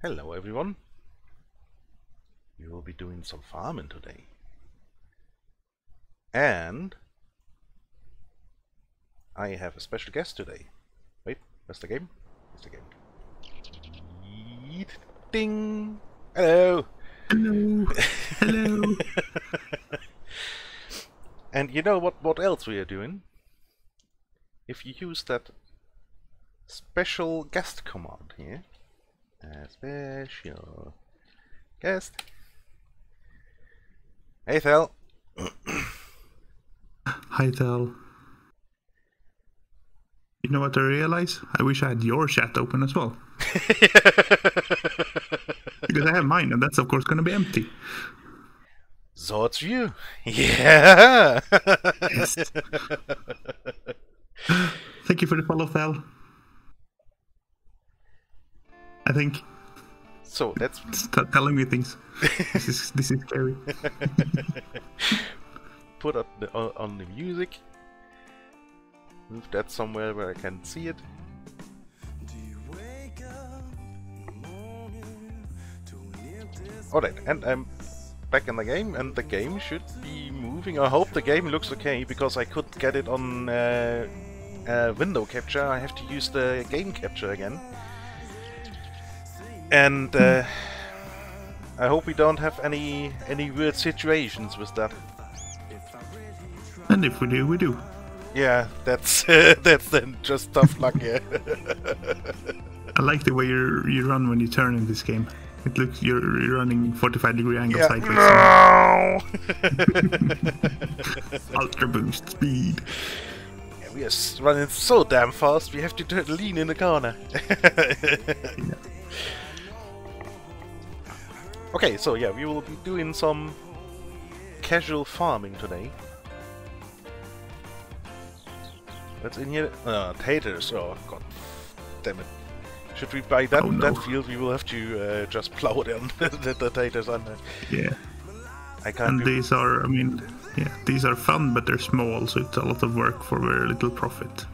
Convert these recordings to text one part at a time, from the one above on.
Hello everyone. We will be doing some farming today. And I have a special guest today. Wait, where's the game? Where's the game? Yeet, ding! Hello! Hello! Hello! And you know what else we are doing? If you use that special guest command here, special guest. Hey Thel. Hi, Tel. You know what I realize? I wish I had your chat open as well. Because I have mine, and that's of course going to be empty. So it's you. Yeah! Yes. Thank you for the follow, Tel. I think. So that's telling me things. This is scary. Put on the music. Move that somewhere where I can see it. Alright, and I'm back in the game, and the game should be moving. I hope the game looks okay, because I couldn't get it on window capture. I have to use the game capture again. And I hope we don't have any weird situations with that. And if we do, we do. Yeah, that's that's then just tough luck. Yeah. I like the way you run when you turn in this game. It looks you're running 45-degree angle sideways. No! Ultra boost speed. Yeah, we are running so damn fast. We have to lean in the corner. Yeah. Okay, so yeah, we will be doing some casual farming today. What's in here? Taters. Oh god, damn it! Should we buy that that field? We will have to just plow down the taters on there. Yeah. I can't. And these are, I mean, yeah, these are fun, but they're small, so it's a lot of work for very little profit.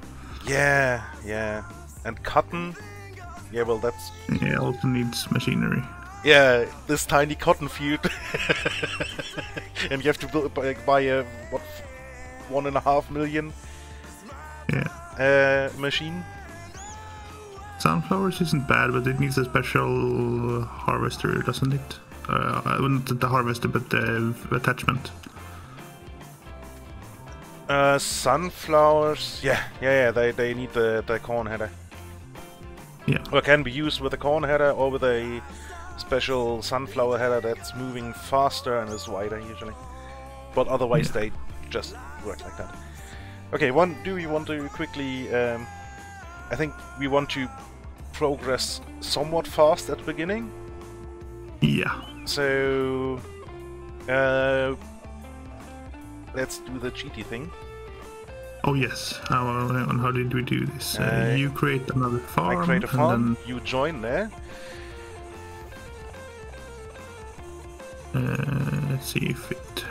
Yeah, yeah. And cotton. Yeah, well, that's. Yeah, also needs machinery. Yeah, this tiny cotton field, and you have to buy a what, 1.5 million. Yeah. Machine. Sunflowers isn't bad, but it needs a special harvester, doesn't it? Not the harvester, but the attachment. Sunflowers. Yeah. They need the corn header. Yeah. Or can be used with a corn header or with a special sunflower header that's moving faster and is wider usually. But otherwise, they just work like that. Okay, do we want to quickly... I think we want to progress somewhat fast at the beginning. Yeah. So... let's do the cheaty thing. Oh yes. How did we do this? You create another farm. I create a farm, and then you join there. Let's see if it...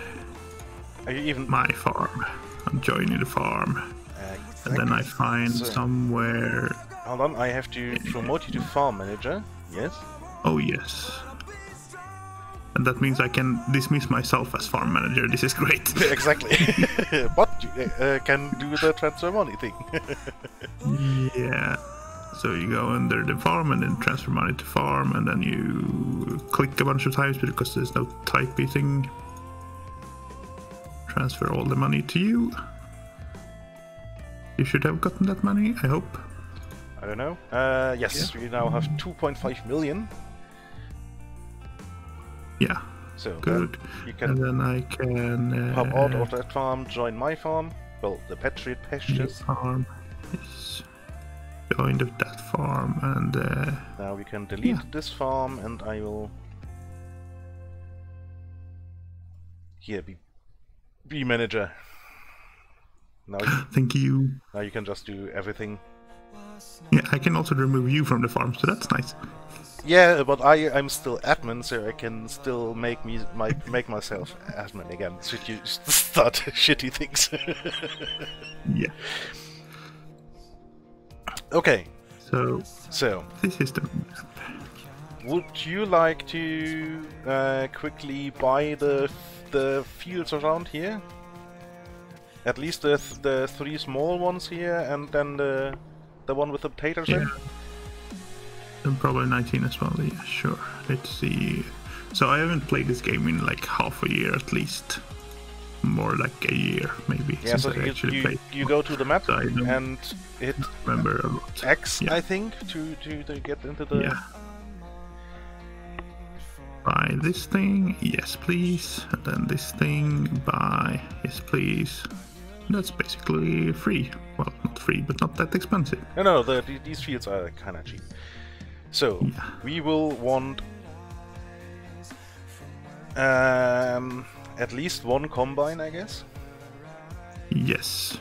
Are you even... My farm. I'm joining the farm. Exactly. And then I find somewhere... Hold on, I have to promote you to farm manager. Yes. Oh yes. And that means I can dismiss myself as farm manager. This is great. Exactly. But you can do the transfer money thing. Yeah. So you go under the farm and then transfer money to farm, and then you click a bunch of times because there's no typey thing. Transfer all the money to you. You should have gotten that money, I hope. I don't know. Yes, we now have 2.5 million. Yeah. So good. You can and then I can pop out of that farm, join my farm. Well, the Patriot Pastures. Farm. Yes. Joined that farm, and now we can delete this farm, and I will here be manager. Now thank you. Now you can just do everything. Yeah, I can also remove you from the farm, so that's nice. Yeah, but I'm still admin, so I can still make myself admin again. Should you start shitty things? Yeah. Okay. So this is the map. would you like to quickly buy the fields around here? At least the 3 small ones here, and then the one with the potatoes in? And probably 19 as well, yeah, sure. Let's see. So I haven't played this game in like half a year at least. More like a year, maybe. Yeah, so you go to the map so and hit remember a lot. X, yeah. I think, to get into the... Yeah. Buy this thing, yes please. And then this thing, buy, yes please. That's basically free. Well, not free, but not that expensive. No, these fields are kind of cheap. So, yeah. We will want at least 1 combine, I guess? Yes.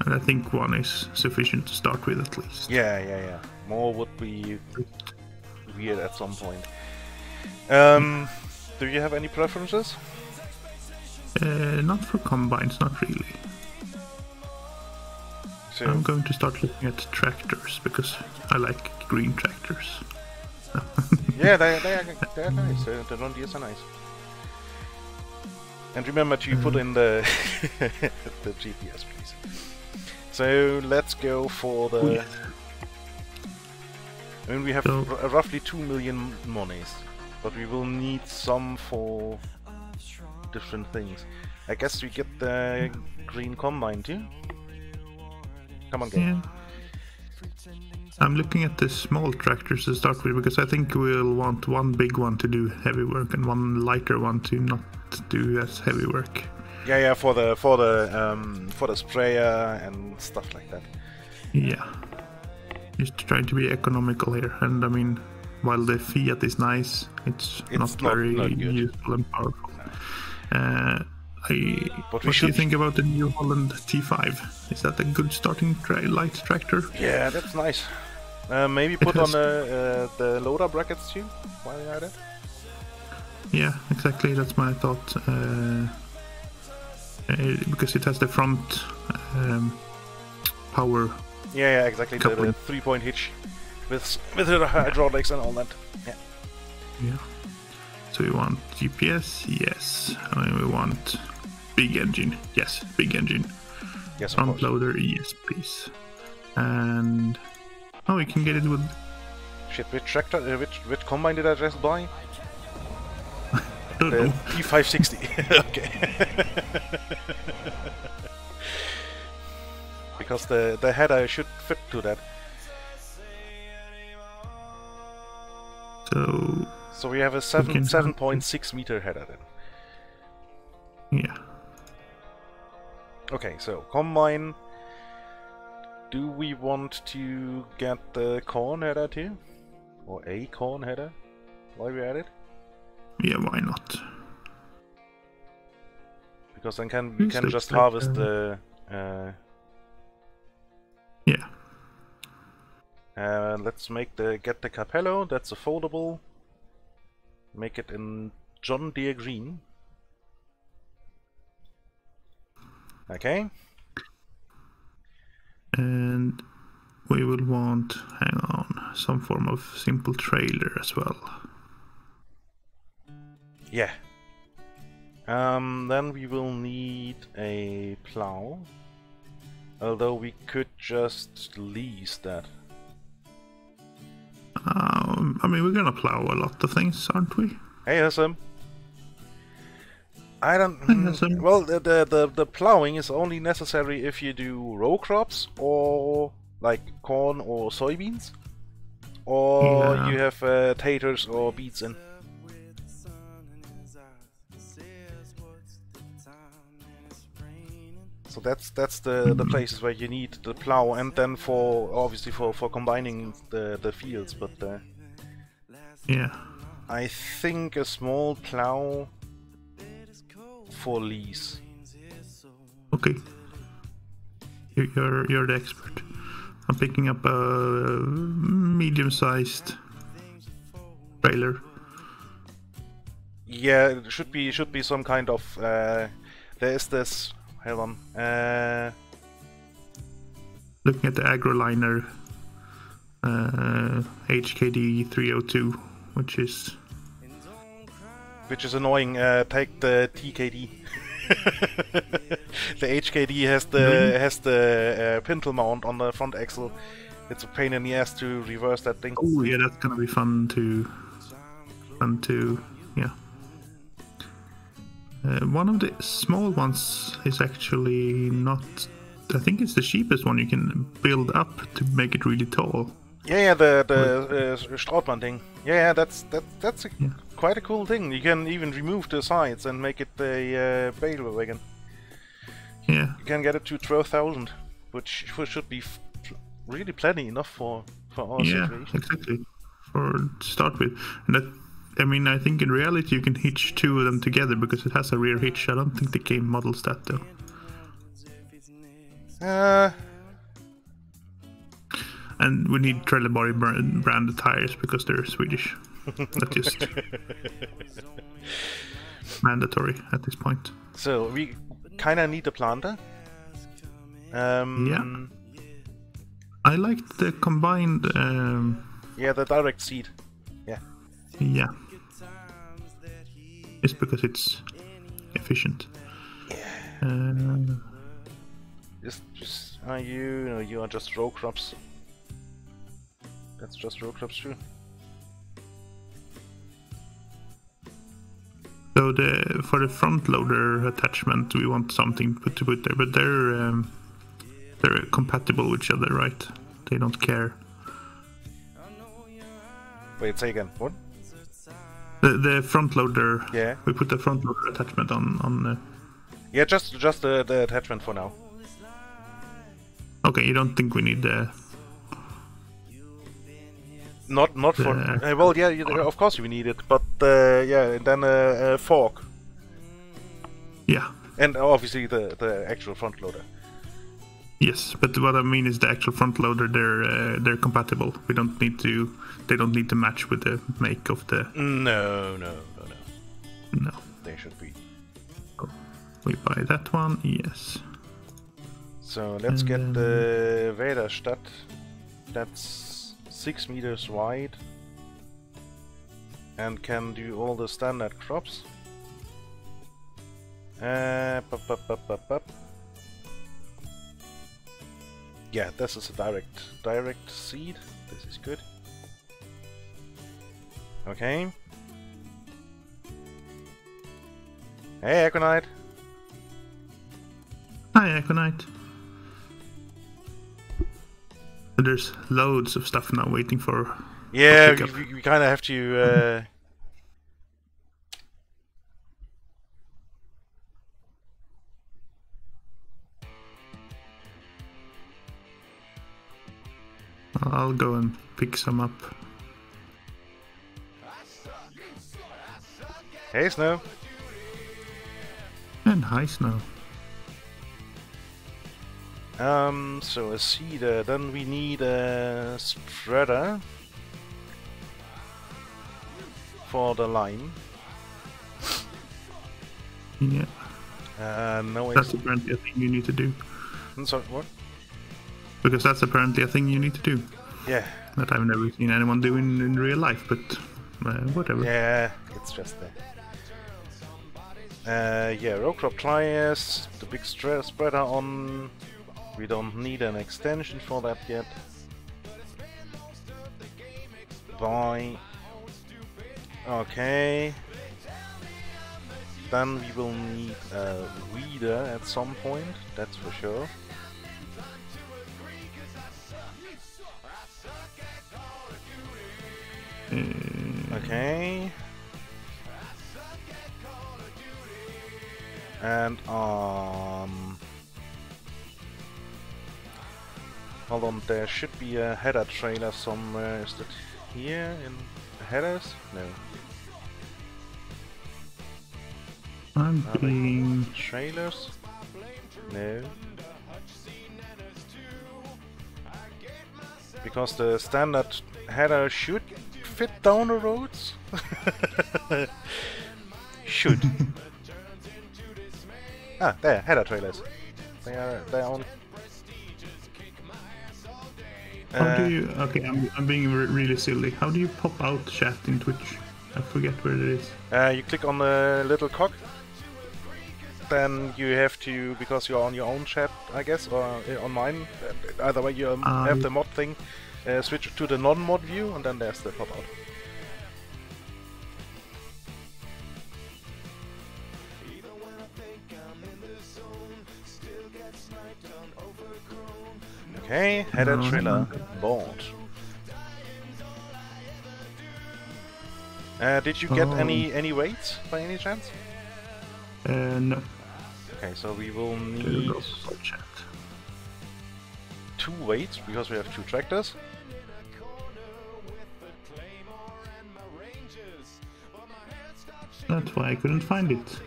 And I think 1 is sufficient to start with at least. Yeah. More would be weird at some point. Do you have any preferences? Not for combines, not really. So I'm going to start looking at tractors because I like green tractors. Yeah, they're nice. The Rondiers are nice. And remember to put in the the GPS, please. So let's go for the. Yeah. I mean, we have roughly 2 million monies, but we will need some for different things. I guess we get the green combine too. Come on, game. Yeah. I'm looking at the small tractors to start with because I think we'll want 1 big one to do heavy work and 1 lighter one to not do as heavy work. Yeah, for the sprayer and stuff like that. Yeah, just trying to be economical here, and I mean, while the Fiat is nice, it's not very useful and powerful. No. What do you think about the New Holland T5? Is that a good starting light tractor? Yeah, that's nice. Maybe put on the loader brackets too, while you're at it. Yeah, exactly, that's my thought. Because it has the front power. Yeah, exactly. The 3-point hitch with the hydraulics and all that. Yeah. So we want GPS, yes. I mean, we want big engine, yes, big engine. Yes, of front course. loader, yes, please. And we can get it with. Shit, which tractor? Which combine did I just buy? I don't know. P560. Okay. Because the header should fit to that. So we have a 7.6 meter header then. Yeah. Okay, so combine. Do we want to get the corn header too? Or a corn header? While we're at it? Yeah, why not? Because then we can just harvest the... Yeah. Let's get the Capello, that's a foldable. Make it in John Deere green. Okay. And we will want, hang on, some form of simple trailer as well. Yeah. Then we will need a plow. Although we could just lease that. I mean, we're gonna plow a lot of things, aren't we? Hey, awesome. I don't. Well, the plowing is only necessary if you do row crops or like corn or soybeans, or you have taters or beets in. So that's the places where you need the plow, and then obviously for combining the fields. But yeah, I think a small plow for lease. Okay, you're the expert. I'm picking up a medium-sized trailer. Yeah, it should be some kind of. There is this. Hold on. Looking at the AgroLiner HKD 302 which is annoying. Take the TKD. The HKD has the pintle mount on the front axle. It's a pain in the ass to reverse that thing. Oh yeah, that's gonna be fun to yeah. One of the small ones is actually not. I think it's the cheapest one you can build up to make it really tall. Yeah, the Strautmann thing. Yeah, that's quite a cool thing. You can even remove the sides and make it a Bale wagon. Yeah. You can get it to 12,000, which should be really plenty enough for our situation. Yeah, exactly. To start with, and that, I mean, I think in reality you can hitch two of them together because it has a rear hitch. I don't think the game models that though. And we need Trelleborg branded tires because they're Swedish. That's just mandatory at this point. So we kind of need a planter. Yeah. I liked the combined. Yeah, the direct seat. Yeah. Yeah. It's because it's efficient. Yeah. Just are you? No, you are just row crops. That's just row crops too. So for the front loader attachment, we want something to put there, but they're compatible with each other, right? They don't care. Wait, say again. What? The front loader. Yeah. We put the front loader attachment on. Yeah, just the attachment for now. Okay, you don't think we need the. Not for. Well, yeah, of course we need it, but yeah, and then a fork. Yeah. And obviously the actual front loader. Yes, but what I mean is the actual front loader. They're compatible. We don't need to. They don't need to match with the make of the. No. No. They should be. Oh, we buy that one. Yes. So let's get the Wählerstadt. That's 6 meters wide and can do all the standard crops. Yeah, this is a direct seed. This is good. Okay. Hey, Econite. Hi, Econite. There's loads of stuff now waiting for. Yeah, we kind of have to. I'll go and pick some up. Hey, Snow. And hi, Snow. So a seeder, then we need a spreader for the line. Yeah. No, that's apparently a thing you need to do. I'm sorry, what? Because that's apparently a thing you need to do. Yeah. That I've never seen anyone do in real life, but whatever. Yeah, it's just there. Yeah, row crop tires, the big spreader on. We don't need an extension for that yet. Buy. Okay. Then we will need a weeder at some point, that's for sure. Okay. And hold on, there should be a header trailer somewhere. Is that here in the headers? No. I'm being trailers? No. Because the standard header should fit down the roads. Should. Ah, there, header trailers. They are on. How do you? Okay, I'm being really silly. How do you pop out chat in Twitch? I forget where it is. You click on the little cog. Then you have to, because you're on your own chat, I guess, or on mine. Either way, you have the mod thing. Switch to the non-mod view, and then there's the pop out. Okay, header trailer board. Did you get any weights by any chance? No. Okay, so we will need 2 weights because we have 2 tractors. That's why I couldn't find it.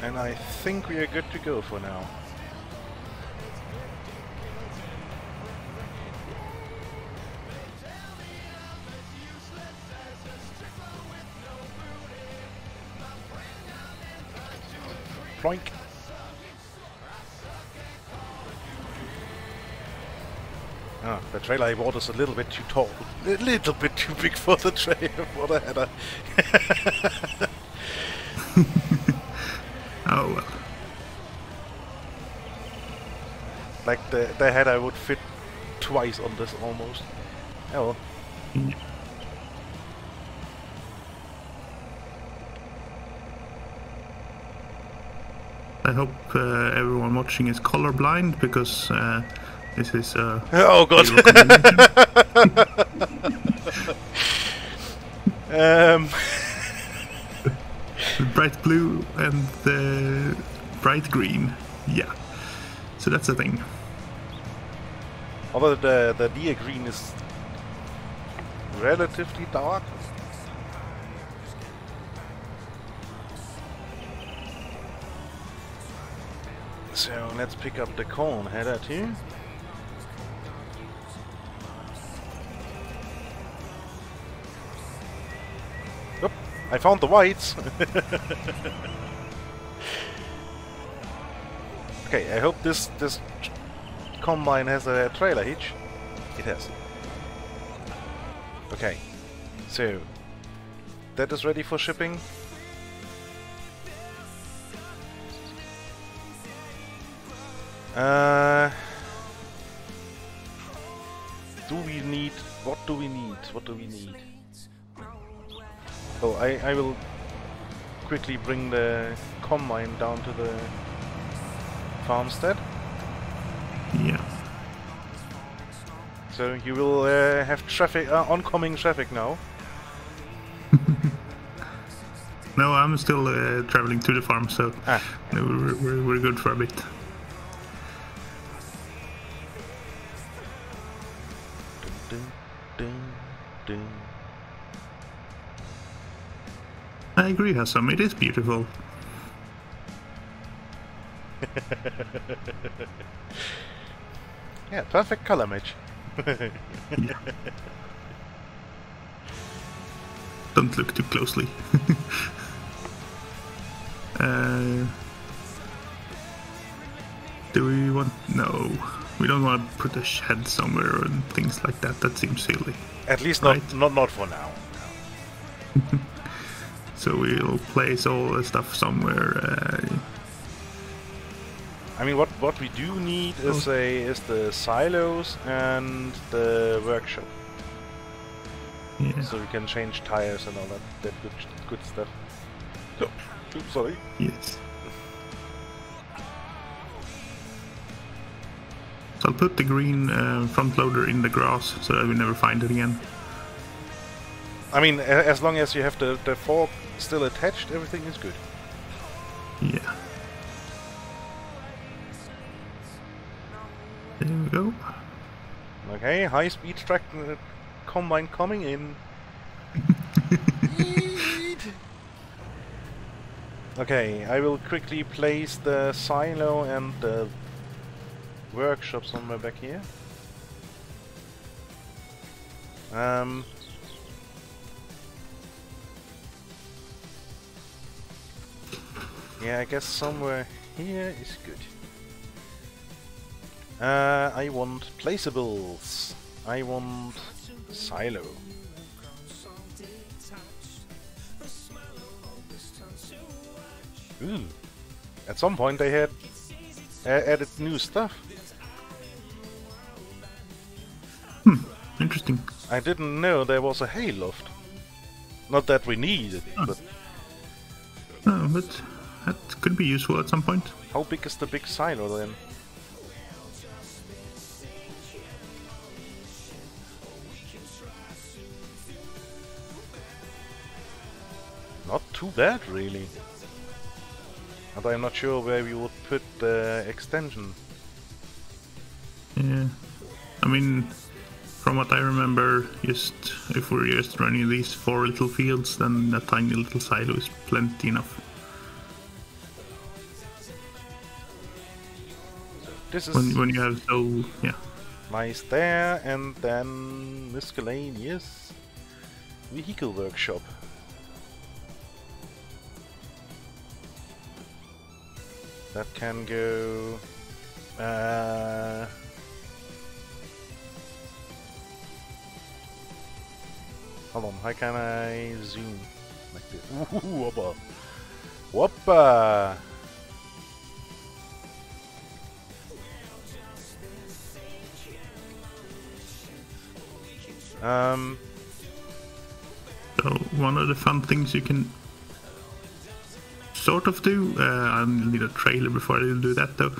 And I think we are good to go for now. Ploink. Ah, the trailer I bought is a little bit too tall. A little bit too big for the trailer, for the header. Oh well. Like the header would fit twice on this almost. Oh well. Yeah. I hope everyone watching is colorblind because this is oh god. Bright blue and the bright green. Yeah. So that's the thing. Although the near green is relatively dark. So let's pick up the cone header too. Oop, I found the whites. Okay, I hope this combine has a trailer hitch. It has. Okay, so that is ready for shipping. Do we need... What do we need? What do we need? Oh, I will quickly bring the combine down to the farmstead. Yeah. So you will have traffic, oncoming traffic now. No, I'm still traveling to the farm, so we're good for a bit. I agree, Hassam. It is beautiful. Yeah, perfect color match. Yeah. Don't look too closely. Do we want... No. We don't want to put a shed somewhere and things like that. That seems silly. At least right? not for now. So we'll place all the stuff somewhere. I mean, what we do need is the silos and the workshop. Yeah. So we can change tires and all that good stuff. So, oops, sorry. Yes. So I'll put the green front loader in the grass so that we never find it again. I mean, as long as you have the fork still attached, everything is good. Yeah. There we go. Okay, high-speed tractor combine coming in. Okay, I will quickly place the silo and the workshop somewhere back here. Yeah, I guess somewhere here is good. I want placeables. I want silo. Ooh. At some point they had added new stuff. Interesting. I didn't know there was a hay loft. Not that we need it, but... No, but that could be useful at some point. How big is the big silo then? Not too bad, really. And I'm not sure where we would put the extension. Yeah. I mean, from what I remember, just if we're just running these 4 little fields, then a tiny little silo is plenty enough. This is when you have so, yeah. nice there, and then miscellaneous vehicle workshop. That can go. Hold on, how can I zoom like this? Ooh, whoppa! Whoppa! So one of the fun things you can sort of do, I'll need a trailer before I do that though,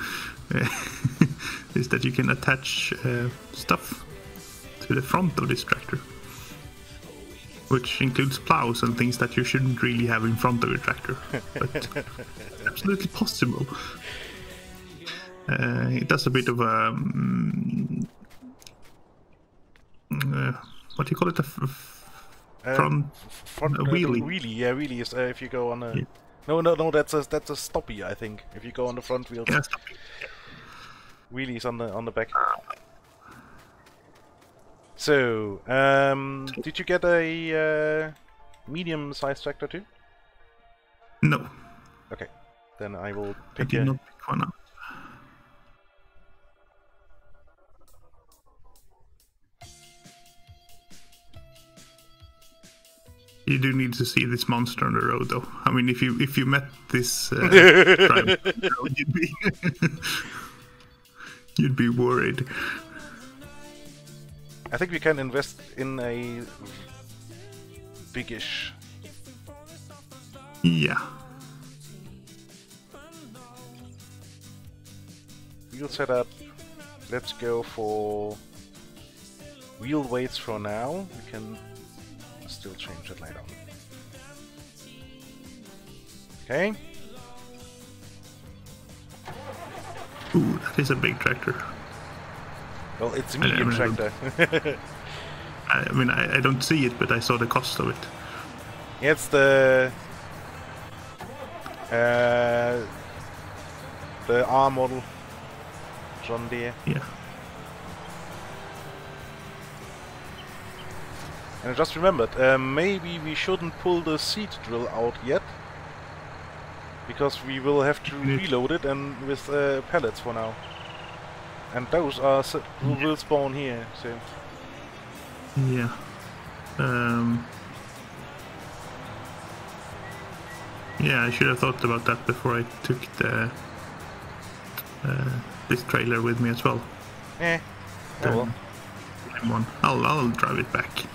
is that you can attach stuff to the front of this tractor, which includes plows and things that you shouldn't really have in front of your tractor, but it's absolutely possible. It does a bit of a what do you call it? Front wheelie. Wheelie, yeah, wheelie is if you go on a. Yeah. No, that's a stoppie, I think. If you go on the front wheels. Yeah, stoppie. Wheelies on the back. So, did you get a medium-sized tractor too? No. Okay, then I will I pick did not pick one up. You do need to see this monster on the road, though. I mean, if you met this driver, you'd be worried. I think we can invest in a biggish. Yeah. Wheel setup. Let's go for wheel weights for now. We can still change it later on. Okay. Ooh, that is a big tractor. Well, it's a medium tractor. I mean, I don't see it, but I saw the cost of it. Yeah, it's the R model John Deere. Yeah. And I just remembered, maybe we shouldn't pull the seed drill out yet, because we will have to reload it and with pellets for now. And those are who will spawn here. So. Yeah. Yeah, I should have thought about that before I took the this trailer with me as well. Eh. Oh well. I'll drive it back.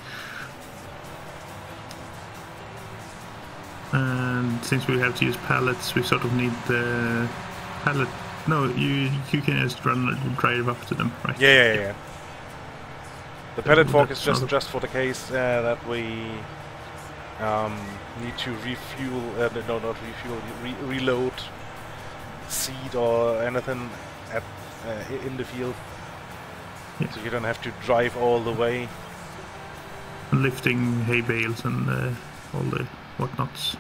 And since we have to use pallets, we sort of need the pallet. No, you can just drive up to them, right? Yeah. The pallet fork is just for the case that we need to refuel. No, not refuel. Reload seed or anything at in the field, so you don't have to drive all the way. Lifting hay bales and all the whatnots.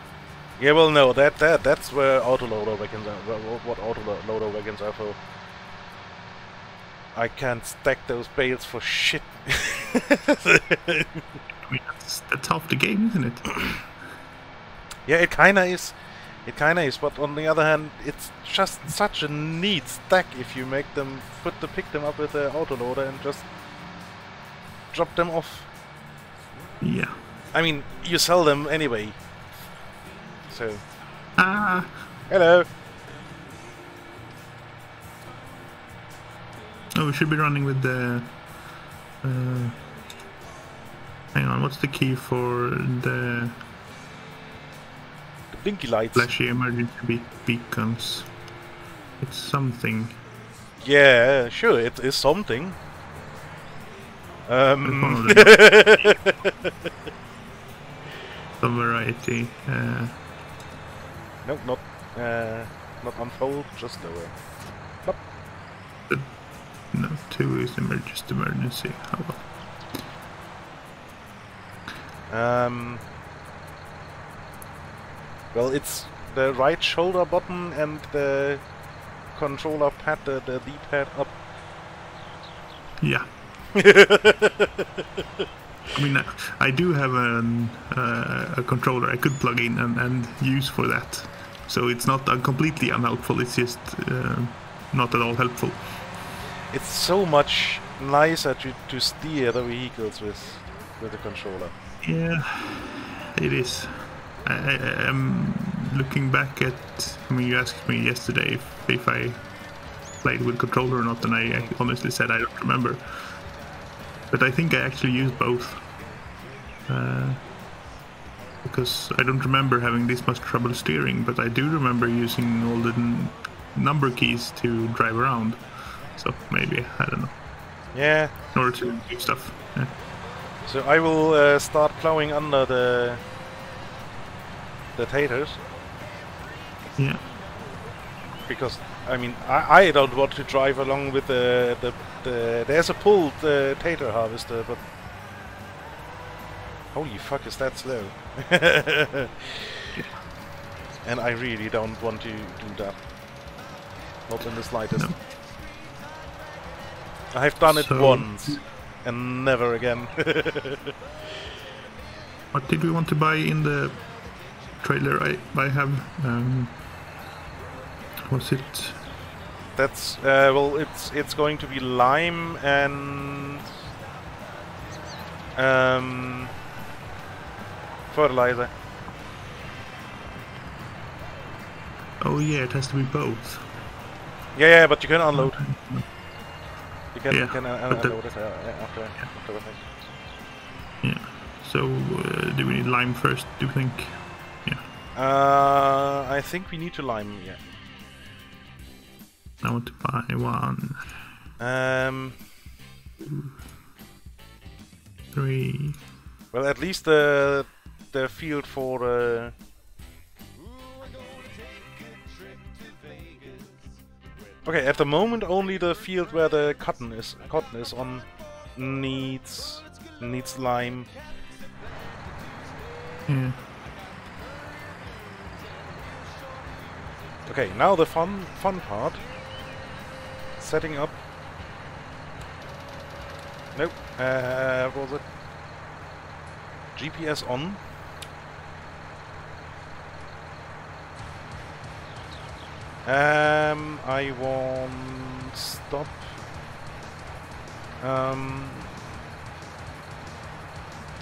Yeah, well, no, that's where autoloader wagons are. What autoloader wagons are for. I can't stack those bales for shit. I mean, that's half the game, isn't it? Yeah, it kinda is. It kinda is, but on the other hand, it's just such a neat stack if you make them pick them up with the autoloader and just drop them off. Yeah. I mean, you sell them anyway. So. Ah. Hello. Oh, we should be running with the. Hang on, what's the key for the blinky lights? Flashy emergency beacons. It's something. Yeah, sure, it is something. Some variety. No, not unfold, just away. No, 2 is just emergency. Oh well. Well, it's the right shoulder button and the controller pad, the D-pad up. Yeah. I mean, I do have a controller I could plug in and use for that. So it's not completely unhelpful, it's just not at all helpful. It's so much nicer to steer the vehicles with the controller. Yeah, it is. I'm looking back at. I mean, you asked me yesterday if I played with controller or not, and I honestly said I don't remember. But I think I actually used both. Because I don't remember having this much trouble steering, but I do remember using all the number keys to drive around. So maybe, I don't know. Yeah. In order to do stuff. Yeah. So I will start plowing under the taters. Yeah. Because I mean I don't want to drive along with the there's a pulled tater harvester, but holy fuck, is that slow? And I really don't want to do that. Not in the slightest. No. I've done it once and never again. What did we want to buy in the trailer I have? Was it? That's well, it's going to be lime and fertilizer. Oh yeah, it has to be both. Yeah, but you can unload. You can but unload it after. Yeah. So do we need lime first? Do you think? Yeah. I think we need to lime. Yeah. I want to buy one. 3. Well, at least the field for okay, at the moment only the field where the cotton is on needs lime. Yeah. Okay, now the fun part. Setting up. Nope. What was it? GPS on. I want stop.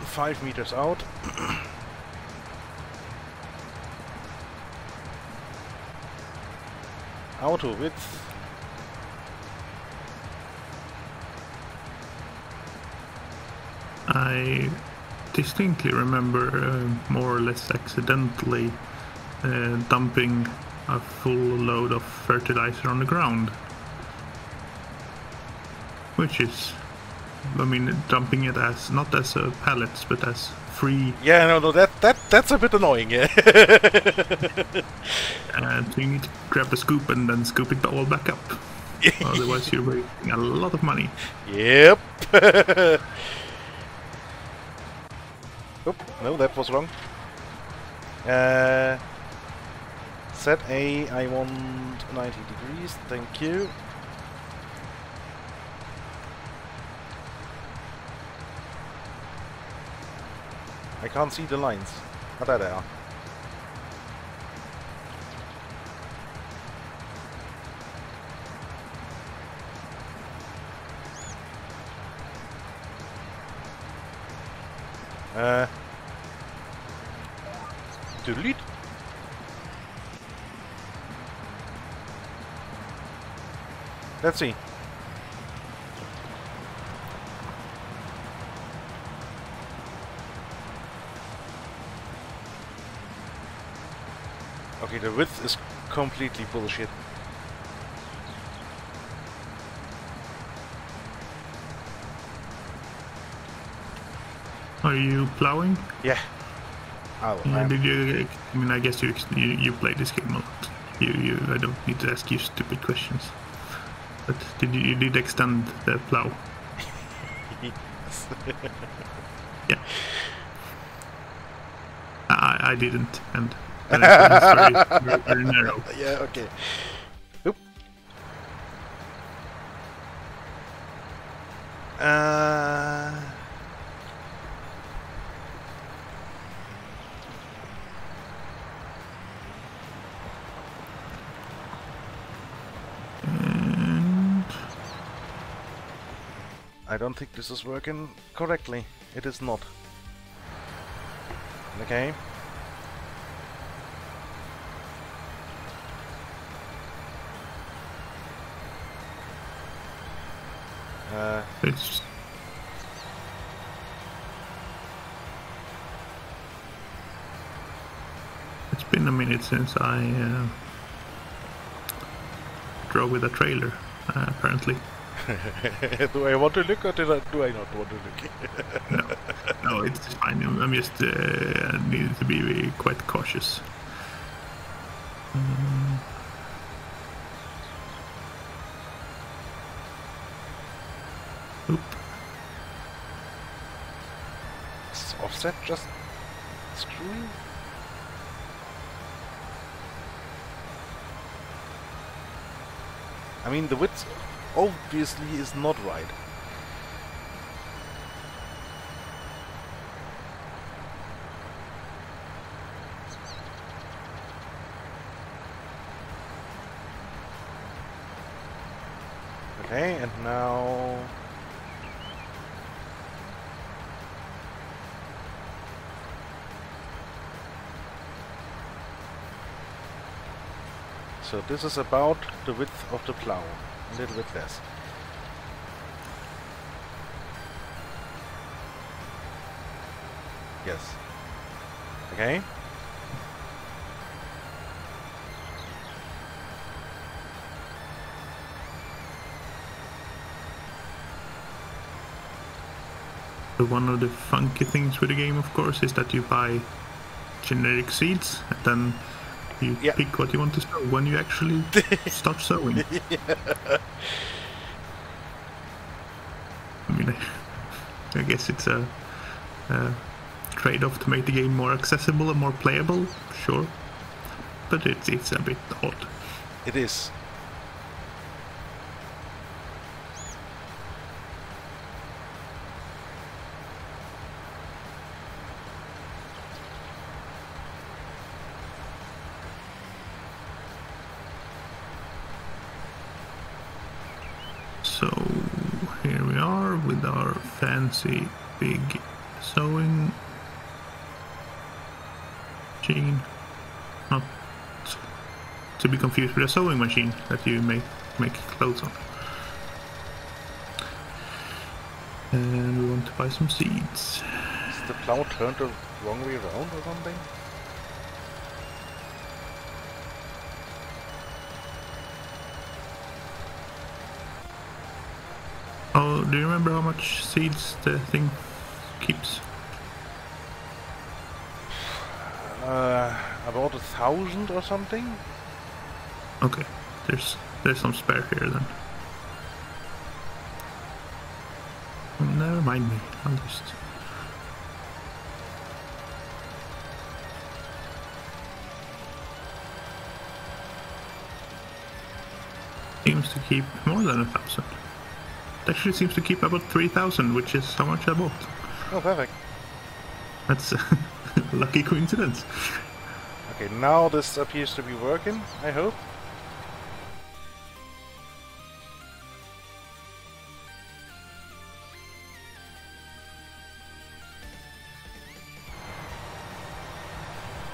5 meters out. Auto width. I distinctly remember more or less accidentally dumping a full load of fertilizer on the ground. Which is, I mean, dumping it as, not as pallets, but as free. Yeah, no, that's a bit annoying, yeah. And you need to grab the scoop and then scoop it all back up. Otherwise you're wasting a lot of money. Yep. Oh, no, that was wrong. Set A, I want 90 degrees, thank you. I can't see the lines. Oh, there they are. Delete. Let's see. Okay, the width is completely bullshit. Are you plowing? Yeah. Oh, Yeah, did you? I mean, I guess you play this game a lot. I don't need to ask you stupid questions. But you did extend the plow? Yes. Yeah. I didn't, and it's very, very narrow. Yeah. Okay. Oop. And I don't think this is working correctly. It is not. Okay. It's been a minute since I drove with a trailer, apparently. Do I want to look or do I not want to look? No, it's fine. I'm just needed to be quite cautious. Oop. Is offset just screwy? I mean, the width obviously is not right. Okay, and now... So this is about the width of the plow, a little bit less. Yes. Okay. One of the funky things with the game, of course, is that you buy generic seeds and then you pick what you want to sow when you actually start sowing. I mean, I guess it's a trade-off to make the game more accessible and more playable, sure, but it's a bit odd. It is. So here we are with our fancy big sewing machine. Not to be confused with a sewing machine that you make clothes on. And we want to buy some seeds. Is the plow turned the wrong way around or something? Oh, do you remember how much seeds the thing keeps? About 1,000 or something? Okay, there's some spare here then. Never mind me, I'll just... Seems to keep more than 1,000. It actually seems to keep about 3,000, which is how much I bought. Oh, perfect. That's a lucky coincidence. Okay, now this appears to be working, I hope.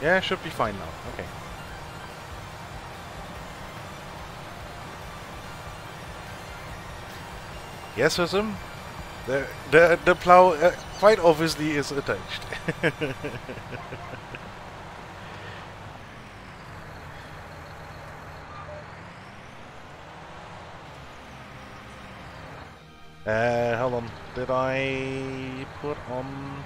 Yeah, should be fine now. Okay. Yes, Hasm. The plow quite obviously is attached. Hold on. Did I put on?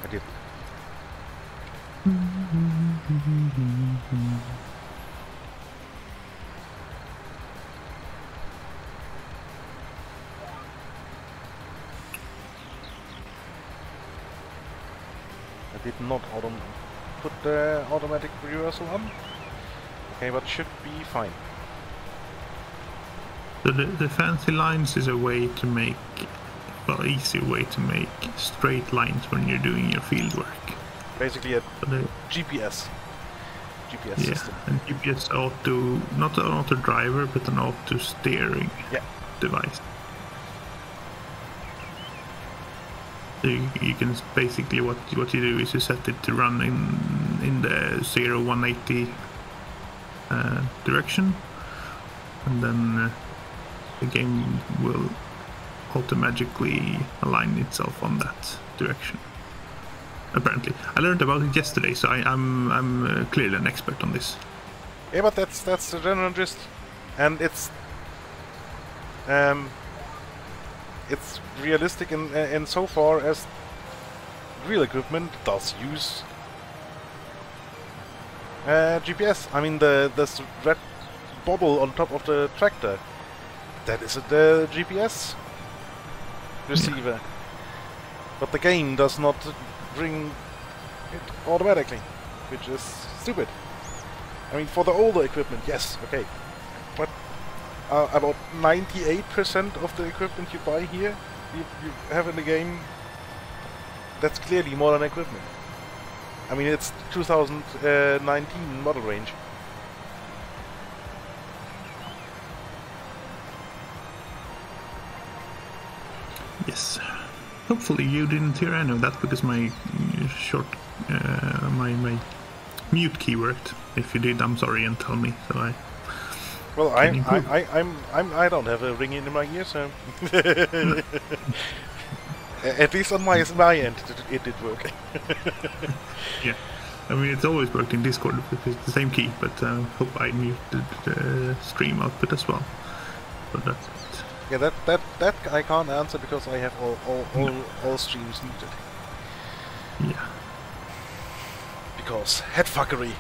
I did. I did not put the automatic reversal on. Okay, but should be fine. So the fancy lines is a way to make, well, easy way to make straight lines when you're doing your field work. Basically a GPS system. And GPS auto, not an auto driver, but an auto steering device. So you can basically, what you do is you set it to run in the 0-180 direction, and then the game will automatically align itself on that direction. Apparently, I learned about it yesterday, so I'm clearly an expert on this. Yeah, but that's the general gist, and it's realistic in so far as real equipment does use GPS. I mean, this red bubble on top of the tractor, that is the GPS receiver. But the game does not bring it automatically, which is stupid. I mean, for the older equipment, yes, okay. But about 98% of the equipment you buy here, you have in the game, that's clearly modern equipment. I mean, it's 2019 model range. Yes. Hopefully you didn't hear any of that because my my mute key worked. If you did, I'm sorry and tell me. So I. Well, I don't have a ring in my ear, so at least on my end it did work. Yeah, I mean it's always worked in Discord because it's the same key, but hope I muted the stream output as well. But that's it. Yeah, that I can't answer because I have all streams muted. Yeah. Because headfuckery.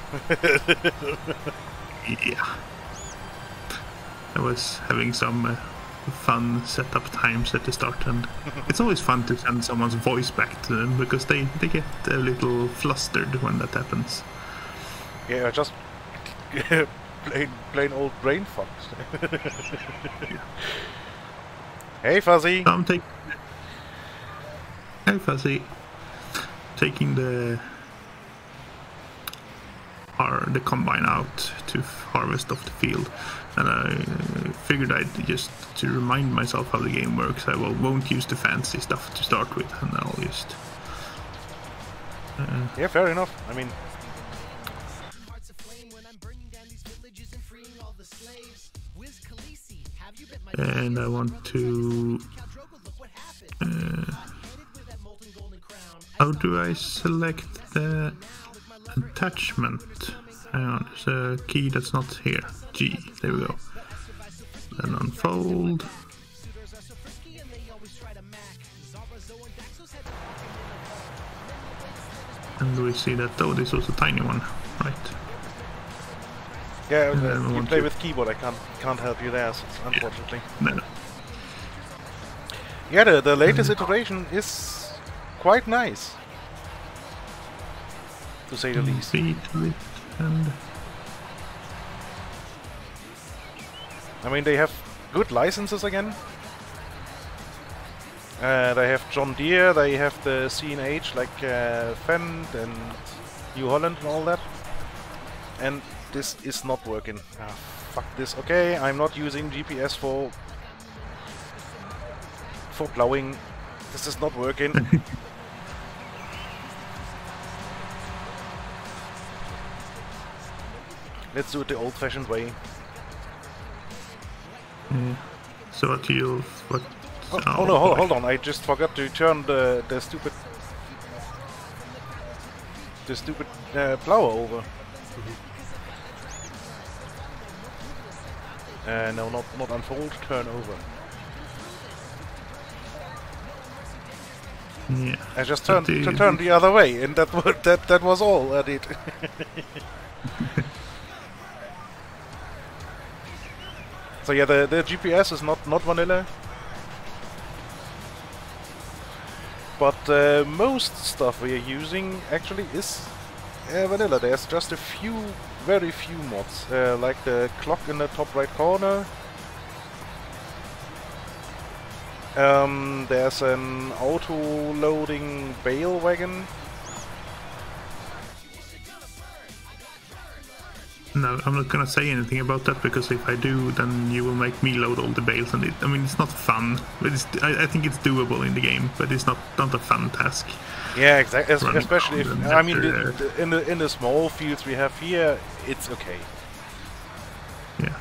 Yeah. I was having some fun setup times at the start, and it's always fun to send someone's voice back to them because they get a little flustered when that happens. Yeah, just plain old brain fucked. Yeah. Hey Fuzzy! So Hey Fuzzy! Taking the combine out to harvest off the field, and I figured I'd just to remind myself how the game works. I won't use the fancy stuff to start with, and I'll just yeah, fair enough. I mean, and I want to how do I select the attachment? Hang on, there's a key that's not here. G, there we go. Then unfold. And we see that, oh, this was a tiny one, right? Yeah, you play with keyboard, I can't help you there, unfortunately. No. Yeah, the latest iteration is quite nice, to say the least. And I mean, they have good licenses again. They have John Deere, they have the C&H like Fendt and New Holland and all that. And this is not working. Ah, fuck this. Okay, I'm not using GPS for plowing. This is not working. Let's do it the old-fashioned way. So what you... What... Oh no, hold on, I just forgot to turn the stupid... The stupid plower over. No, not unfold, turn over. Yeah. I just turned the other way, and that was all I did. So yeah, the GPS is not vanilla, but most stuff we are using actually is vanilla. There's just a few, very few mods, like the clock in the top right corner. There's an auto-loading bale wagon. No, I'm not gonna say anything about that, because if I do, then you will make me load all the bales, and I mean, it's not fun, but I think it's doable in the game, but it's not a fun task. Yeah, exactly. Especially if I mean, in the small fields we have here, it's okay. Yeah.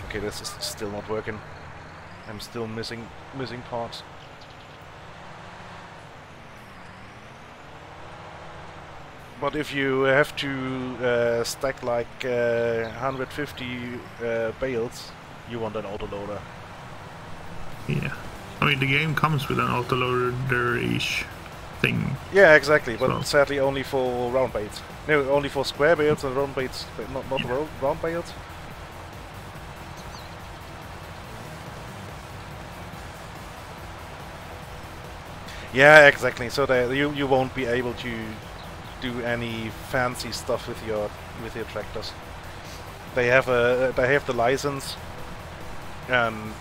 Okay, this is still not working. I'm still missing parts. But if you have to stack like 150 bales, you want an autoloader. Yeah. I mean, the game comes with an autoloader-ish thing. Yeah, exactly, but so. Sadly only for round bales. No, only for square bales and round bales, but not Yeah. round bales. Yeah, exactly. So you won't be able to do any fancy stuff with your tractors. They have the license, and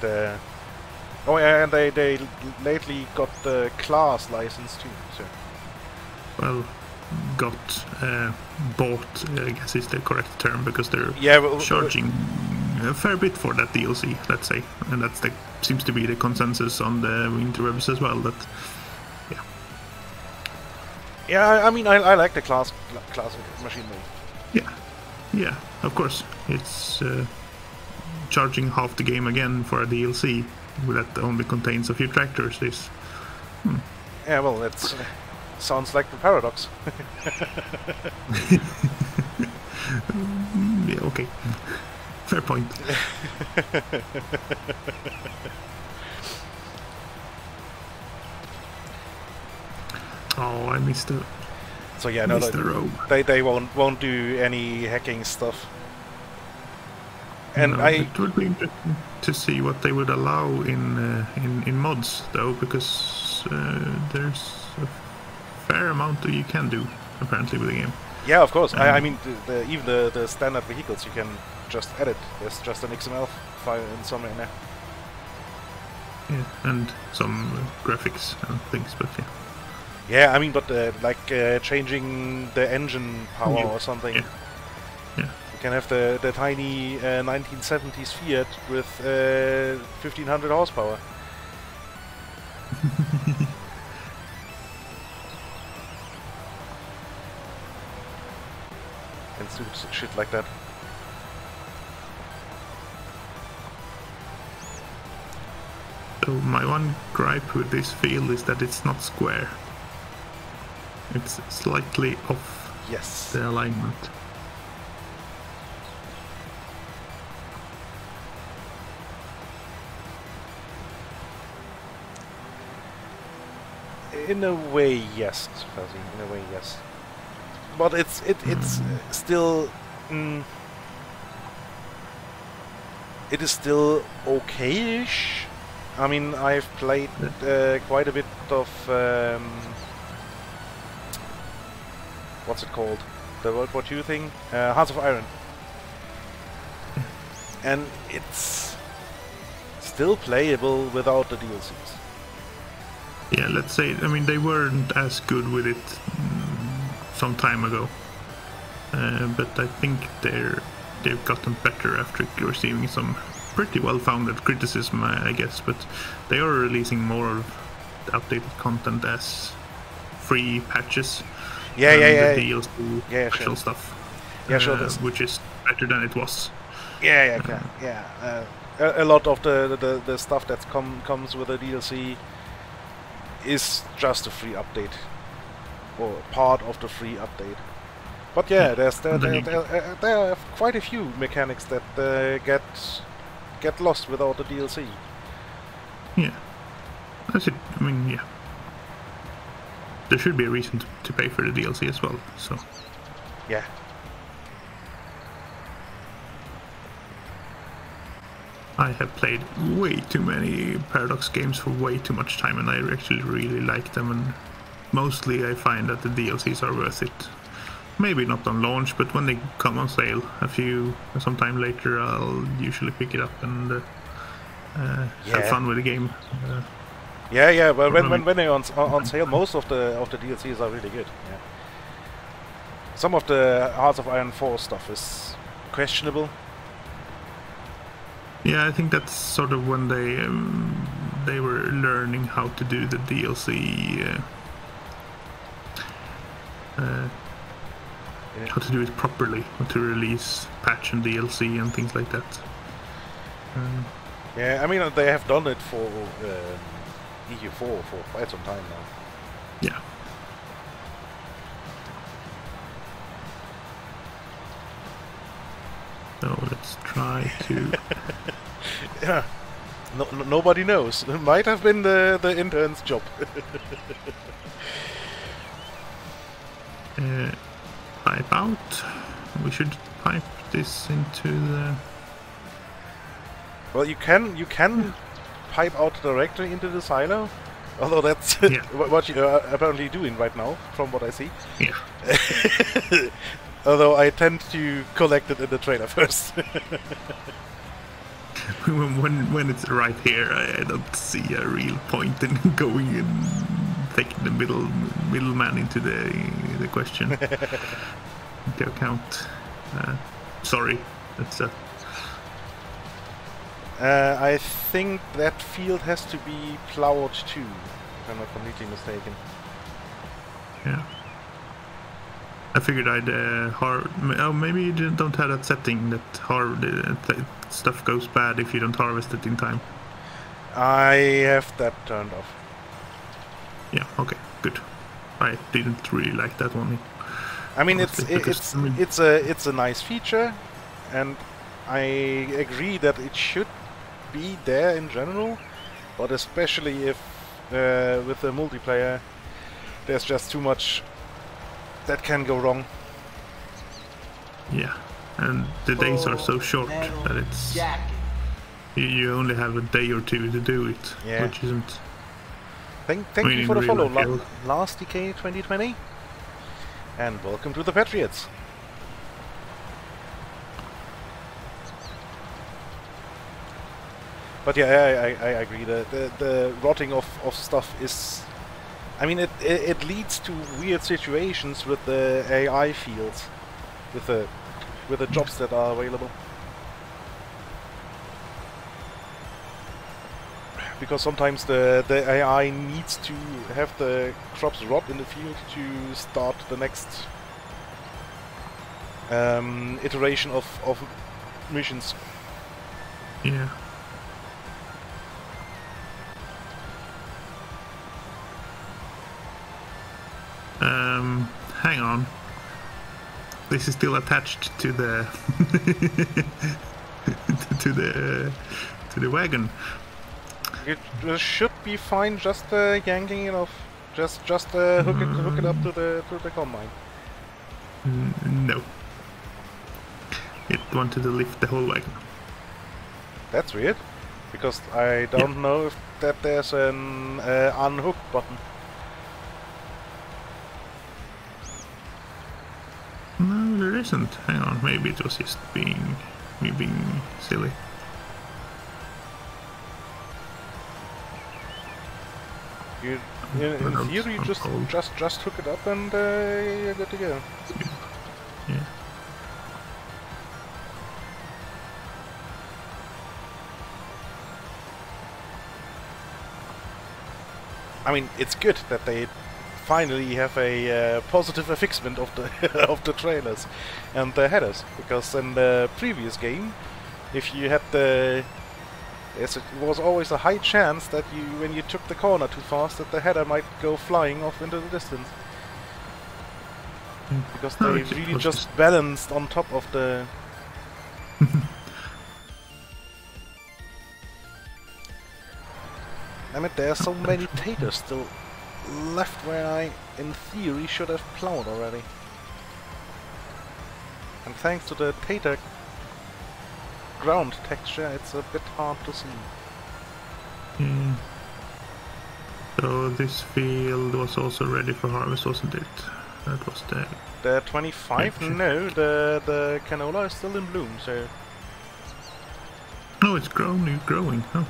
oh yeah, and they lately got the class license too. So Well, bought, I guess is the correct term, because they're charging a fair bit for that DLC, let's say, and seems to be the consensus on the interwebs as well. That yeah, I mean, I like the class machine mode. Yeah, of course. It's charging half the game again for a DLC that only contains a few tractors. Yeah, well, that sounds like the paradox. Yeah, okay. Fair point. Oh, I missed the. So yeah, no, they won't do any hacking stuff. And it would be interesting to see what they would allow in mods, though, because there's a fair amount that you can do apparently with the game. Yeah, of course. I mean, even the standard vehicles you can just edit. There's just an XML file in somewhere in there. Yeah, and some graphics and things, but yeah. Yeah, I mean, but like changing the engine power or something. Yeah. You can have the tiny 1970s Fiat with 1500 horsepower. And stupid shit like that. So my one gripe with this field is that it's not square. It's slightly off the alignment. In a way, yes, Fuzzy. In a way, yes. But it's still it is still okay-ish. I mean, I've played quite a bit of what's it called? The World War II thing? Hearts of Iron. And it's still playable without the DLCs. Yeah, let's say, I mean, they weren't as good with it some time ago. but I think they've gotten better after receiving some pretty well-founded criticism, I guess. But they are releasing more of the updated content as free patches. Yeah. The DLC special stuff. Yeah, sure. Which is better than it was. Yeah. A lot of the stuff that comes with the DLC is just a free update, or part of the free update. But yeah, there are quite a few mechanics that get lost without the DLC. Yeah, that's it. I mean, yeah, there should be a reason to pay for the DLC as well. So yeah. I have played way too many Paradox games for way too much time, and I actually really like them, and mostly I find that the DLCs are worth it. Maybe not on launch, but when they come on sale sometime later, I'll usually pick it up and have fun with the game. Yeah, but when they're on sale, most of the DLCs are really good. Yeah. Some of the Hearts of Iron 4 stuff is questionable. Yeah, I think that's sort of when they were learning how to do the DLC, how to do it properly, how to release patch and DLC and things like that. Yeah, I mean they have done it for EU4 for quite some time now. Yeah. So let's try to. Yeah. Nobody knows. It might have been the intern's job. Pipe out. We should pipe this into the. Well, you can pipe out directly into the silo, although that's what you are apparently doing right now, from what I see. Yeah. Although I tend to collect it in the trailer first. when it's right here, I don't see a real point in going and taking the middleman into the question into account. Sorry, that's I think that field has to be plowed too, if I'm not completely mistaken. Yeah. I figured I'd maybe you don't have that setting that stuff goes bad if you don't harvest it in time. I have that turned off. Yeah. Okay. Good. I didn't really like that one. I mean, it's a nice feature, and I agree that it should be there in general, but especially if with the multiplayer, there's just too much that can go wrong. Yeah, and the days are so short that it's you only have a day or two to do it, which isn't. Thank you for the follow, Last DK 2020, and welcome to the Patriots. But yeah, I agree. The rotting of stuff is. I mean, it leads to weird situations with the AI fields, with the jobs that are available. Because sometimes the AI needs to have the crops rot in the field to start the next iteration of missions. Yeah. Hang on. This is still attached to the to the wagon. It should be fine. Just yanking it off. Just hook it up to the combine. No. It wanted to lift the whole wagon. That's weird, because I don't know if that there's an unhook button. No, there isn't. Hang on, maybe it was just me being silly. In theory, you just hook it up and you're good to go. Yeah. I mean, it's good that they finally have a positive affixment of the of the trailers and the headers, because in the previous game, if you had the it was always a high chance that when you took the corner too fast, that the header might go flying off into the distance. Because they really just balanced on top of the... I mean, there are so many taters still left where I, in theory, should have plowed already. And thanks to the tater ground texture, it's a bit hard to see. So this field was also ready for harvest, wasn't it? That was the 25? No, the canola is still in bloom, so... Oh, it's growing, huh?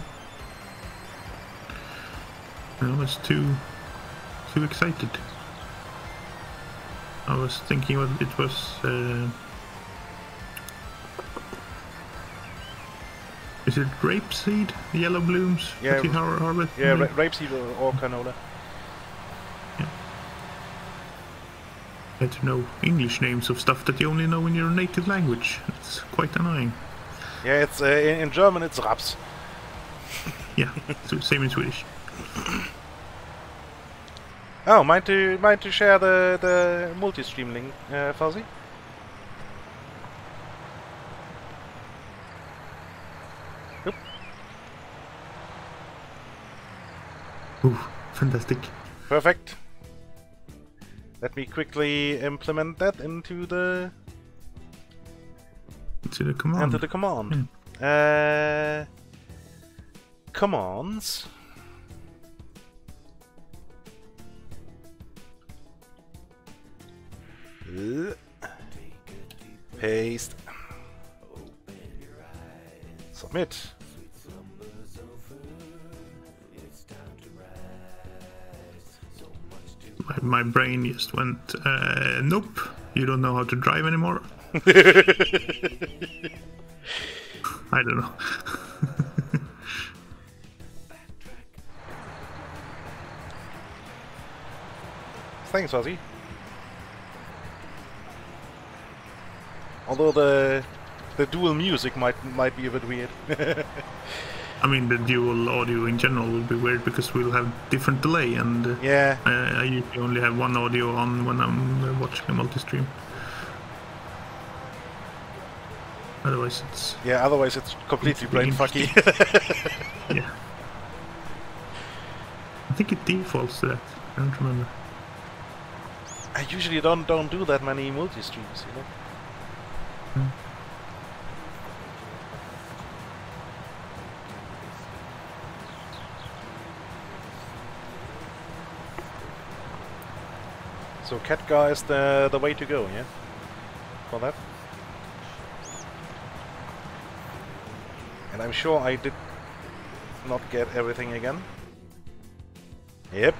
I was too excited. I was thinking it was... Is it rapeseed? The yellow blooms? Yeah, harvest? Yeah, rapeseed or canola. Yeah. I had to know English names of stuff that you only know in your native language. It's quite annoying. Yeah, it's in German it's Raps. Yeah, same in Swedish. Oh, mind to share the multi-stream link, Fuzzy? Oop. Ooh, fantastic. Perfect. Let me quickly implement that into the command. Into the command. Commands. Paste. Submit. My brain just went, nope, you don't know how to drive anymore. I don't know. Thanks, Ozzy. Although the dual music might be a bit weird. I mean, the dual audio in general will be weird because we'll have different delay, and yeah, I usually only have one audio on when I'm watching a multi-stream. Otherwise, it's completely brain fucky. Yeah, I think it defaults to that. I don't remember. I usually don't do that many multi-streams, you know. So Catgar is the way to go, yeah? For that. And I'm sure I did not get everything again. Yep.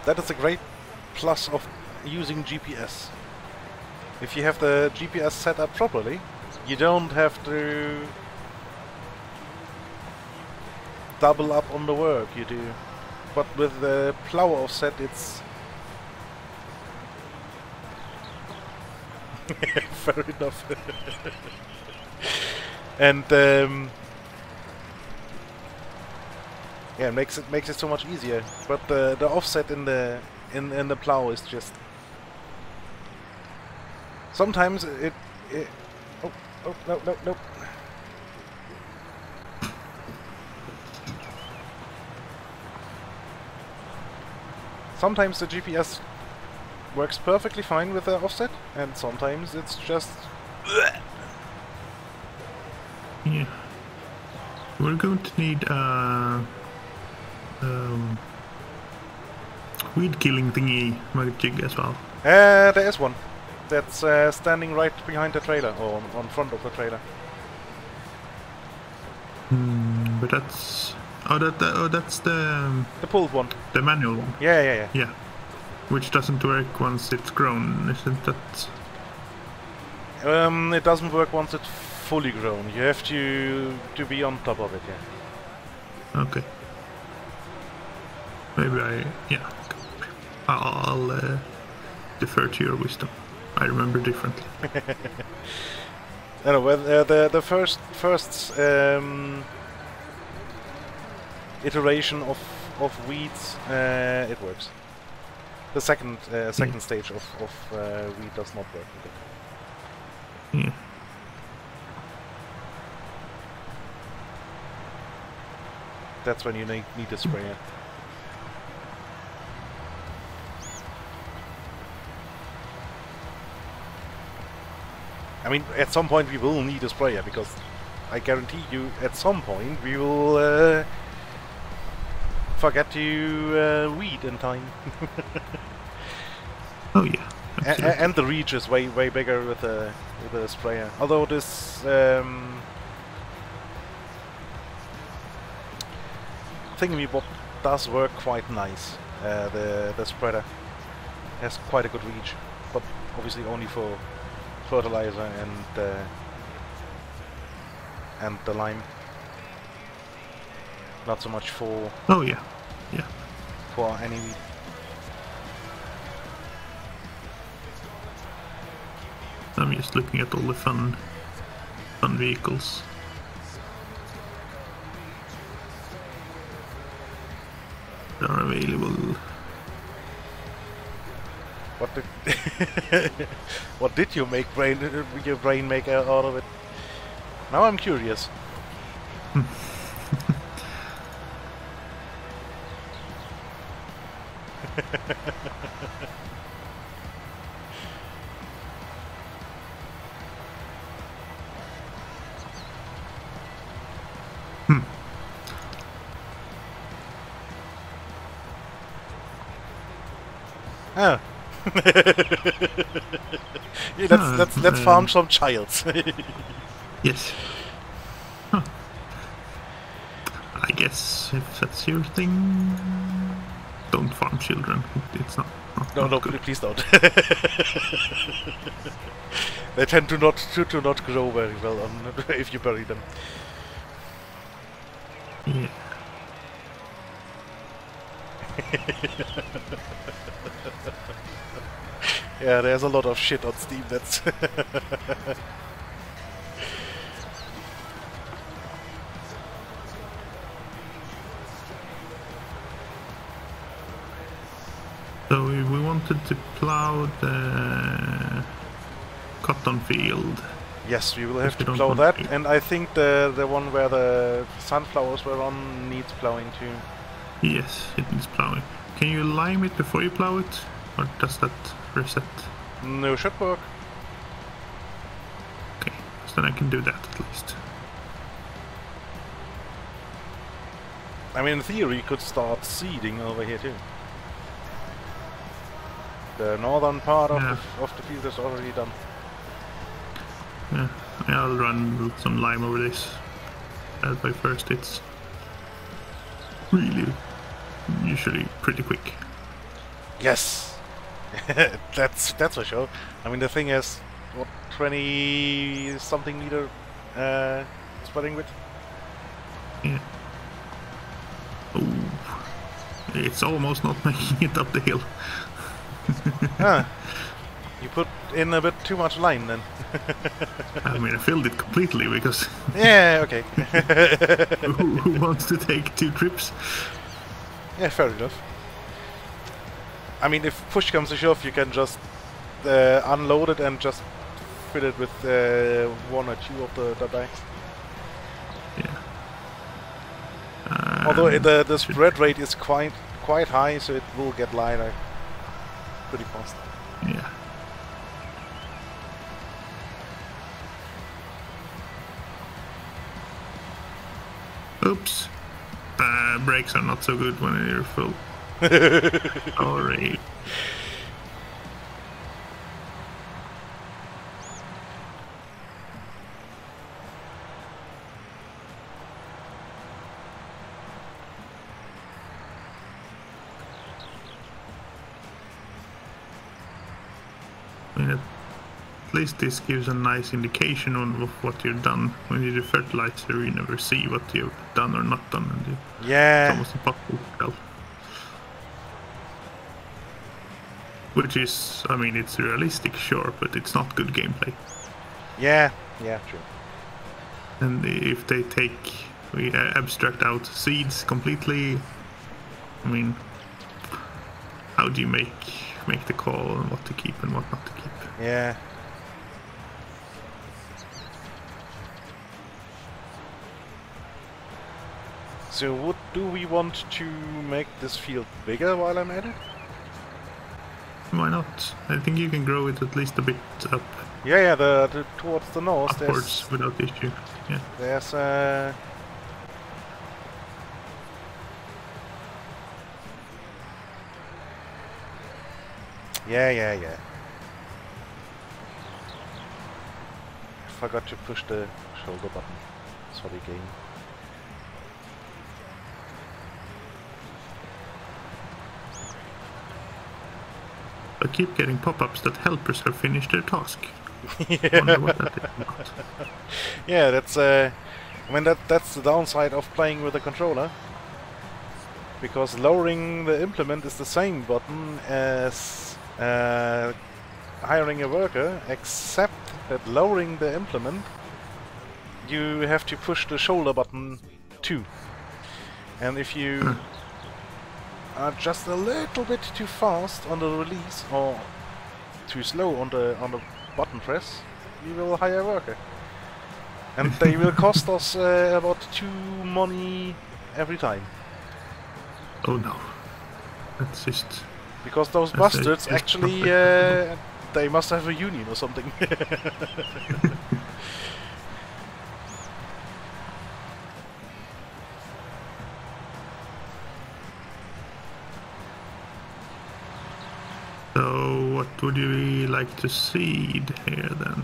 That is a great plus of using GPS. If you have the GPS set up properly, you don't have to double up on the work you do. But with the plow offset, it's fair enough. And yeah, it makes it so much easier. But the offset in the plow is just sometimes it oh no. Sometimes the GPS works perfectly fine with the offset, and sometimes it's just... Yeah. We're going to need weed killing thingy jig as well. There is one. That's standing right behind the trailer, or on front of the trailer. But that's... that's the pulled one. The manual one. Yeah. Yeah. Which doesn't work once it's grown, isn't that? It doesn't work once it's fully grown. You have to be on top of it, yeah. Okay. Maybe yeah. I'll defer to your wisdom. I remember differently. I know, well, the first iteration of weeds, it works. The second stage of weed does not work. Yeah. That's when you need a sprayer. I mean, at some point we will need a sprayer, because I guarantee you, at some point we will forget to weed in time. Oh yeah, and the reach is way bigger with a sprayer. Although this thingamybot does work quite nice. The spreader has quite a good reach, but obviously only for fertilizer and the lime. Not so much for yeah, for any weed. I'm just looking at all the fun vehicles. That are available. What did you make your brain make out of it? Now I'm curious. Oh. Yeah, let's farm some childs. Yes. Huh. I guess if that's your thing, don't farm children. It's not no, good. please don't. They tend to not grow very well if you bury them. Yeah. Yeah, there's a lot of shit on Steam that's So we wanted to plow the cotton field. Yes, we will have to plow that, and I think the one where the sunflowers were on needs plowing too. Yes, it needs plowing. Can you lime it before you plow it? Or does that reset? No, should work. Okay, so then I can do that at least. I mean, in theory, you could start seeding over here too. The northern part of the field is already done. Yeah, I'll run some lime over this. By first, it's really usually pretty quick. Yes, that's for sure. I mean, the thing is, what, 20-something meter spreading width? Yeah. Oh, it's almost not making it up the hill. You put in a bit too much line then. I mean, I filled it completely because... Yeah, okay. who wants to take 2 trips? Yeah, fair enough. I mean, if push comes to shove, you can just unload it and just fill it with 1 or 2 of the bags. Yeah. Although the spread rate is quite high, so it will get lighter pretty fast. Yeah. Oops. Brakes are not so good when you're full. Sorry. I mean, at at least this gives a nice indication of what you've done. When you do fertilizer, you never see what you've done or not done, and it's almost impossible to tell. Which is, I mean, it's realistic, sure, but it's not good gameplay. Yeah, true. And if they we abstract out seeds completely, I mean, how do you make the call on what to keep and what not to keep? Yeah. So what do we want to make this field bigger while I'm at it? Why not? I think you can grow it at least a bit up. Yeah, the towards the north. Upwards without issue. Yeah. There's Yeah. I forgot to push the shoulder button. Sorry, game. I keep getting pop-ups that helpers have finished their task. Yeah. Wonder what that is about. Yeah, that's I mean that's the downside of playing with a controller. Because lowering the implement is the same button as hiring a worker, except that lowering the implement you have to push the shoulder button too. And if you are just a little bit too fast on the release or too slow on the button press, you will hire a worker. And they will cost us about 2 money every time. Oh no. That's just... Because those bastards actually, they must have a union or something. So, what would you like to seed here then?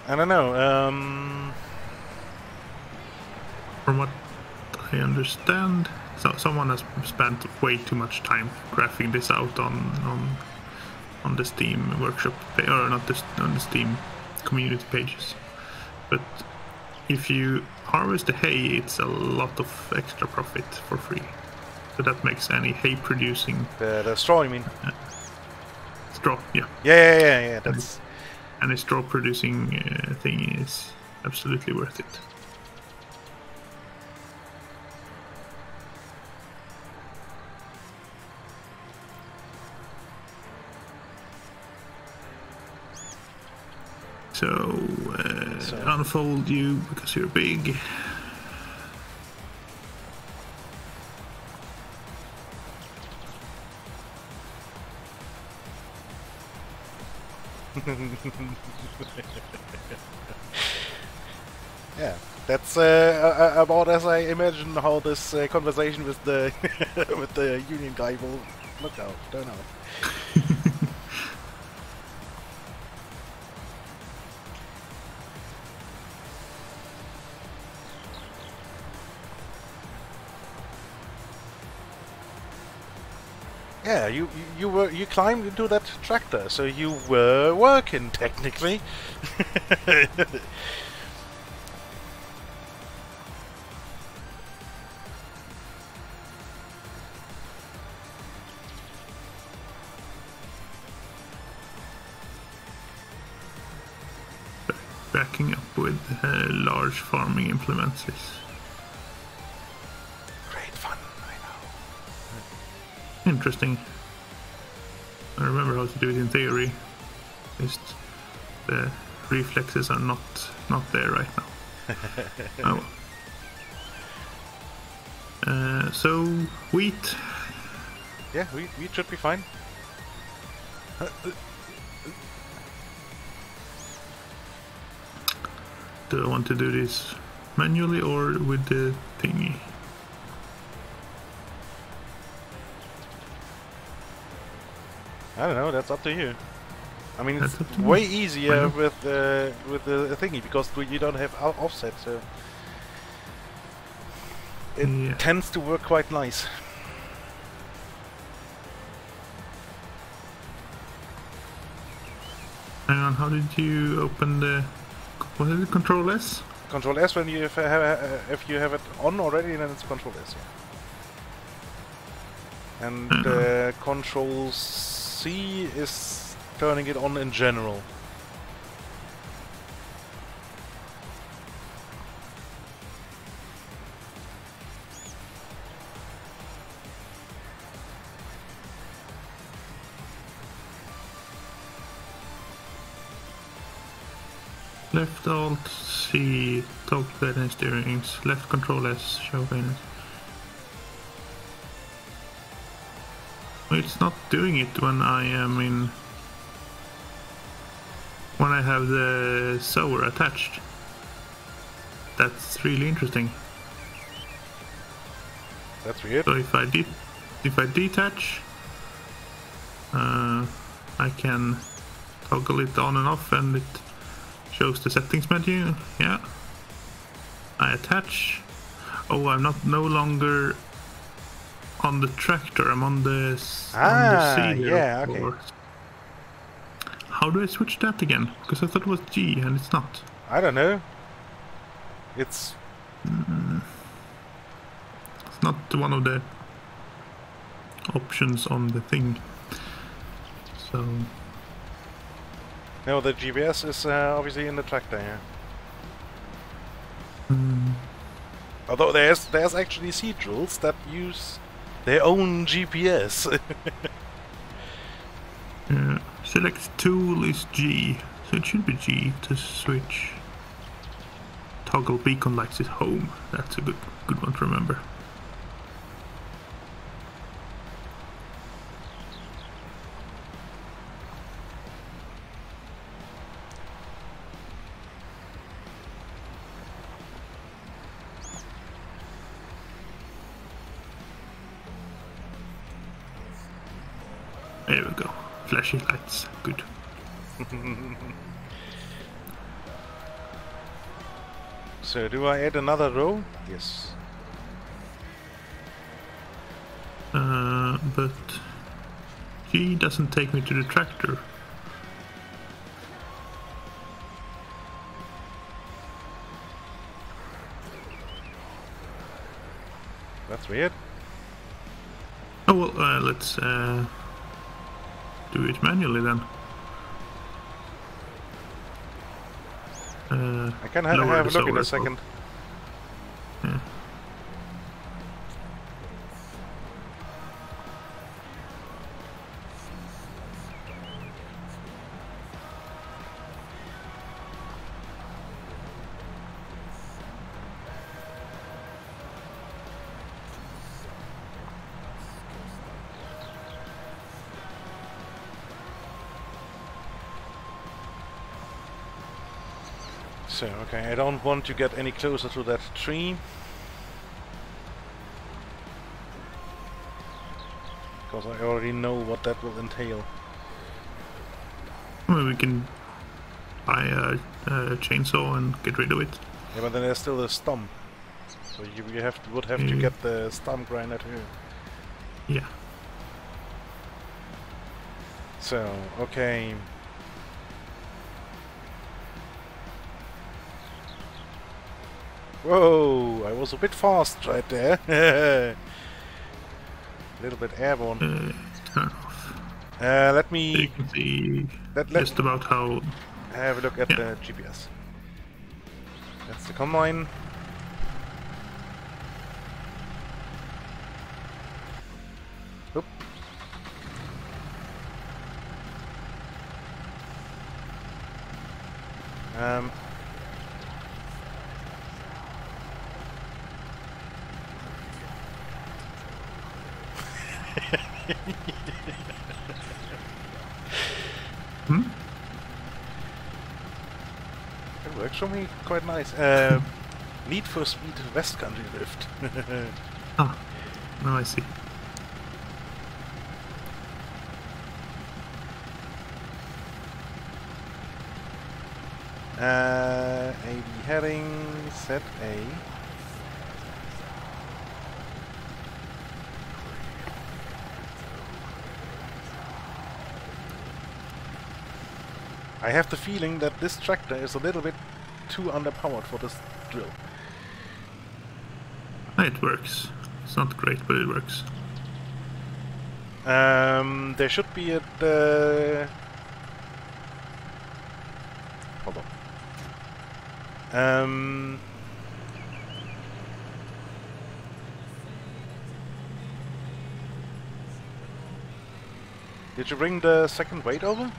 I don't know. From what I understand, someone has spent way too much time graphing this out on the Steam workshop, or not on the Steam community pages. But if you harvest the hay, it's a lot of extra profit for free. So that makes any hay producing... The straw, you mean? Straw, yeah. Yeah, that's... Any straw producing thing is absolutely worth it. So, unfold you because you're big. Yeah, that's about as I imagine how this conversation with the with the union guy will look out. Don't know. Yeah, you climbed into that tractor, so you were working technically. Backing up with large farming implements is Great fun, I know. interesting. I remember how to do it in theory. Just the reflexes are not there right now. Oh well. So wheat. Yeah, wheat should be fine. Do I want to do this manually or with the thingy? I don't know. That's up to you. I mean, That's it's up to way me. easier Why with the thingy because you don't have offset, so it tends to work quite nice. Hang on, how did you open the... What is it, Control S? Control S when you if you have it on already, then it's Control S. Yeah. And Control C is turning it on in general. Left Alt C, top guidance steerings. Left Control S, show guidance. It's not doing it when I am in... when I have the sower attached. That's really interesting. That's weird. So if I detach, I can toggle it on and off, and it shows the settings menu. Yeah. I attach. Oh, I'm no longer on the tractor. I'm on the seeder. Yeah, okay. How do I switch that again? Because I thought it was G and it's not. I don't know. It's it's not one of the options on the thing. So no, the GPS is obviously in the tractor. Yeah. Although there's actually seed drills that use their own GPS. Select tool is G, so it should be G to switch. Toggle beacon lights is home. That's a good one to remember. There we go. Flashing lights. Good. So do I add another row? Yes. But G doesn't take me to the tractor. That's weird. Oh well, let's do it manually then. I can have a look in a second. Yeah. So, okay, I don't want to get any closer to that tree. Because I already know what that will entail. Well, we can buy a chainsaw and get rid of it. Yeah, but then there's still a stump. So you would have to get the stump grinder too. Yeah. So, okay. Whoa, I was a bit fast right there. A little bit airborne. Turn off. Let me... You can see just about how... Have a look at the GPS. That's the combine. Oop. It works for me quite nice. Need for Speed West Country Drift. Ah, now I see. AB heading, set A. I have the feeling that this tractor is a little bit too underpowered for this drill. It works. It's not great, but it works. There should be a... Hold on. Did you bring the second weight over?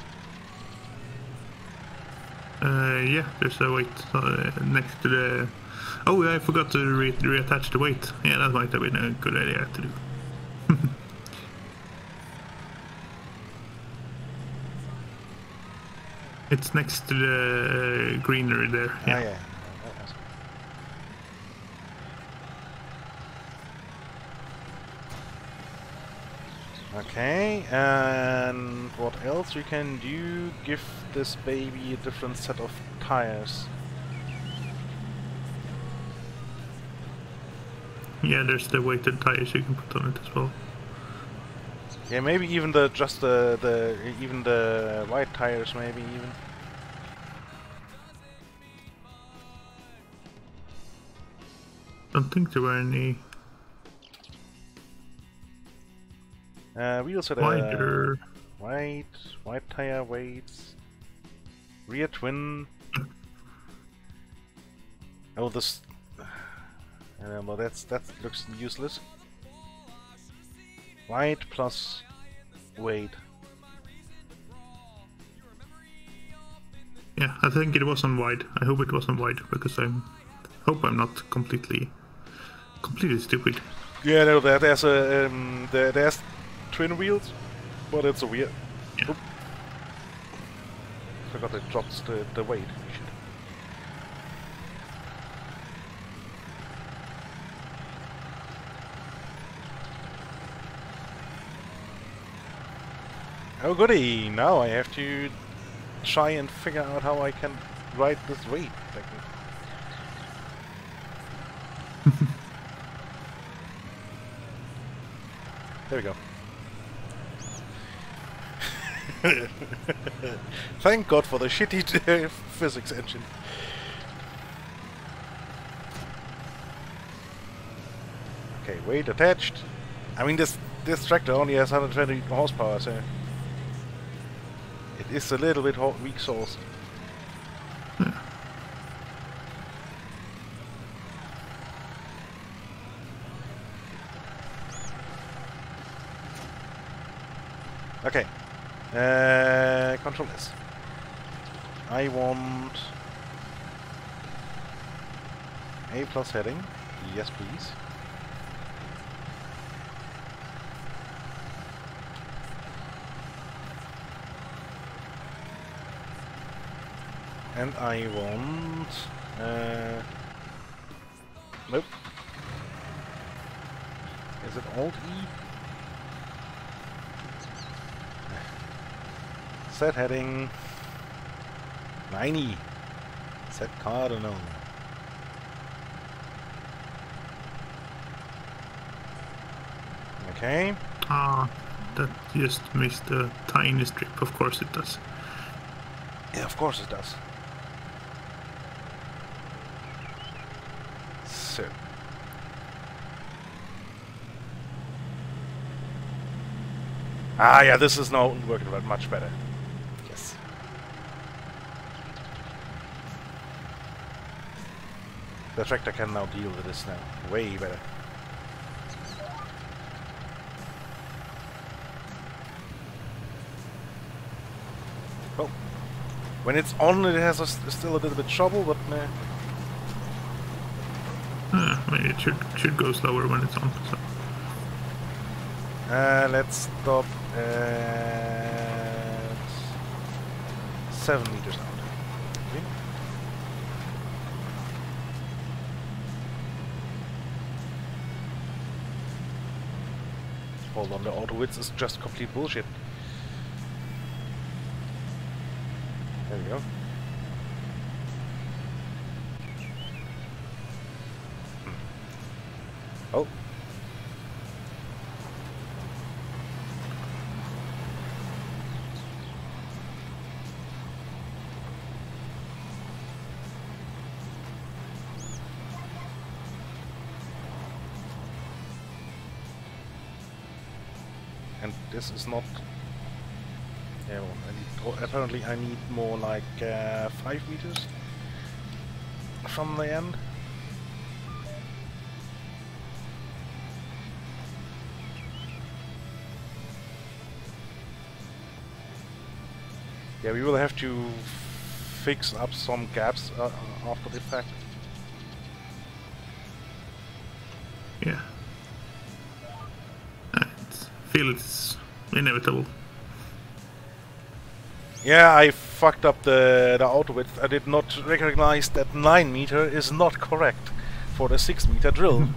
Yeah, there's a weight next to the... Oh, I forgot to reattach the weight. Yeah, that might have been a good idea to do. It's next to the greenery there. Yeah. Ah, yeah. Okay, and what else you can do? Give this baby a different set of tires. Yeah, there's the weighted tires you can put on it as well. Yeah, maybe even the even the white tires, maybe even. Don't think there were any wheels at wider. White tire weights, rear twin. Oh, this. Well, that looks useless. White plus weight. Yeah, I think it wasn't wide. I hope it wasn't wide because I hope I'm not completely stupid. Yeah, no, there's a there's twin wheels, but it's a weird. Yeah. Oop. Forgot it drops the weight. Shit. Oh goody! Now I have to try and figure out how I can ride this weight. There we go. Thank God for the shitty physics engine. Okay, weight attached. I mean, this tractor only has 120 horsepower, so it is a little bit weak sauce. Okay. Control S. I want A plus heading. Yes, please. And I want... nope. Is it Alt E? Set heading 90. Set cardinal. Okay. Ah, that just missed a tiny strip. Of course it does. Yeah, of course it does. So. Ah, yeah, this is now working much better. Yes. The tractor can now deal with this now. Way better. Well, when it's on, it has still a little bit trouble, but I mean, it should go slower when it's on. So. Let's stop at 7 meters out. Okay. Hold on, the auto width is just complete bullshit. There we go. Oh. And this is not... Yeah, well, apparently I need more like 5 meters from the end. Yeah, we will have to fix up some gaps after the fact. Yeah. I feel it's inevitable. Yeah, I fucked up the auto width. I did not recognize that 9 meter is not correct for the 6 meter drill.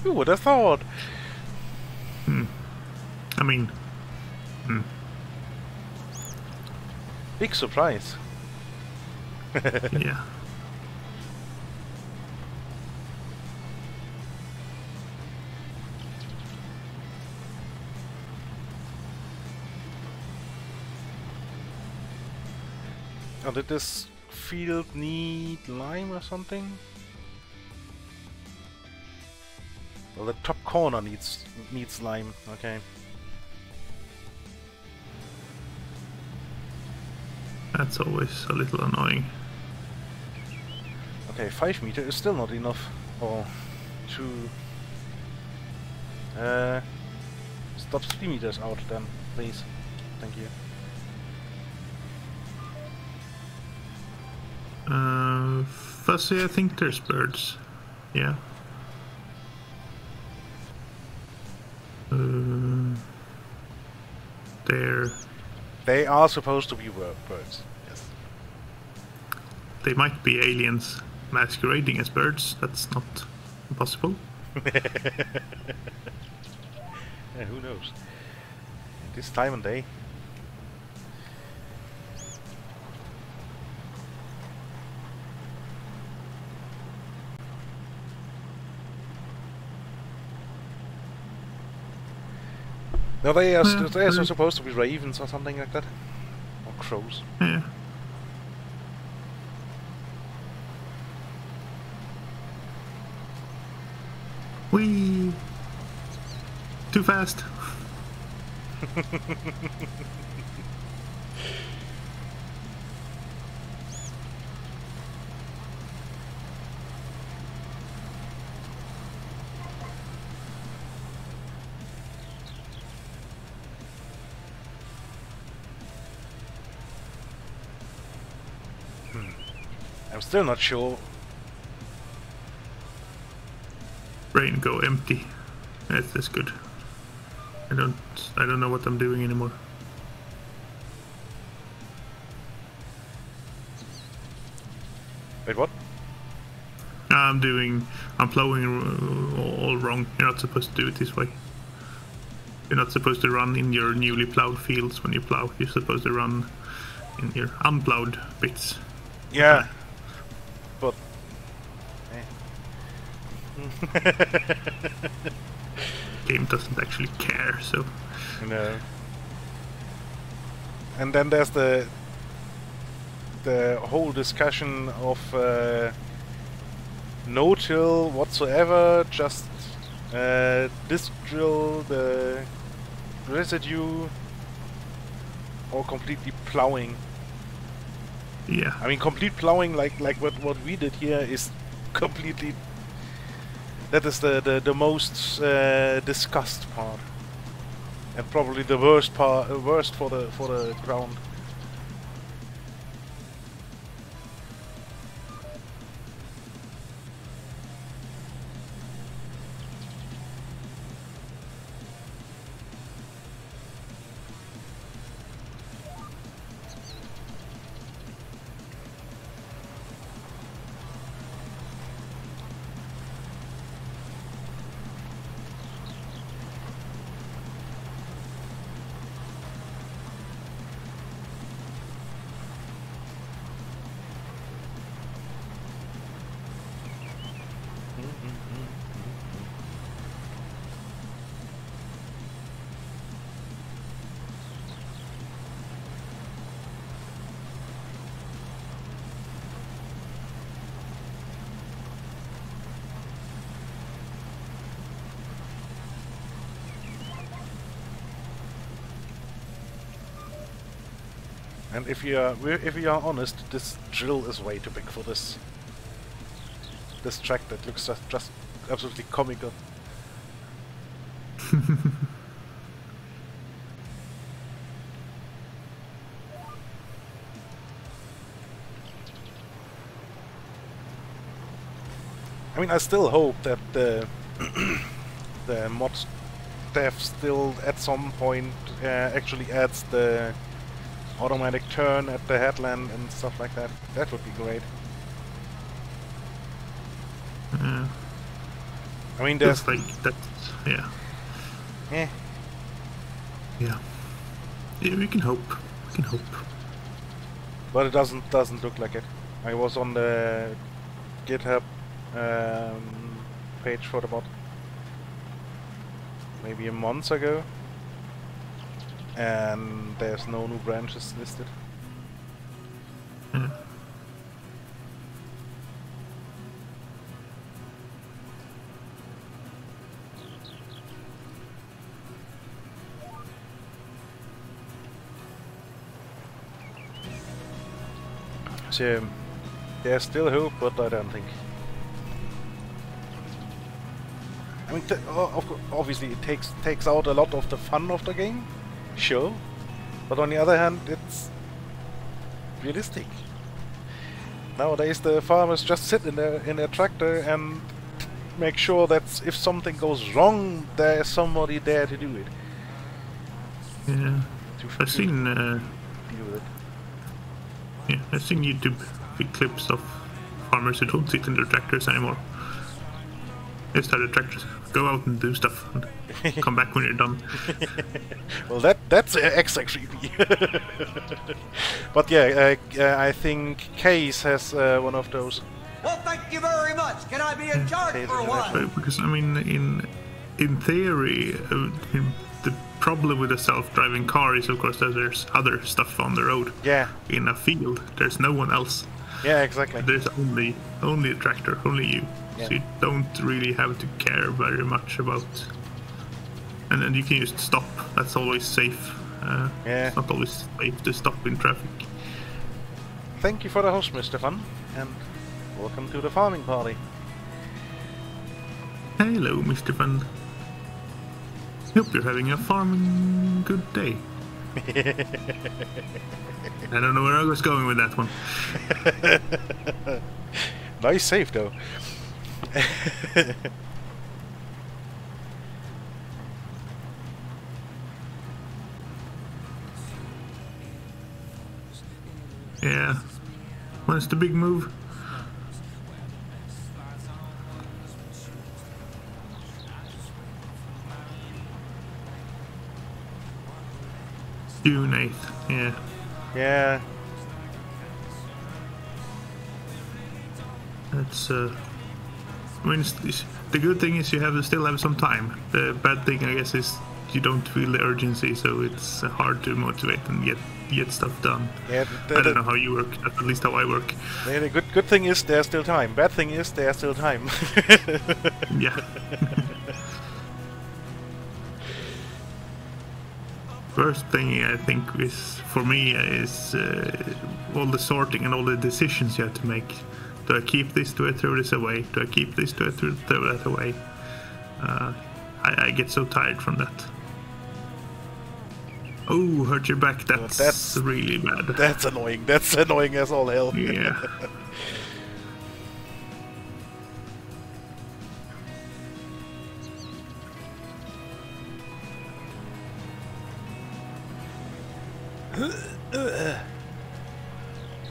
Who would have thought? I mean... Big surprise. Yeah. Oh, did this field need lime or something? Well, the top corner needs lime. Okay. That's always a little annoying. Okay, 5 meter is still not enough. Or to stop 3 meters out then, please. Thank you. Fuzzy, I think there's birds. Yeah. They are supposed to be birds. Yes. They might be aliens masquerading as birds. That's not impossible. Yeah, who knows? This time of day. No, they are supposed to be ravens or something like that, or crows. Yeah. Whee! Too fast. I'm still not sure. Brain go empty. That's good. I don't know what I'm doing anymore. Wait, what? I'm plowing all wrong. You're not supposed to do it this way. You're not supposed to run in your newly plowed fields when you plow. You're supposed to run in your unplowed bits. Yeah. But... Game doesn't actually care, so... No. And then there's the whole discussion of no till whatsoever, just disc drill the residue, or completely plowing. Yeah. I mean, complete plowing like what we did here is completely... That is the most discussed part, and probably the worst part, worst for the ground. And if you are honest, this drill is way too big for this track. That looks just absolutely comical. I mean, I still hope that the the mod dev still at some point actually adds the automatic turn at the headland and stuff like that. That would be great. Yeah. I mean, there's like that. Yeah. Eh. Yeah. Yeah, we can hope. We can hope. But it doesn't look like it. I was on the GitHub page for the mod maybe a month ago, and there's no new branches listed. Yeah. So there's still hope, but I don't think. I mean, obviously it takes out a lot of the fun of the game, sure. But on the other hand, it's realistic. Nowadays, the farmers just sit in their tractor and make sure that if something goes wrong, there's somebody there to do it. Yeah, I've seen. Deal with it. Yeah, I've seen YouTube clips of farmers who don't sit in their tractors anymore. Just have the tractors go out and do stuff and come back when you're done. Well, that's extra creepy. But yeah, I think Case has one of those. Well, thank you very much. Can I be in charge for a while? Because I mean, in theory, the problem with a self-driving car is, of course, that there's other stuff on the road. Yeah. In a field, there's no one else. Yeah, exactly. There's only a tractor, only you. Yeah. So you don't really have to care very much about. And then you can just stop. That's always safe. Yeah. It's not always safe to stop in traffic. Thank you for the host, Mr. Fun, and welcome to the farming party. Hello, Mr. Fun. Hope you're having a farming good day. I don't know where I was going with that one. Nice save, though. Yeah. What's the big move? June 8th, yeah. Yeah. That's I mean, the good thing is you still have some time. The bad thing, I guess, is you don't feel the urgency, so it's hard to motivate and get stuff done. Yeah, I don't know how you work. That's at least how I work. The good thing is there's still time. Bad thing is there's still time. Yeah. First thing I think is for me is all the sorting and all the decisions you have to make. Do I keep this? Do I throw this away? Do I keep this? Do I throw that away? I get so tired from that. Oh, hurt your back. That's really bad. That's annoying. That's annoying as all hell. Yeah.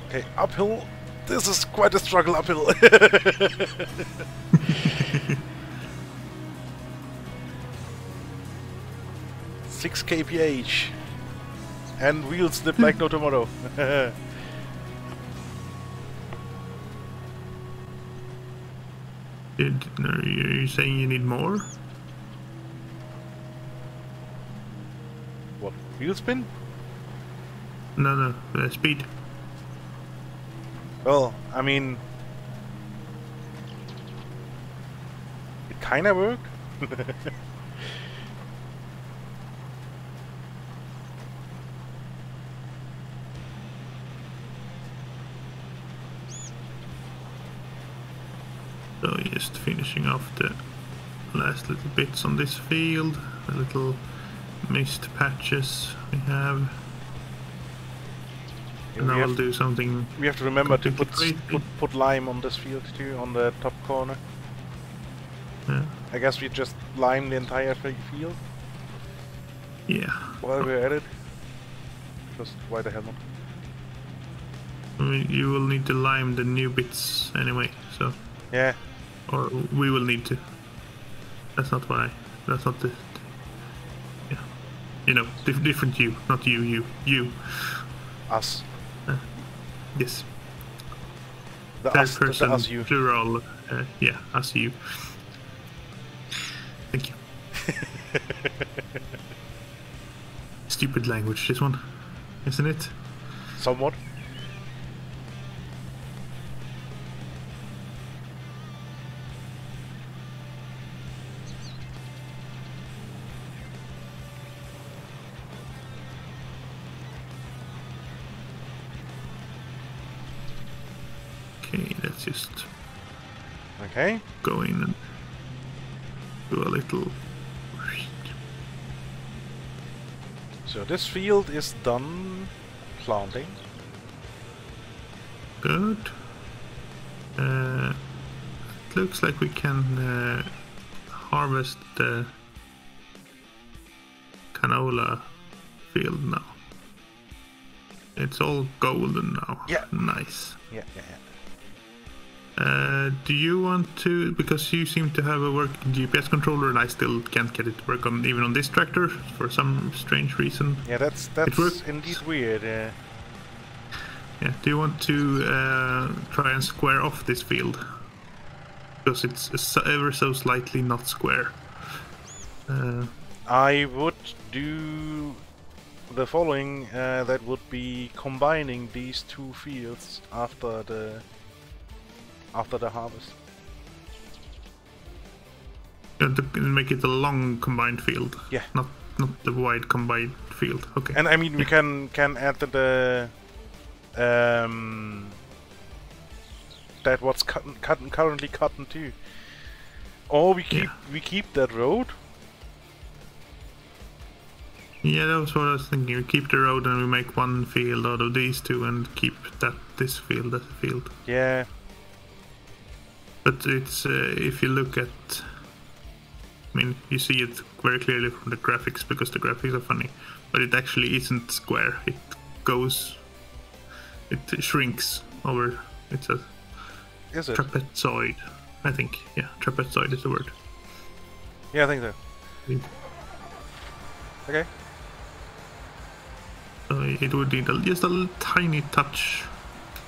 Okay, uphill. This is quite a struggle uphill. 6 kph. And wheels slip like no tomorrow. Are you saying you need more? What? Wheel spin? No, speed. Well, I mean... It kinda worked. So just finishing off the last little bits on this field, the little mist patches we have. And now I'll do something. We have to remember to completely put lime on this field too, on the top corner. Yeah. I guess we just lime the entire field Yeah. while we're at it. Just why the hell not? I mean, you will need to lime the new bits anyway, so. Yeah. Or we will need to. That's not why. That's not the. Yeah. You know, different you, not you. Us. Yes. The Third us, person, the us you. plural. Yeah, us you. Thank you. Stupid language, this one, isn't it? Somewhat. Okay, let's just Okay. go in and do a little. So this field is done planting. Good. It looks like we can harvest the canola field now. It's all golden now. Yeah. Nice. Yeah. Do you want to, because you seem to have a working GPS controller and I still can't get it to work on even on this tractor for some strange reason. Yeah, that's indeed weird. Yeah. Do you want to try and square off this field? Because it's ever so slightly not square. I would do the following. That would be combining these two fields after the harvest. To make it a long combined field. Yeah. Not the wide combined field. Okay. And I mean, we can add the that what's currently cotton too. Or we keep that road. Yeah, that was what I was thinking. We keep the road and we make one field out of these two and keep this field as a field. Yeah. But it's if you look at, I mean, you see it very clearly from the graphics because the graphics are funny, but it actually isn't square. It shrinks over. It's a trapezoid, I think. Yeah, trapezoid is the word. Yeah, I think so. Yeah. Okay. So it would need just a tiny touch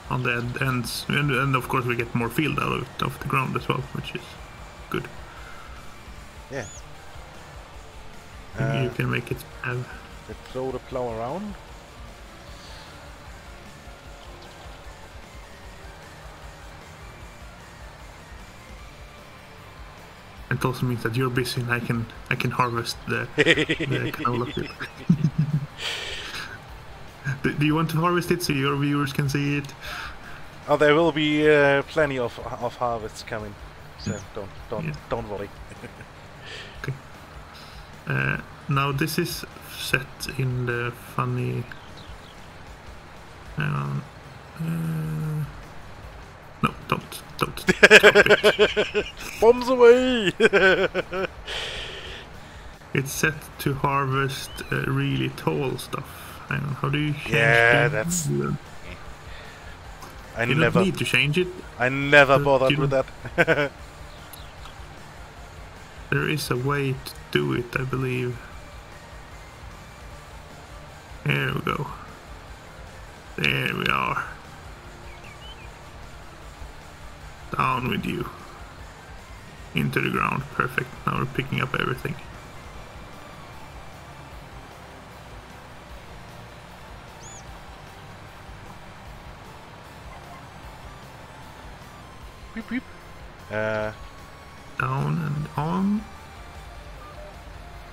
on the ends, and of course we get more field out of it, off the ground as well, which is good. Yeah. You can make it have. Let's throw the plow around. It also means that you're busy and I can harvest the canola field. Do you want to harvest it so your viewers can see it? Oh, there will be plenty of harvests coming, so don't worry. Okay. Now this is set in the funny. Hang on. No, don't. Stop it. Bombs away! It's set to harvest really tall stuff. Hang on, how do you change that's... You don't need to change it. I never bothered with that. There is a way to do it, I believe. There we go. There we are. Down with you. Into the ground. Perfect. Now we're picking up everything. Beep, beep. Down and on.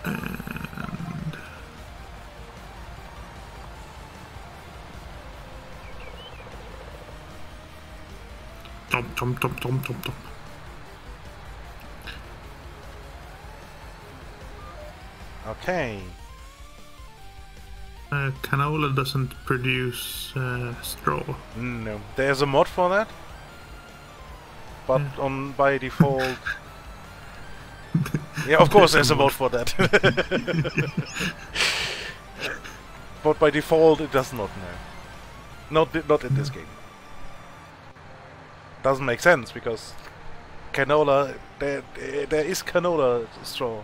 And... Jump. Okay. Canola doesn't produce straw. No, there's a mod for that, but by default, yeah, of course there's a mod for that. But by default, it does not. No, not in this game. Doesn't make sense because canola, there is canola straw.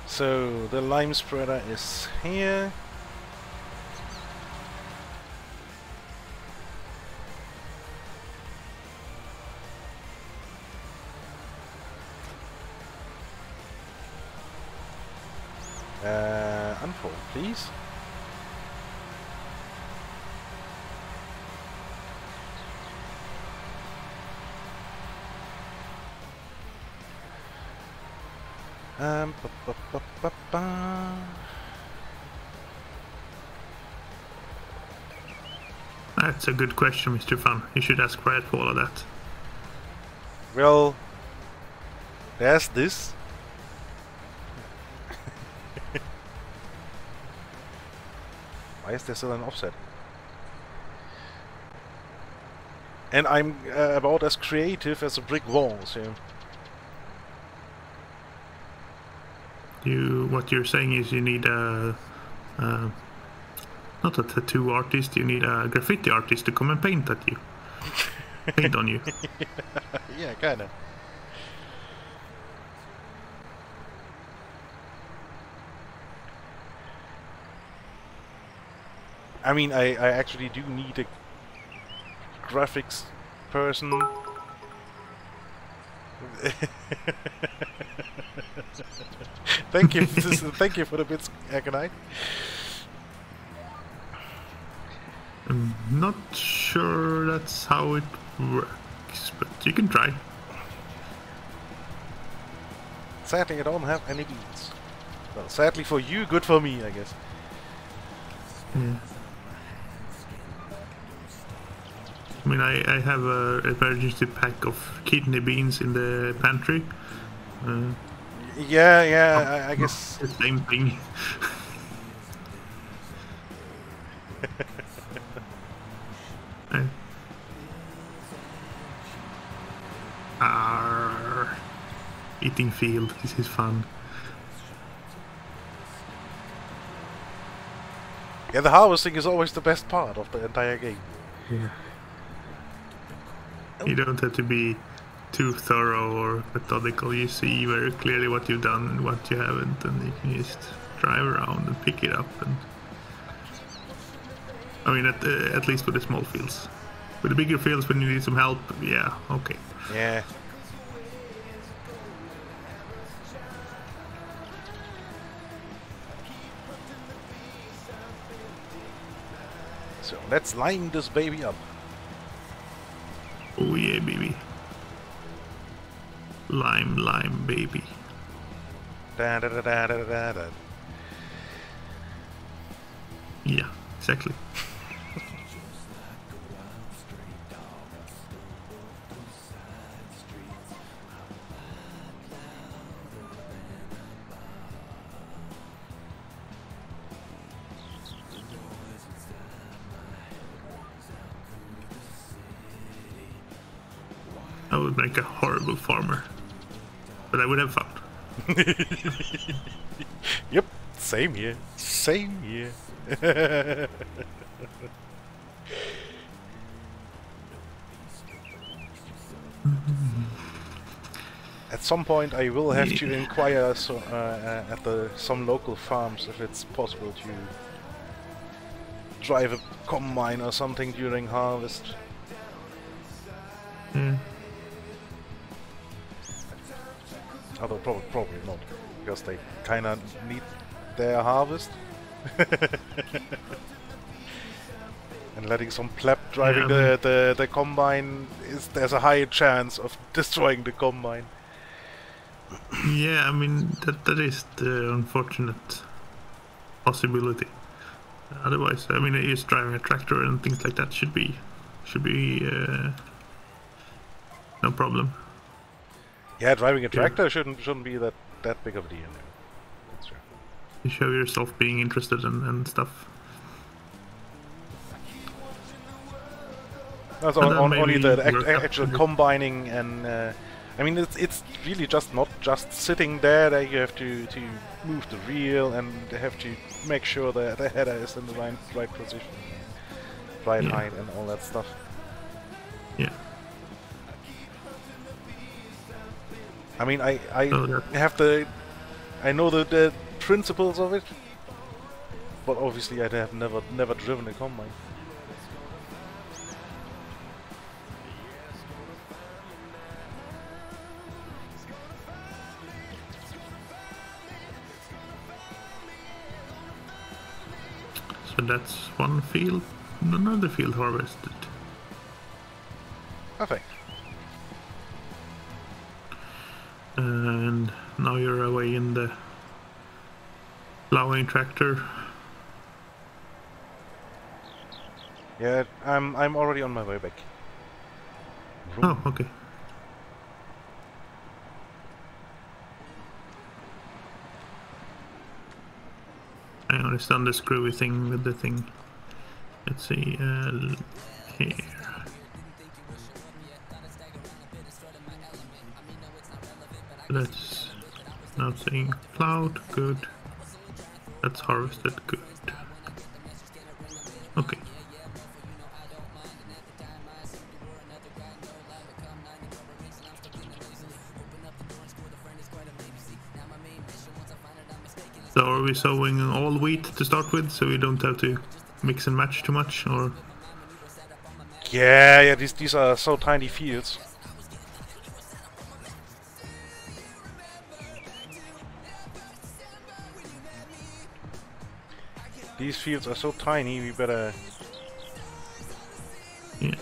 So the lime spreader is here. Unfold, please. That's a good question, Mr. Fun. You should ask Riot for all of that. Well, there's this. Why is there still an offset? And I'm about as creative as a brick wall, so... What you're saying is you need a... not a tattoo artist, you need a graffiti artist to come and paint at you. Paint on you. Yeah, kinda. I mean, I actually do need a graphics person. Thank you. Thank you for the bits, Aconite. I'm not sure that's how it works, but you can try. Sadly, I don't have any beans. Well, sadly for you, good for me, I guess. Yeah. I mean, I have a emergency pack of kidney beans in the pantry. Yeah, I guess... The same thing. Eating field, this is fun. Yeah, the harvesting is always the best part of the entire game. Yeah. You don't have to be too thorough or methodical. You see very clearly what you've done and what you haven't, and you can just drive around and pick it up. And I mean, at least with the small fields. With the bigger fields, when you need some help, yeah, okay. Yeah. So let's line this baby up. Oh yeah, baby. Lime, baby. Da da da da da da da. Yeah, exactly. I would make a horrible farmer, but I would have fun. Yep, same here. Same here. At some point, I will have to inquire at some local farms if it's possible to drive a combine or something during harvest. Although probably not, because they kind of need their harvest. And letting some pleb driving the combine, there's a high chance of destroying the combine. Yeah, I mean that is the unfortunate possibility. Otherwise, I mean, just driving a tractor and things like that should be no problem. Yeah, driving a tractor shouldn't be that big of a deal. No. That's true. You show yourself being interested and stuff. That's And only the work up actual to it. combining and I mean it's really just not just sitting there. That you have to move the reel and have to make sure that the header is in the right position, right height, and all that stuff. Yeah. I mean I So I know the principles of it, but obviously I have never driven a combine. So that's one field, another field harvested. Perfect. And now you're away in the plowing tractor. Yeah, I'm already on my way back. Oh, okay. I understand the screwy thing with the thing. Let's see, here. That's now saying plowed, good. That's harvested, good. Okay. So are we sowing all wheat to start with, so we don't have to mix and match too much, or? Yeah, these are so tiny fields. These fields are so tiny, we better... Yeah.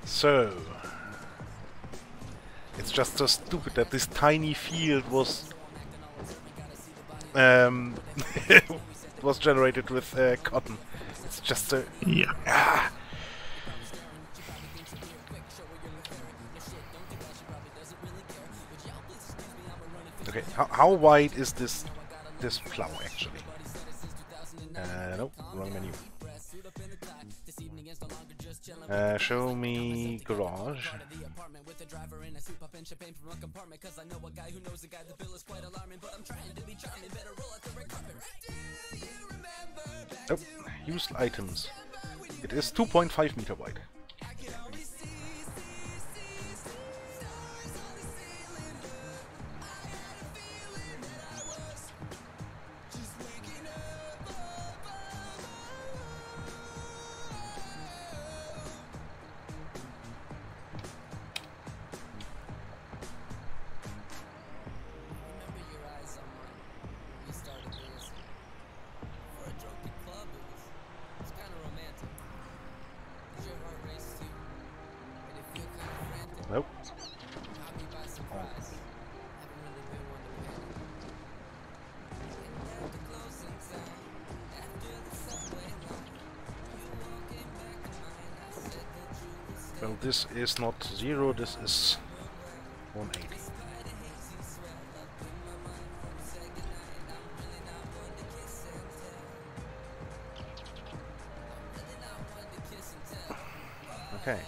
So... It's just so stupid that this tiny field was... was generated with cotton. It's just a... Yeah. Ah. Okay, how wide is this plow actually? Nope, wrong menu. Show me garage. Nope, used items. It is 2.5 meter wide. Nope. Well, this is not 0, this is 180. Okay.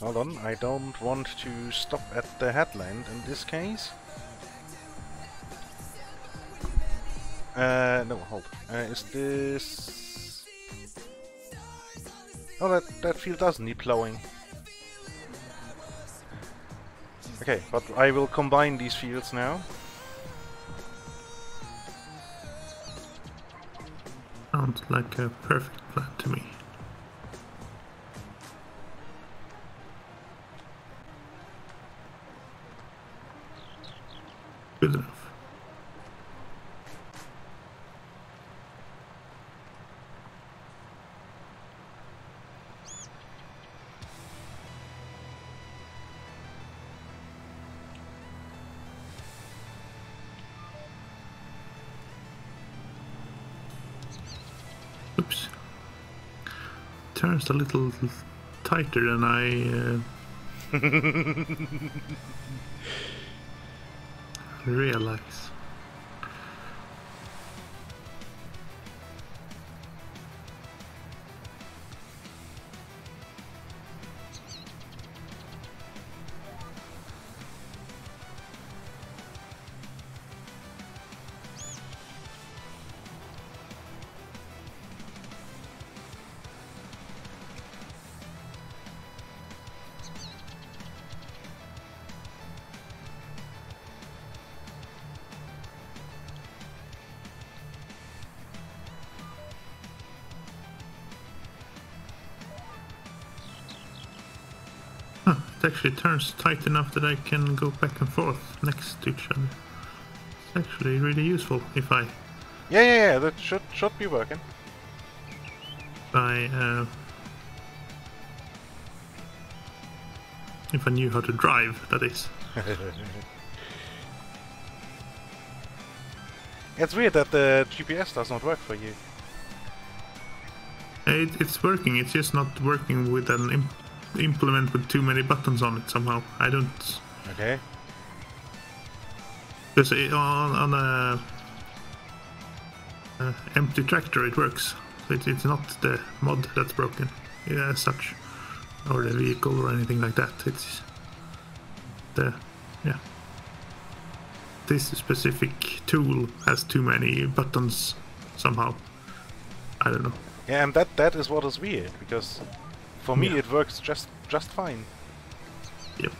Hold on, I don't want to stop at the headland in this case. No, hold. Is this... Oh, that field doesn't need plowing. Okay, but I will combine these fields now. Sounds like a perfect plan to me. Good enough. Oops. Turns a little tighter than I realize. It actually turns tight enough that I can go back and forth next to each other. It's actually really useful if I... Yeah, that should be working. If I knew how to drive, that is. It's weird that the GPS does not work for you. It's working, it's just not working with an implement with too many buttons on it somehow. I don't... Okay. Because on a empty tractor it works. It's not the mod that's broken, as such, or the vehicle or anything like that. It's the this specific tool has too many buttons somehow. I don't know. Yeah, and that is what is weird, because for me it works just fine. Yep.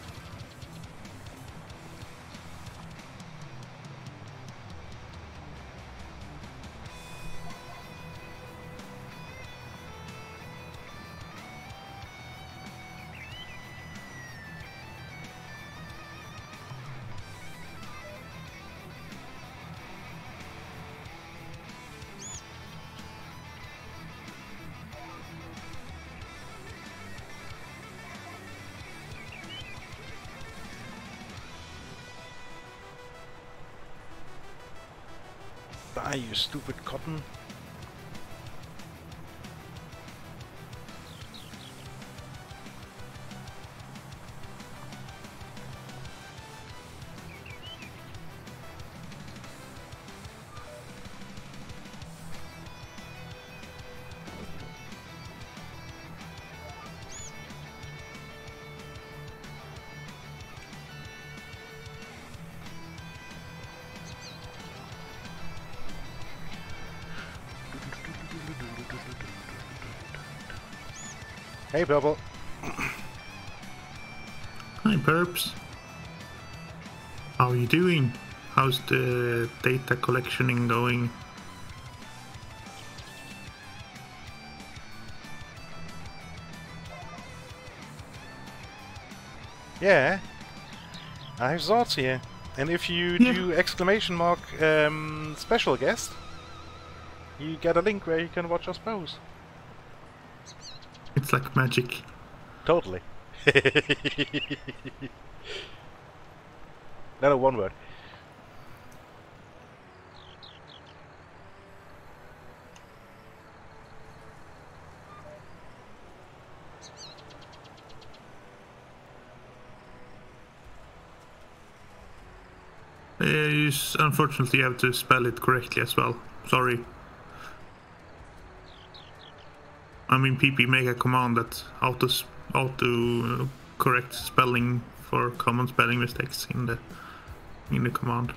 Die, you stupid cotton. Hey, Bubble. Hi, Perps. How are you doing? How's the data collectioning going? Yeah, I have thoughts here. And if you do exclamation mark special guest, you get a link where you can watch us pose. It's like magic. Totally. Another one word. You unfortunately have to spell it correctly as well. Sorry. I mean, PP make a command that auto correct spelling for common spelling mistakes in the command.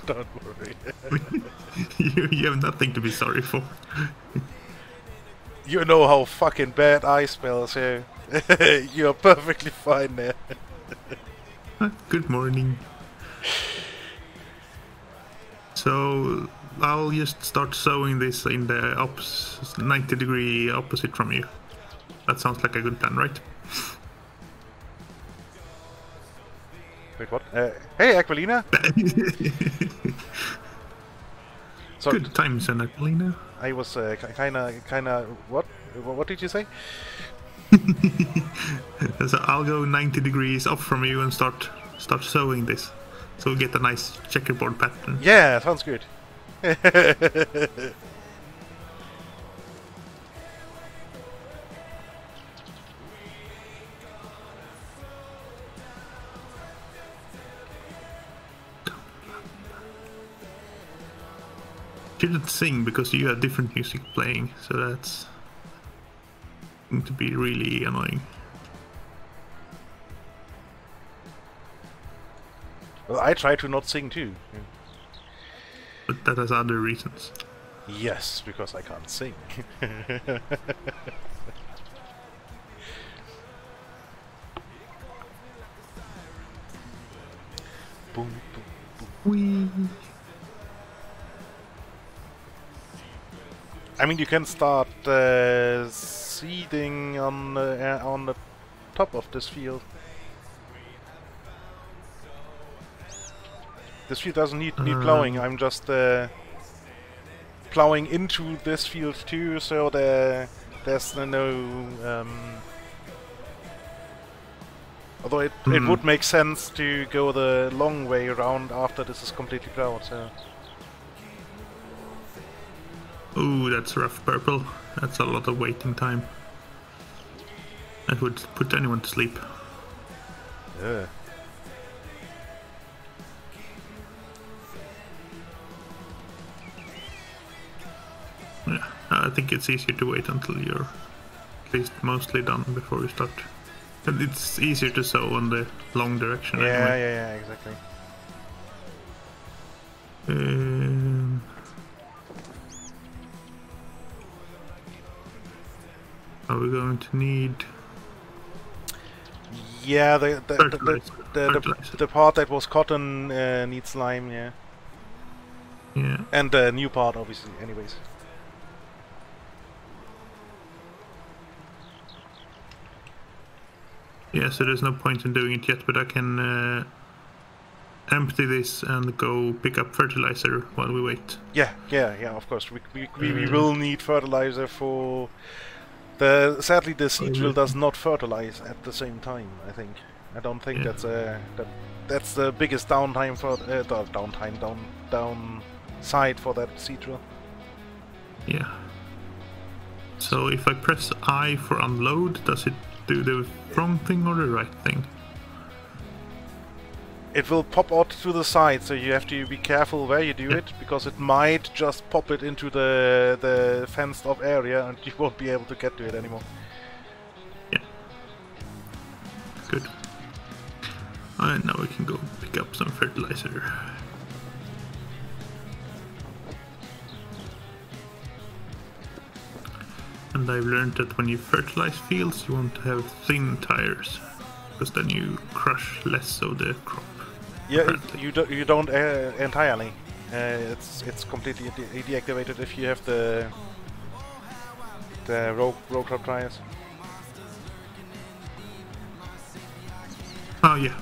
Don't worry. you have nothing to be sorry for. You know how fucking bad I spell, so you're perfectly fine there. Good morning. So I'll just start sewing this in the 90-degree opposite from you. That sounds like a good plan, right? Wait, what? Hey, Aquilina! So good times, Aquilina. I was kinda. What? What did you say? So I'll go 90 degrees off from you and start sewing this. So we get a nice checkerboard pattern. Yeah, sounds good. Shouldn't sing because you have different music playing, so that's going to be really annoying. Well, I try to not sing too. But that has other reasons. Yes, because I can't sing. Boom, boom, boom. Whee! I mean, you can start seeding on the top of this field. This field doesn't need plowing. I'm just plowing into this field too, so there's no. Although it would make sense to go the long way around after this is completely plowed. So. Ooh, that's rough purple. That's a lot of waiting time. That would put anyone to sleep. Yeah. Yeah, I think it's easier to wait until you're at least mostly done before you start. And it's easier to sow on the long direction anyway. Yeah, exactly. Are we going to need? Yeah, the part that was cotton needs lime, yeah. Yeah. And the new part, obviously, anyways. Yeah, so there's no point in doing it yet, but I can empty this and go pick up fertilizer while we wait. Yeah, of course. We will need fertilizer for... Sadly, the seed drill does not fertilize at the same time, I think. I don't think that's the biggest downtime for... downside for that seed drill. Yeah. So if I press I for unload, does it do the wrong thing or the right thing? It will pop out to the side, so you have to be careful where you do it, because it might just pop it into the fenced off area and you won't be able to get to it anymore. Yeah. Good. And now we can go pick up some fertilizer. And I've learned that when you fertilize fields, you want to have thin tires, because then you crush less of the crop. Yeah, you don't entirely. It's completely deactivated if you have the row crop tires. Oh yeah.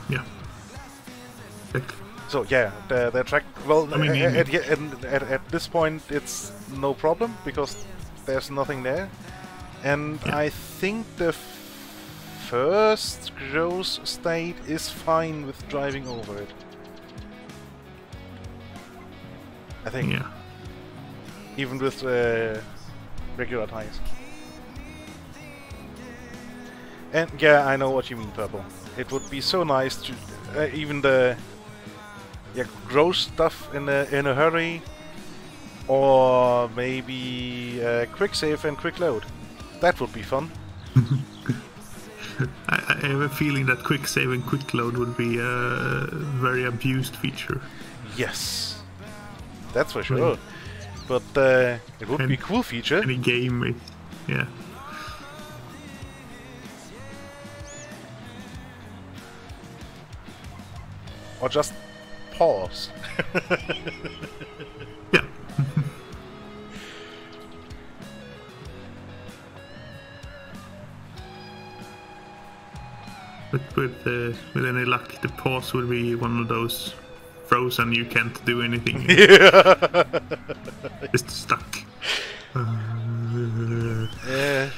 Exactly. So yeah, the track. Well, I mean, at this point it's no problem because there's nothing there, and yeah. I think the first gross state is fine with driving over it. I think. Yeah. Even with regular tires. And yeah, I know what you mean, Purple. It would be so nice to even the gross stuff in a hurry, or maybe quick save and quick load. That would be fun. I have a feeling that quick save and quick load would be a very abused feature. Yes, that's for sure. But it would be a cool feature. Any game with, yeah. Or just pause. Yeah. But with any luck, the pause will be one of those frozen, you can't do anything. Yeah. Just stuck. Yeah.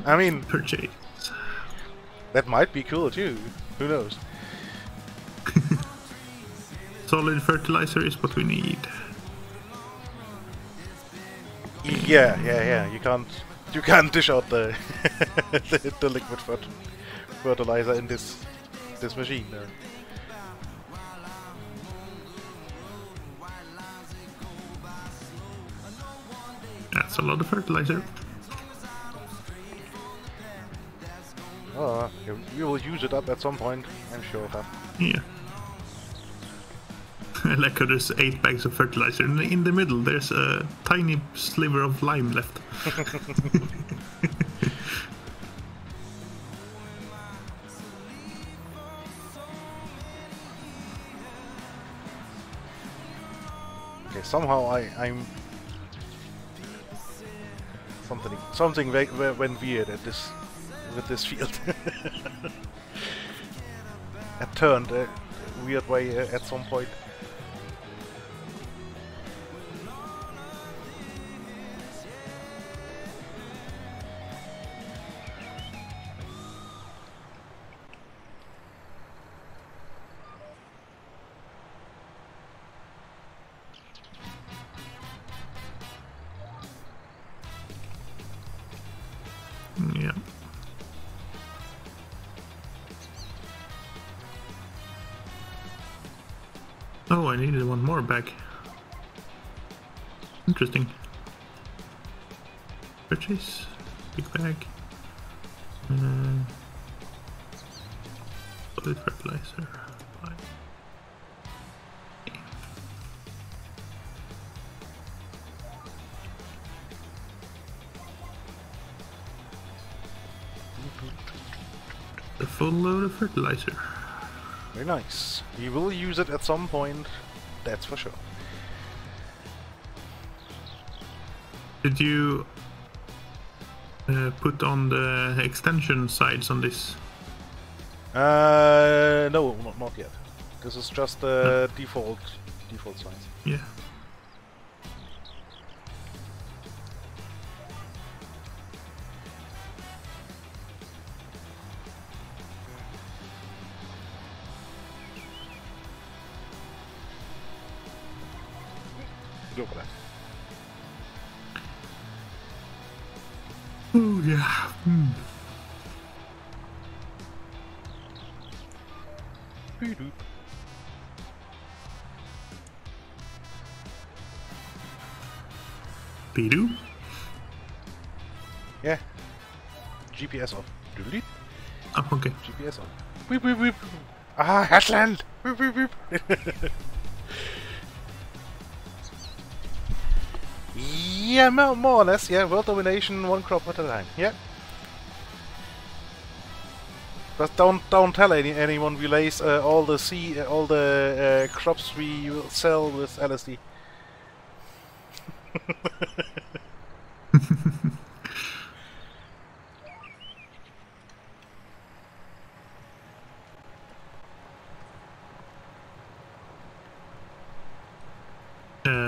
I mean, Purchase. that might be cool too. Who knows? solid fertilizer is what we need. Yeah. You can't dish out the the liquid fertilizer in this machine. No. That's a lot of fertilizer. Oh, you will use it up at some point, I'm sure of that. Yeah. Like how there's 8 bags of fertilizer. In the middle, there's a tiny sliver of lime left. Okay, somehow I'm something went weird at this with this field. It turned a weird way at some point. Yeah. Oh, I needed one more bag. Interesting. Purchase. Big bag. Solid fertilizer. Buy. A full load of fertilizer. Very nice. We will use it at some point, that's for sure. Did you put on the extension sides on this? No, not yet. This is just the default size. Yeah. Go for that. Oh yeah. Beep-doop. Bidoo? Yeah. GPS off. Doodly. Oh, okay. GPS on. Weep weep weep. Ah, Hatland! Weep weep weep. Yeah, more or less. Yeah, world domination, one crop at a time. Yeah. But don't tell anyone we lace all the crops we will sell with LSD.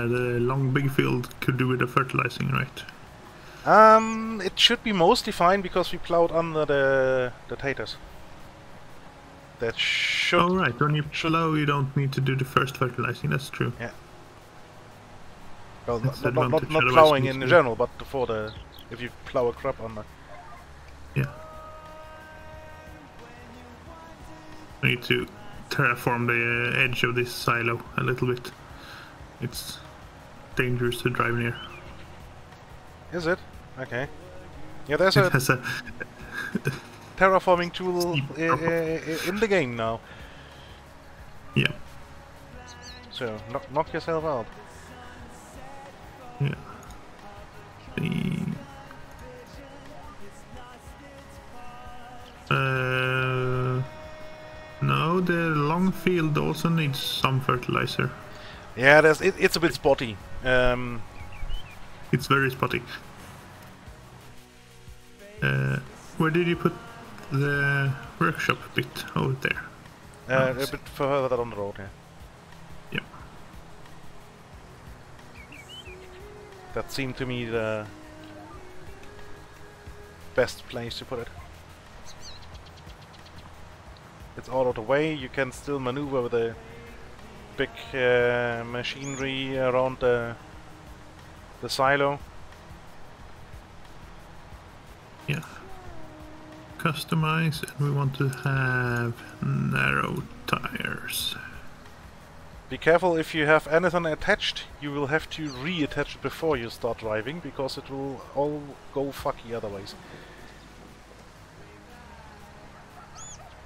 The long big field could do with the fertilizing, right? It should be mostly fine because we plowed under the taters. That should. Oh right, when you plow you don't need to do the first fertilizing, that's true. Yeah. Well, That's not advantage, plowing otherwise in general, but for the if you plow a crop under. Yeah. I need to terraform the edge of this silo a little bit. It's dangerous to drive near. Is it? Okay. Yeah, there's It a has a terraforming tool steep in the game now. yeah. So knock yourself out. Yeah. No, the long field also needs some fertilizer. Yeah, it's a bit spotty. It's very spotty. Where did you put the workshop bit? Over there. A bit further down the road, yeah. Yeah. That seemed to me the best place to put it. It's out of the way, you can still maneuver with the big machinery around the silo. Yeah. Customize, and we want to have narrow tires. Be careful if you have anything attached, you will have to reattach it before you start driving, because it will all go fucky otherwise.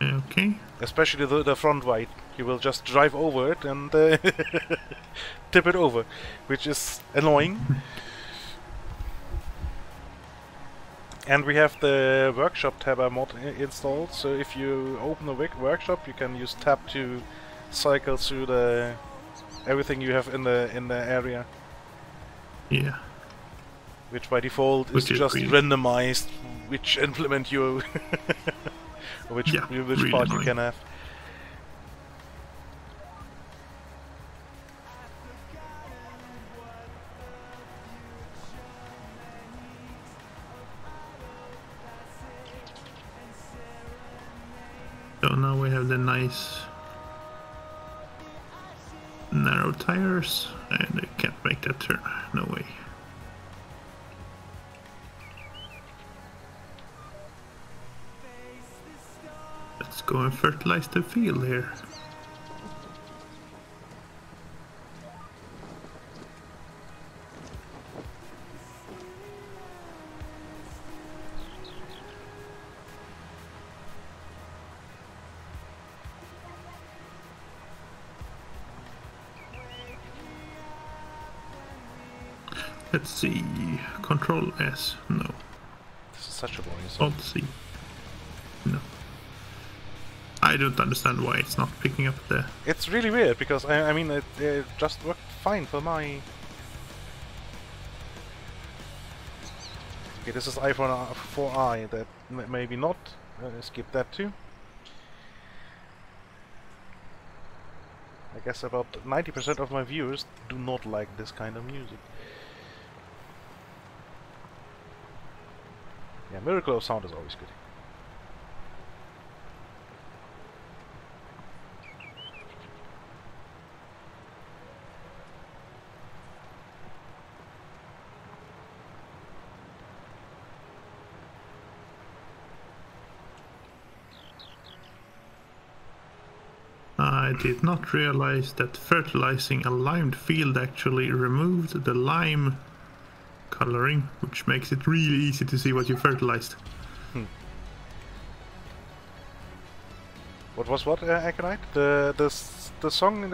Okay. Especially the front right. You will just drive over it and tip it over, which is annoying. And we have the workshop tab mod installed, so if you open the workshop, you can use tab to cycle through the everything you have in the area. Yeah. Which by default is just really randomized which implement you which really part you can have. So now we have the nice narrow tires, and I can't make that turn, no way. Let's go and fertilize the field here. Let's see, Control S, no. This is such a boring song. Alt C, no. I don't understand why it's not picking up the... It's really weird, because I mean it just worked fine for my... Okay, this is I for I, that maybe not. Skip that too. I guess about 90% of my viewers do not like this kind of music. Yeah, miracle of sound is always good. I did not realize that fertilizing a limed field actually removed the lime coloring, which makes it really easy to see what you fertilized. What was what, Aconite? The song,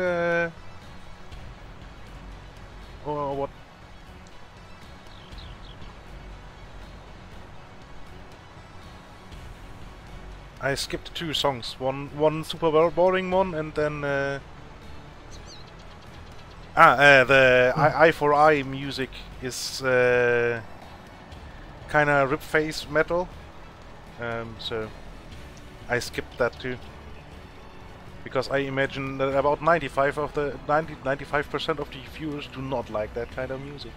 or what? I skipped two songs. One super boring one, and then the I for I music is kind of rip face metal, so I skipped that too, because I imagine that about 95% of the viewers do not like that kind of music.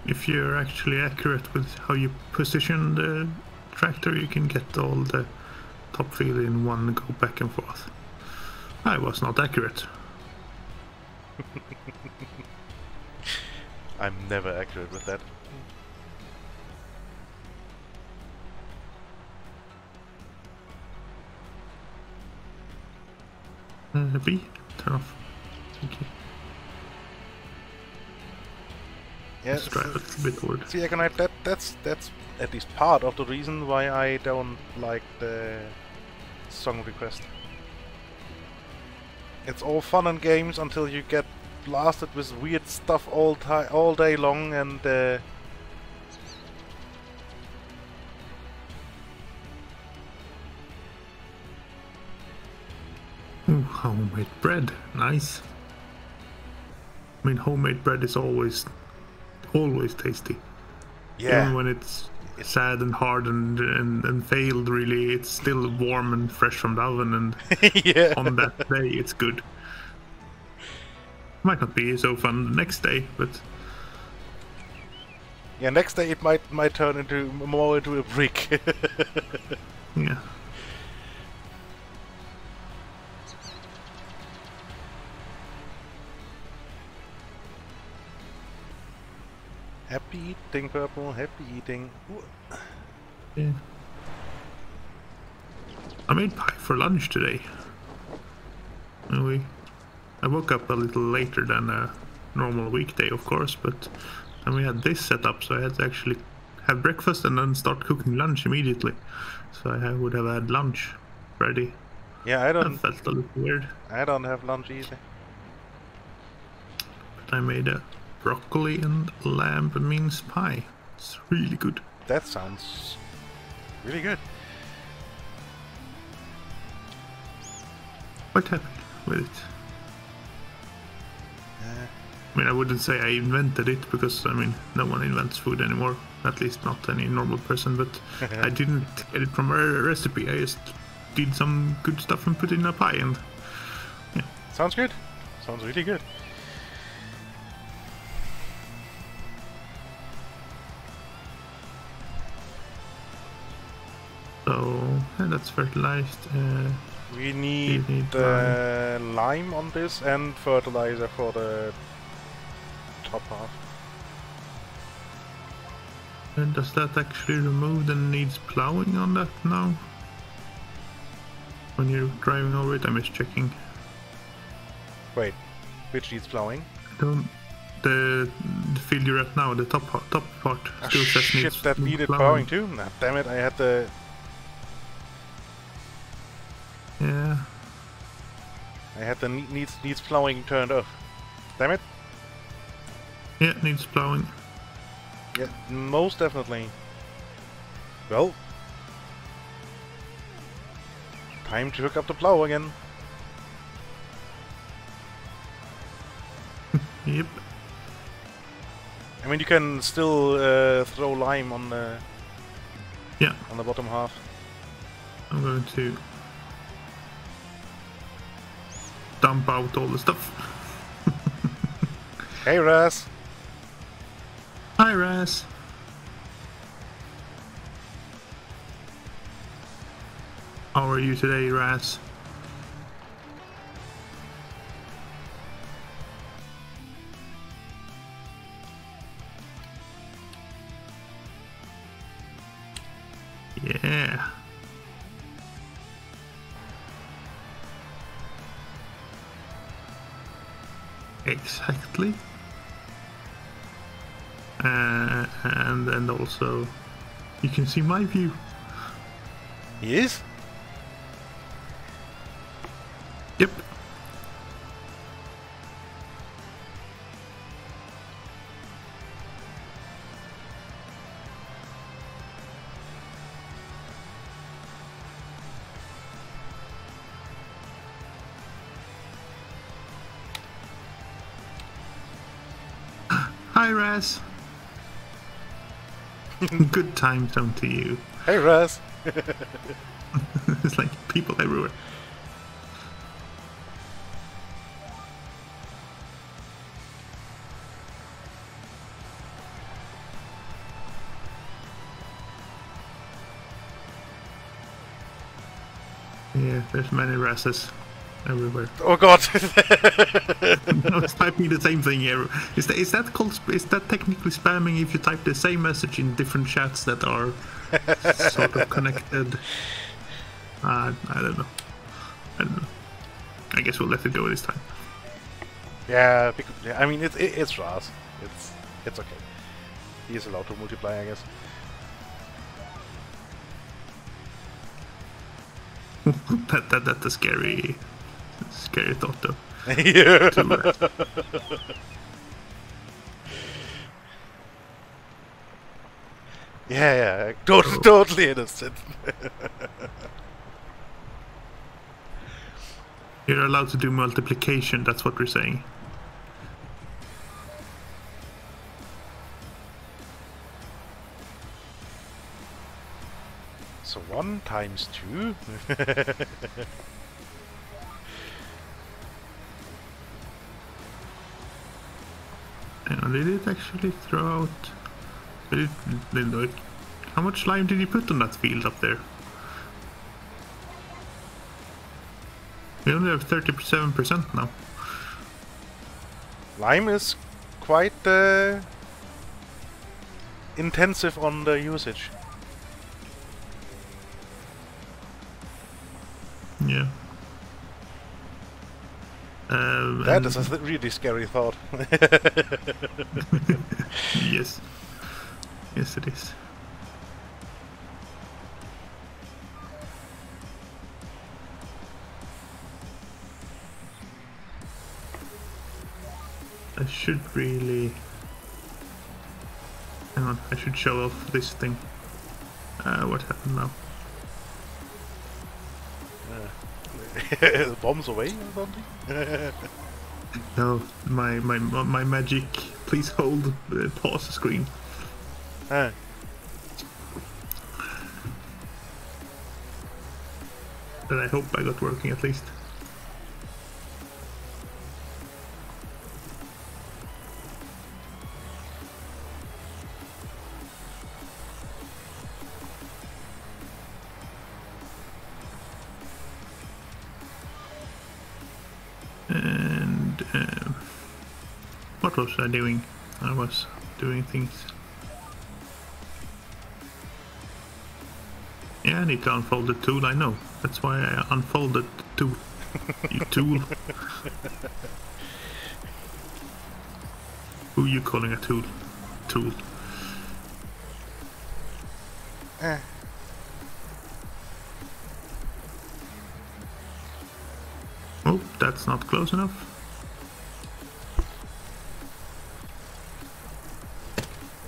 If you're actually accurate with how you position the tractor, you can get all the top field in one go back and forth. I was not accurate. I'm never accurate with that. B, turn off. Thank you. Yes, it's a bit weird. See, Aconite, that's at least part of the reason why I don't like the song request. It's all fun and games until you get blasted with weird stuff all day long, and Ooh, homemade bread, nice. I mean, homemade bread is always tasty. yeah. Even when it's sad and hard and failed, really, it's still warm and fresh from the oven, and yeah. on that day it's good. Might not be so fun the next day, but Yeah, next day it might turn into more into a brick. Yeah. Happy eating, Purple. Happy eating. Ooh. Yeah. I made pie for lunch today. I woke up a little later than a normal weekday, of course, but then we had this set up, so I had to actually have breakfast and then start cooking lunch immediately. So I would have had lunch ready. Yeah, I don't. That felt a little weird. I don't have lunch either. But I made a broccoli and lamb mince pie. It's really good. That sounds really good. Quite happy with it. I mean, I wouldn't say I invented it, because, I mean, no one invents food anymore. At least not any normal person, but I didn't get it from a recipe. I just did some good stuff and put it in a pie, and yeah. Sounds good. Sounds really good. So, yeah, that's fertilized. We need lime on this and fertilizer for the top half. And does that actually remove the needs plowing on that now? When you're driving over it, I'm just checking. Wait, which needs plowing? The field you're at now, the top part, still says shit, needs that needed plowing too? Nah, damn it, I had the... Yeah. I had the needs plowing turned off. Damn it. Yeah, needs plowing. Yeah, most definitely. Well, time to hook up the plow again. Yep. I mean, you can still throw lime on the bottom half. I'm going to dump out all the stuff. Hey, Raz. Hi, Raz. How are you today, Raz? Yeah. Exactly. And then also you can see my view. Yes? Yep. Hi, Raz. Good time zone to you. Hey, Raz. It's like people everywhere. Yeah, there's many Razes everywhere. Oh God! I was typing the same thing here. Is that technically spamming if you type the same message in different chats that are sort of connected? I don't know. I guess we'll let it go this time. Yeah, because, yeah, I mean it's Raz. It's okay. He is allowed to multiply, I guess. That's a scary thought, though. Yeah. Yeah, totally innocent. You're allowed to do multiplication. That's what we're saying. So 1 times 2. Did it actually throw out? How much lime did you put on that field up there? We only have 37% now. Lime is quite intensive on the usage. Yeah. That is a really scary thought. Yes. Yes, it is. I should really... Hang on, I should show off this thing. What happened now? Bombs away or something? No, my magic. Please hold the pause screen. Ah. But I hope I got working at least. And what was I doing? I was doing things. Yeah, I need to unfold the tool, I know. That's why I unfolded the tool. You tool. Who you calling a tool? Tool. Oh, that's not close enough.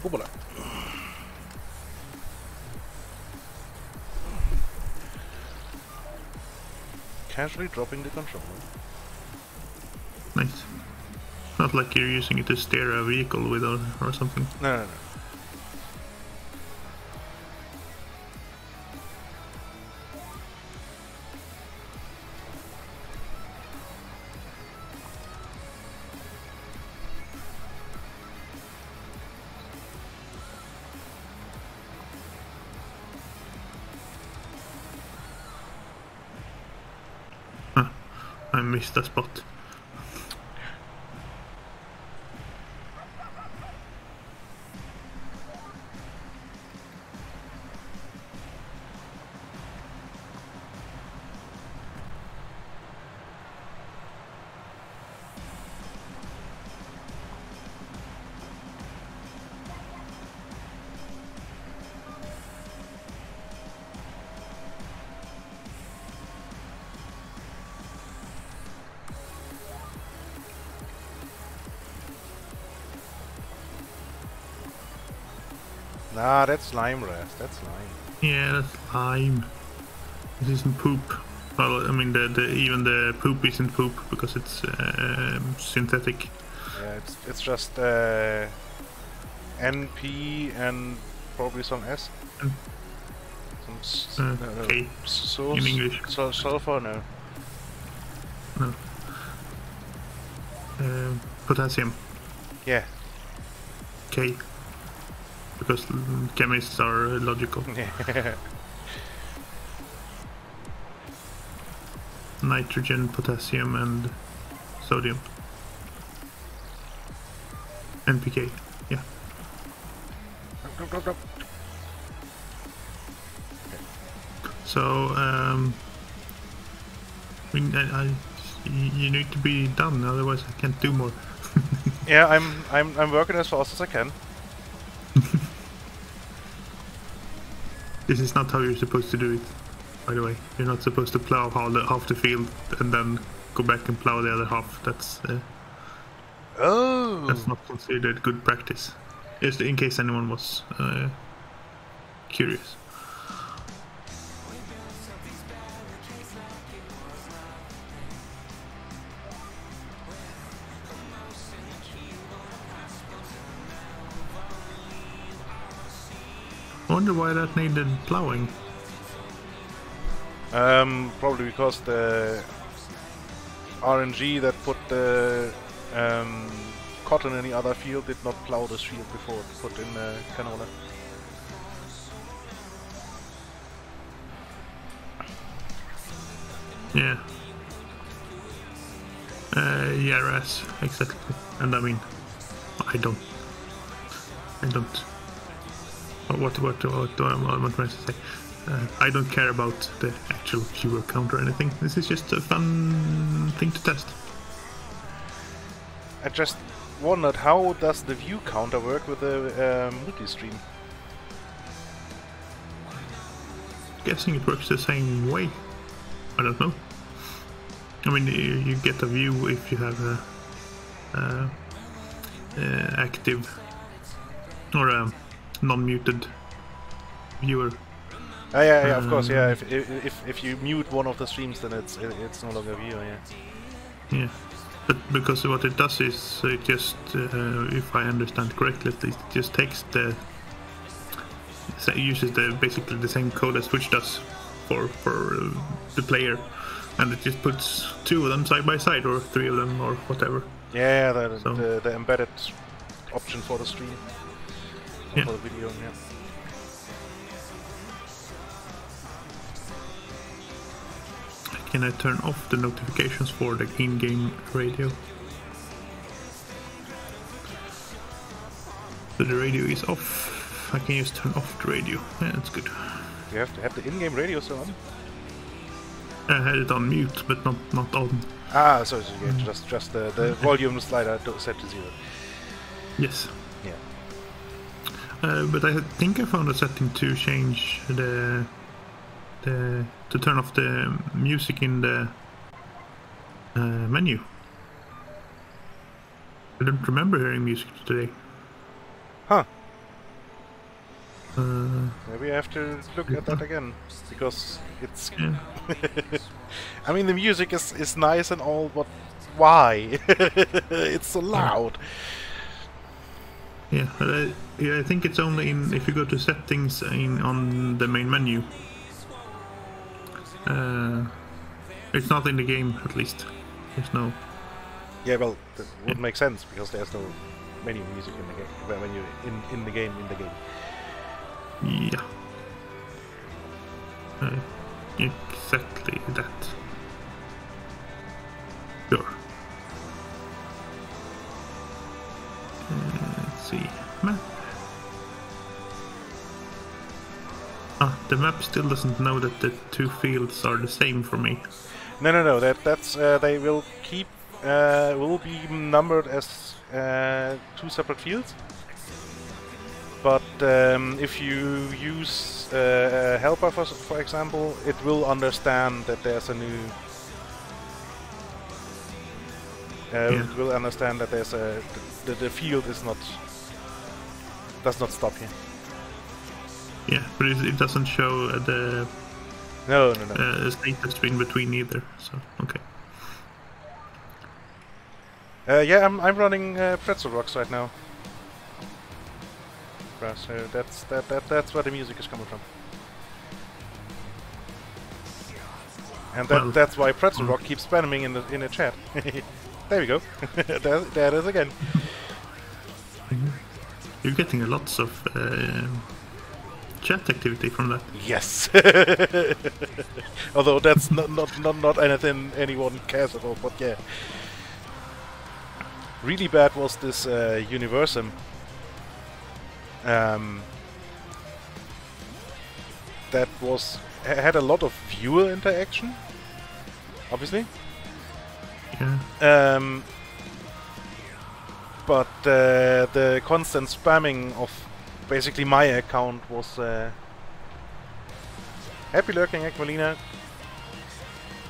Hoopala. Casually dropping the controller. Nice. Not like you're using it to steer a vehicle with or something. No. I missed a spot. Nah, that's lime, Raz. That's lime. Yeah, that's lime. This isn't poop. Well, I mean, even the poop isn't poop because it's synthetic. Yeah, it's just NP and probably some S. Some K in English. Sulfur, no. No. Potassium. Yeah. K. Because chemists are logical. Nitrogen, potassium, and sodium. NPK, yeah. Go. So, I mean, you need to be done, otherwise I can't do more. Yeah, I'm working as fast as I can. This is not how you're supposed to do it, by the way. You're not supposed to plow half the field and then go back and plow the other half. That's not considered good practice. Just in case anyone was curious. I wonder why that needed plowing. Probably because the RNG that put the cotton in the other field did not plow this field before it put in the canola. Yeah. Yes, exactly. And I mean, I don't. What am I trying to say? I don't care about the actual viewer count or anything. This is just a fun thing to test. I just wondered, how does the view counter work with the multi-stream? Guessing it works the same way. I don't know. I mean, you get a view if you have a active or a non-muted viewer. Yeah, of course, yeah. If you mute one of the streams, then it's no longer a view, yeah. Yeah, but because what it does is it just, if I understand correctly, it just takes it uses basically the same code as Twitch does for the player, and it just puts two of them side by side or three of them or whatever. Yeah, the embedded option for the stream, yeah. For the video, yeah. Can I turn off the notifications for the in-game radio? So the radio is off. I can just turn off the radio. Yeah, that's good. You have to have the in-game radio still on? I had it on mute, but not on. Ah, so yeah, just the volume slider set to 0. Yes. Yeah. But I think I found a setting to change to turn off the music in the menu. I don't remember hearing music today. Huh. Maybe I have to look at that again, because it's... Yeah. I mean, the music is nice and all, but why? It's so loud. Yeah, I think it's only if you go to settings on the main menu. It's not in the game, at least. There's no... Yeah, well, that would make sense, because there's no menu music in the game. When you're in the game. Yeah. Exactly that. Sure. Let's see. Map. The map still doesn't know that the two fields are the same for me. No. That's they will keep will be numbered as two separate fields. But if you use a helper, for example, it will understand that there's a new. It will understand that there's the field does not stop here. Yeah, but it doesn't show the no. status in between either. So okay. Yeah, I'm running Pretzel Rocks right now. So that's where the music is coming from. And that's why Pretzel Rock keeps spamming in the chat. There we go. there it is again. You're getting lots of chat activity from that. Yes. Although that's not anything anyone cares about, but yeah. Really bad was this Universum. That had a lot of viewer interaction, obviously. Yeah. But the constant spamming of basically my account was happy lurking, Aquilina.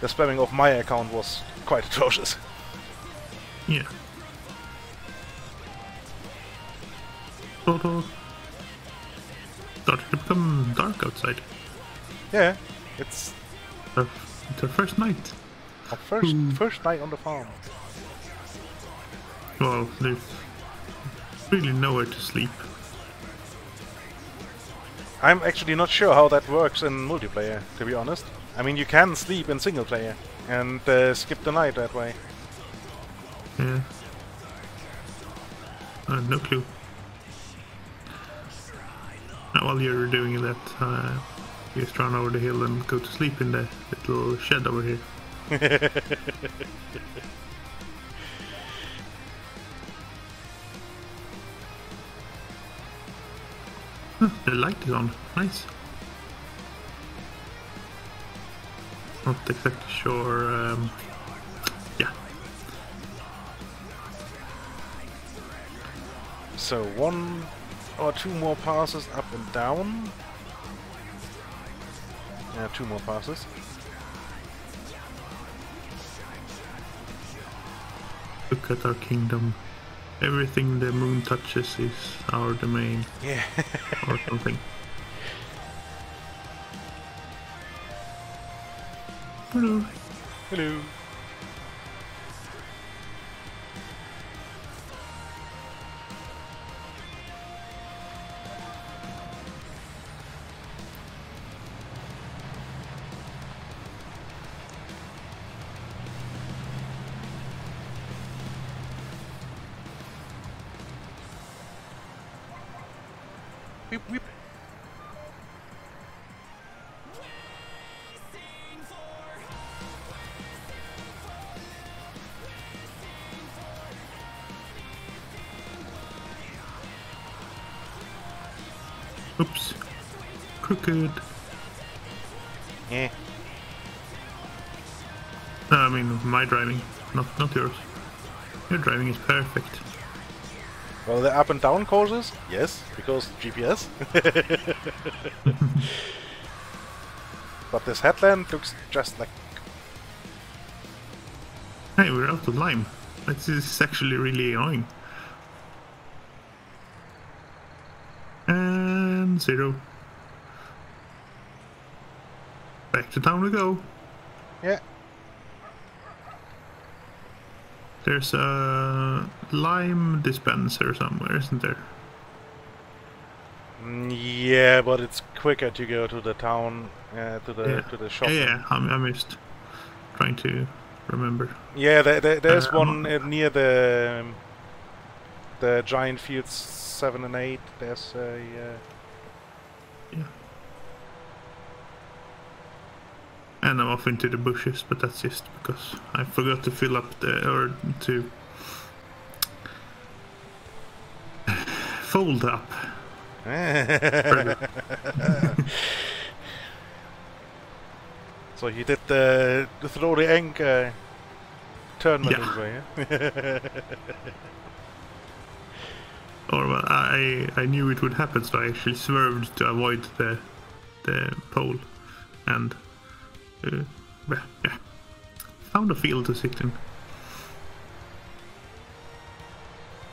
The spamming of my account was quite atrocious. Yeah. Started to become dark outside. Yeah, it's our first night. Our first night on the farm. Well, there's really nowhere to sleep. I'm actually not sure how that works in multiplayer, to be honest. I mean, you can sleep in single player and skip the night that way. Yeah. No clue. While you're doing that, you just run over the hill and go to sleep in the little shed over here. The light is on. Nice. Not exactly sure. Yeah. So 1 or 2 more passes up and down. Yeah, 2 more passes. Look at our kingdom. Everything the moon touches is our domain. Yeah. Or something. Hello. Hello. Whip, whip. Oops. Crooked. Yeah. No, I mean my driving, not yours. Your driving is perfect. Well, the up and down courses, yes, because GPS. But this headland looks just like... Hey, we're out of lime. This is actually really annoying. And 0. Back to town we go. Yeah. There's a lime dispenser somewhere, isn't there? Yeah, but it's quicker to go to the town, to the shop. Yeah, I missed. Trying to remember. Yeah, there's one near the giant fields 7 and 8. There's a... Yeah. And I'm off into the bushes, but that's just because I forgot to fill up or to fold up. So you did the throw the anchor turn maneuver, yeah? Or well, I knew it would happen, so I actually swerved to avoid the pole, and yeah, found a field to sit in.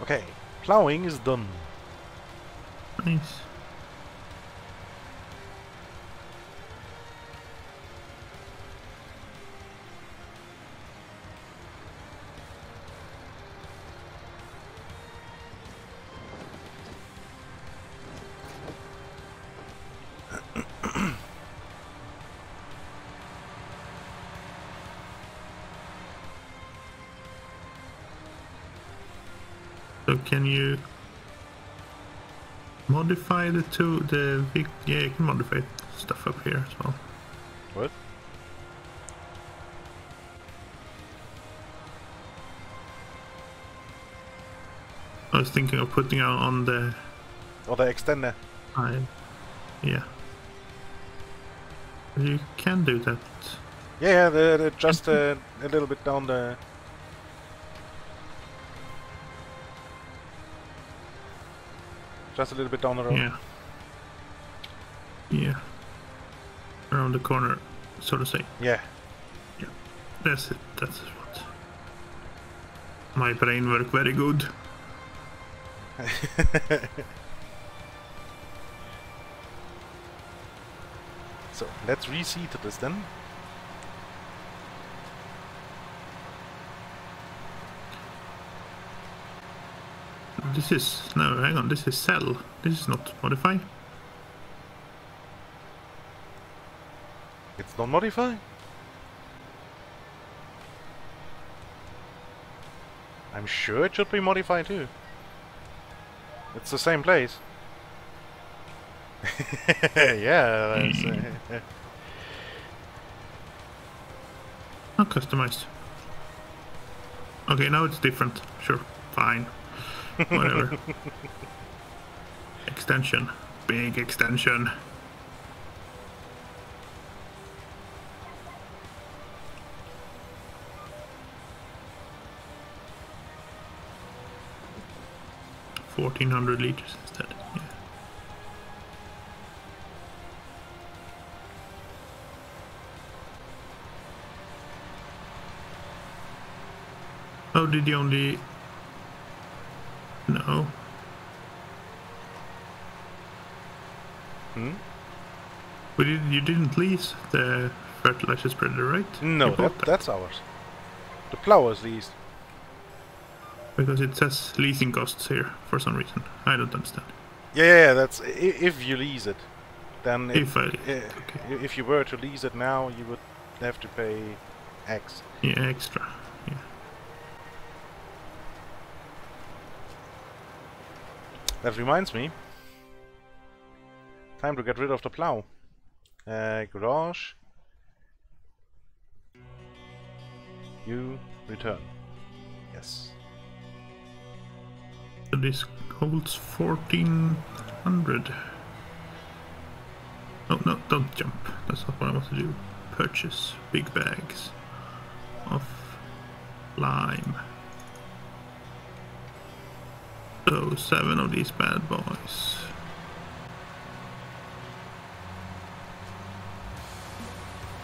Okay, plowing is done. Nice. So can you modify yeah, you can modify stuff up here as well. What? I was thinking of putting on the... Or the extender. Yeah. You can do that. Yeah, just a little bit down the... Just a little bit down the road. Yeah. Yeah. Around the corner, so to say. Yeah. Yeah. That's it. That's what... My brain work very good. So, let's reseat this then. This is... No, hang on. This is sell. This is not modify. It's not modify? I'm sure it should be modify too. It's the same place. Yeah, that's, Not customized. Okay, now it's different. Sure, fine. Whatever. Extension. big extension. $1,400 liters instead. Yeah. Oh, did you only? No. But you didn't lease the fertilizer spreader, right? No, that's ours. The plow is leased. Because it says leasing costs here for some reason. I don't understand. Yeah, that's if you lease it. Then Okay. if you were to lease it now, you would have to pay X. Yeah, extra. Yeah. That reminds me. Time to get rid of the plow. Garage. You return. Yes. So this holds 1,400. Oh no, don't jump. That's not what I want to do. Purchase big bags of lime. So 7 of these bad boys.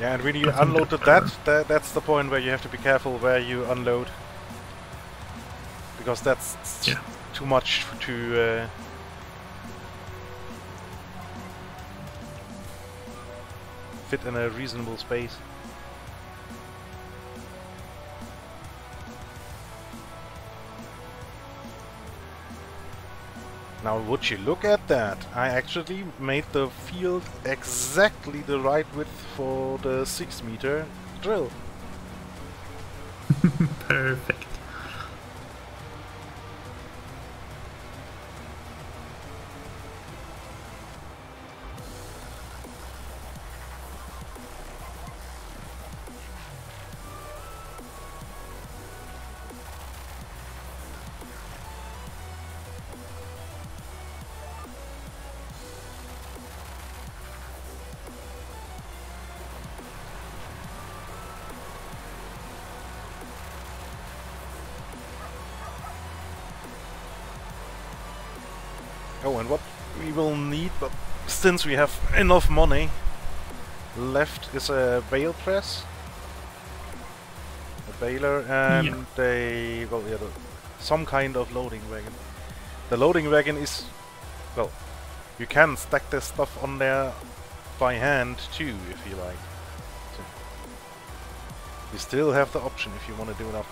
Yeah, and when you unloaded that's the point where you have to be careful where you unload. Because that's too much to... fit in a reasonable space. Now would you look at that, I actually made the field exactly the right width for the 6-meter drill. Perfect. Oh, and what we will need, but since we have enough money left, is a bale press, a baler, and some kind of loading wagon. The loading wagon is, well, you can stack this stuff on there by hand too, if you like. So you still have the option if you want to do that.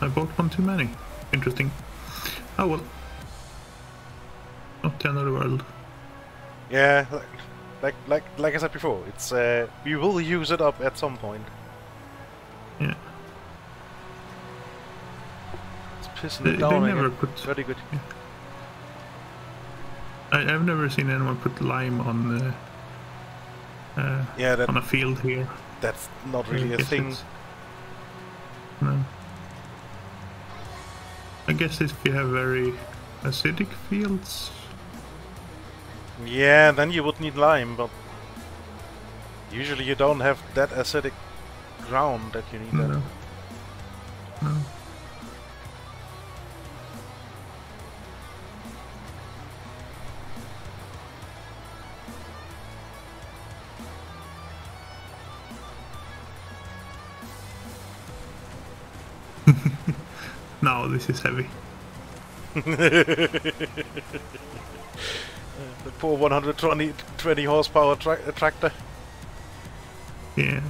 I bought one too many. Interesting. Oh well. Not the end of the world. Yeah, like I said before, it's we will use it up at some point. Yeah. It's pissing it down. They never put. Very good. Yeah. I've never seen anyone put lime on on a field here. That's not really a thing. No. I guess if you have very acidic fields. Yeah, then you would need lime, but usually you don't have that acidic ground that you need that. No. Now this is heavy. The poor 120 horsepower tractor. Yeah.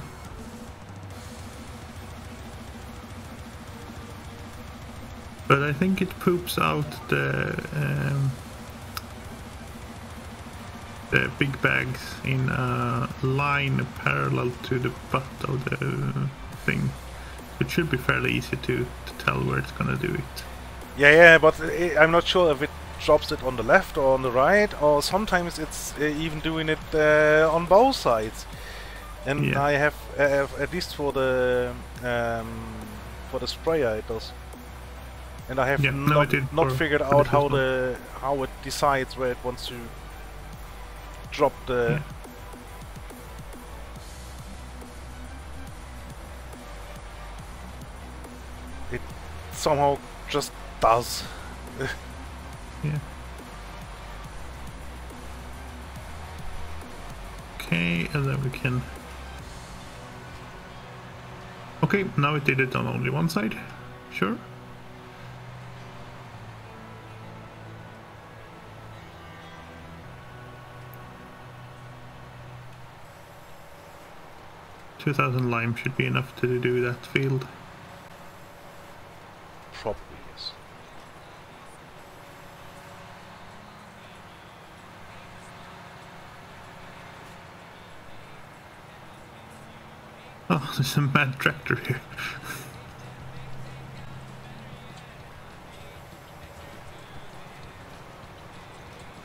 But I think it poops out the big bags in a line parallel to the butt of the thing. It should be fairly easy to tell where it's gonna do it. Yeah, but I'm not sure if it drops it on the left or on the right, or sometimes it's even doing it on both sides. And Yeah. I have at least for the sprayer it does. And I have Yeah, no, it did not for- figured for out this how as how it decides where it wants to drop the. Yeah. It somehow just does. Yeah. Okay, and then we can... Okay, now it did it on only one side. Sure. $2,000 lime should be enough to do that field. Probably yes. Oh, there's a mad tractor here.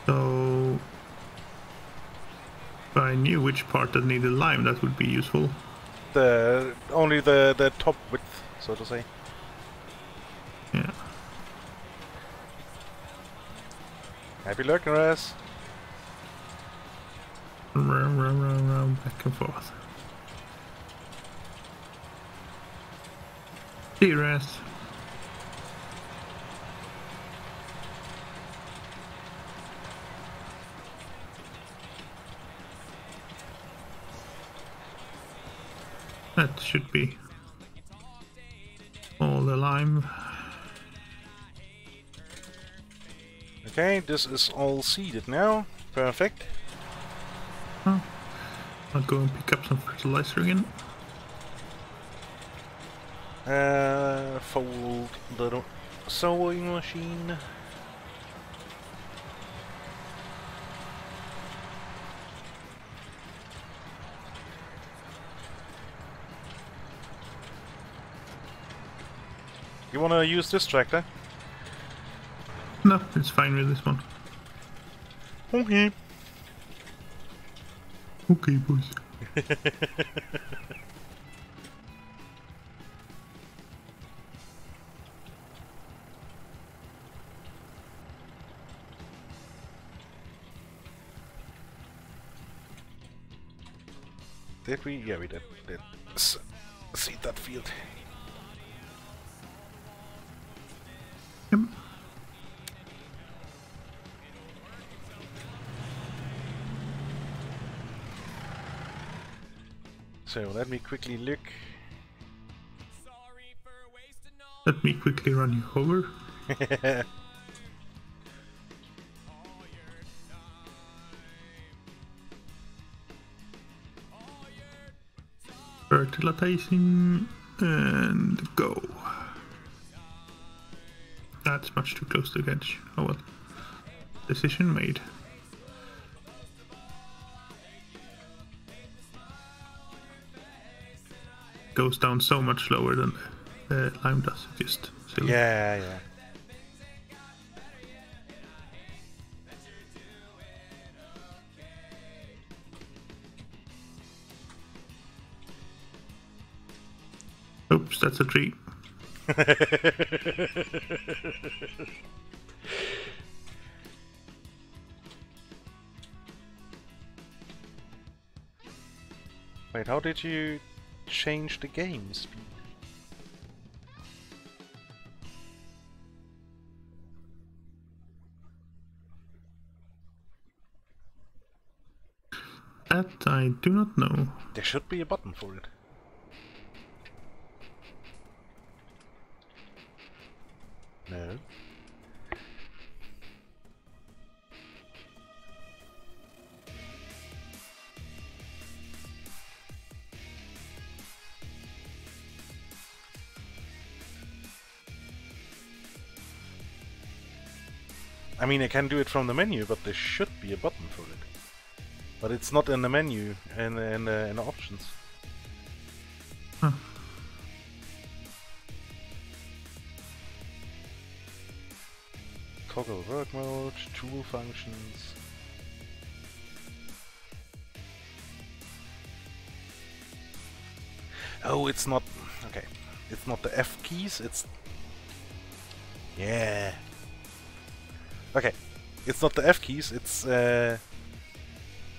So, if I knew which part that needed lime, that would be useful. Only the top width, so to say. Yeah. Happy lurking, Raz. Round, back and forth. DRS. That should be all the lime. Okay, this is all seeded now. Perfect. Oh. I'll go and pick up some fertilizer again. Fold the sewing machine. You wanna use this tractor? No, it's fine with this one. Okay. Okay, boys. Did we? Yeah, we did. Seed that field. Yep. So let me quickly look. Let me quickly run you over. Fertilizing and go. That's much too close to the edge. Oh well. Decision made. Goes down so much slower than the lime does. Just silly. Yeah. Oops, that's a tree. Wait, how did you change the game speed? That I do not know. There should be a button for it. No. I mean, I can do it from the menu, but there should be a button for it. But it's not in the menu, in the options. Huh. Toggle work mode, tool functions. Oh, it's not... Okay. It's not the F keys, it's... Yeah. Okay. It's not the F keys, it's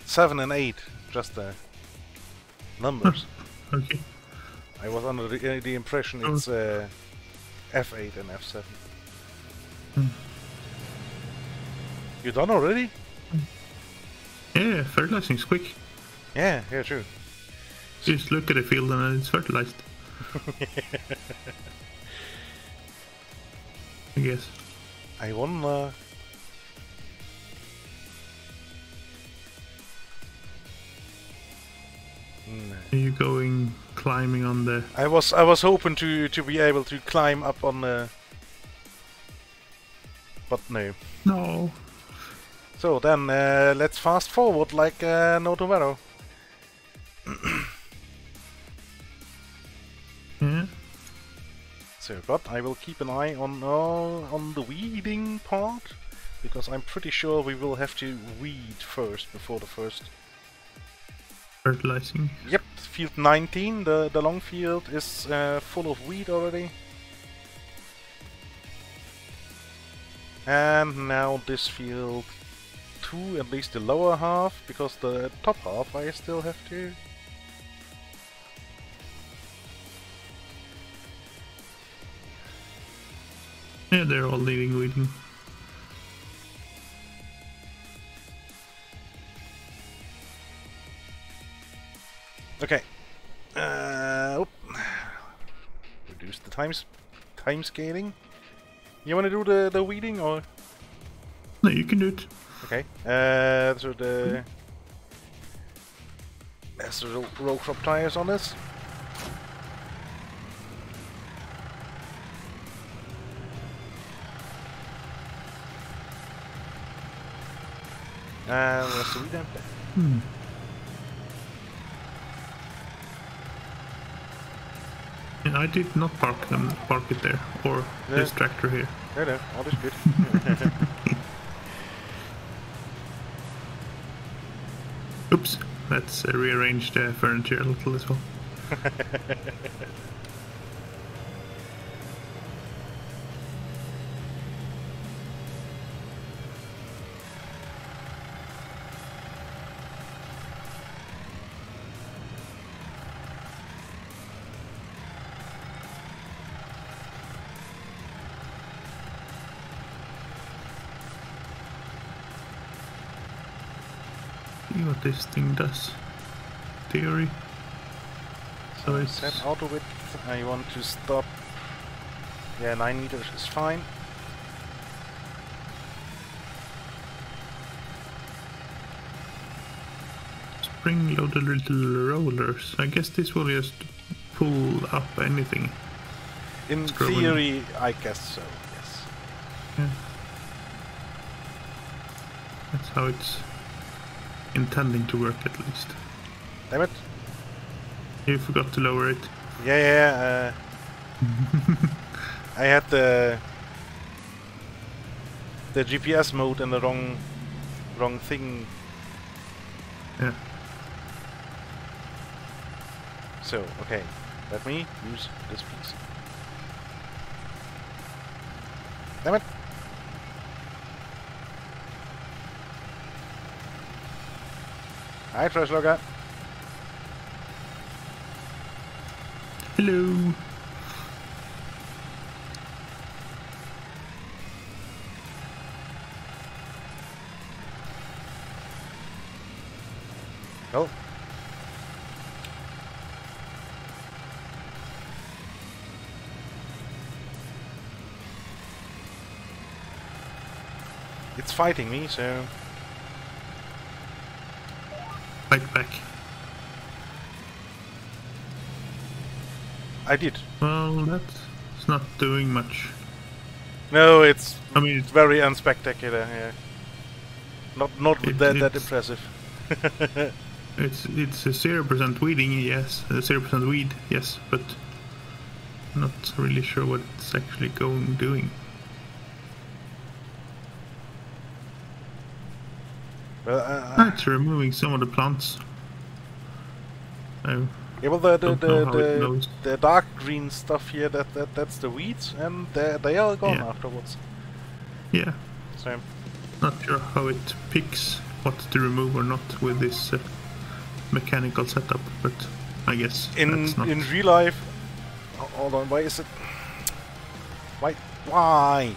7 and 8. Just the numbers. Okay. I was under the impression it's F8 and F7. You done already? Yeah, fertilizing's quick. Yeah, true. Just look at the field and it's fertilized. I guess. I wonder... Are you going climbing on the... I was hoping to be able to climb up on the... But no. No. So then let's fast forward like no tomorrow. Yeah. So, but I will keep an eye on the weeding part, because I'm pretty sure we will have to weed first before the first. Fertilizing. Yep, field 19, the long field is full of weed already. And now this field 2, at least the lower half, because the top half I still have to. Yeah, they're all leaving weeding. Okay. Reduce the time scaling. You want to do the weeding or? No, you can do it. Okay. So there's the row crop tires on this. Where's the weed then? And I did not park it there, or this tractor here. No, all is good. Oops, let's rearrange the furniture a little as well. See what this thing does. Theory. So it's set auto width. I want to stop. Yeah, 9 meters is fine. spring-loaded little rollers. I guess this will just pull up anything. In theory, I guess so, yes. Yeah. That's how it's intending to work, at least. Damn it. You forgot to lower it. Yeah. I had the GPS mode in the wrong thing. Yeah. So, okay. Let me use this piece. Damn it! Hi, Trash Logger. Hello. Oh. It's fighting me, so... Fight back. I did. Well, that's not doing much. No, it's... I mean, it's very unspectacular, yeah. Not that impressive. It's a 0% weeding, yes. 0% weed, yes, but not really sure what it's actually doing. It's removing some of the plants. Oh, yeah, well, the dark green stuff here, that's the weeds, and they are gone afterwards. Yeah. Same. Not sure how it picks what to remove or not with this mechanical setup, but I guess that's not... in real life. Hold on, why is it? Why?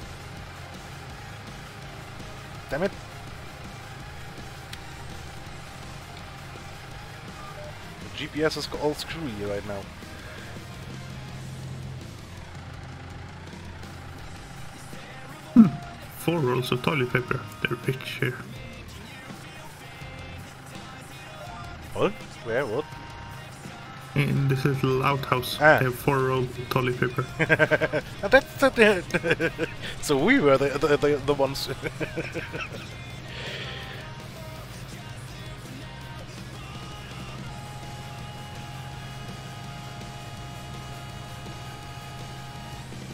Damn it! The GPS is all screwy right now. Hmm. 4 rolls of toilet paper. They're rich here. What? Where? What? In this little outhouse, they have 4 rolls of toilet paper. So we were the ones.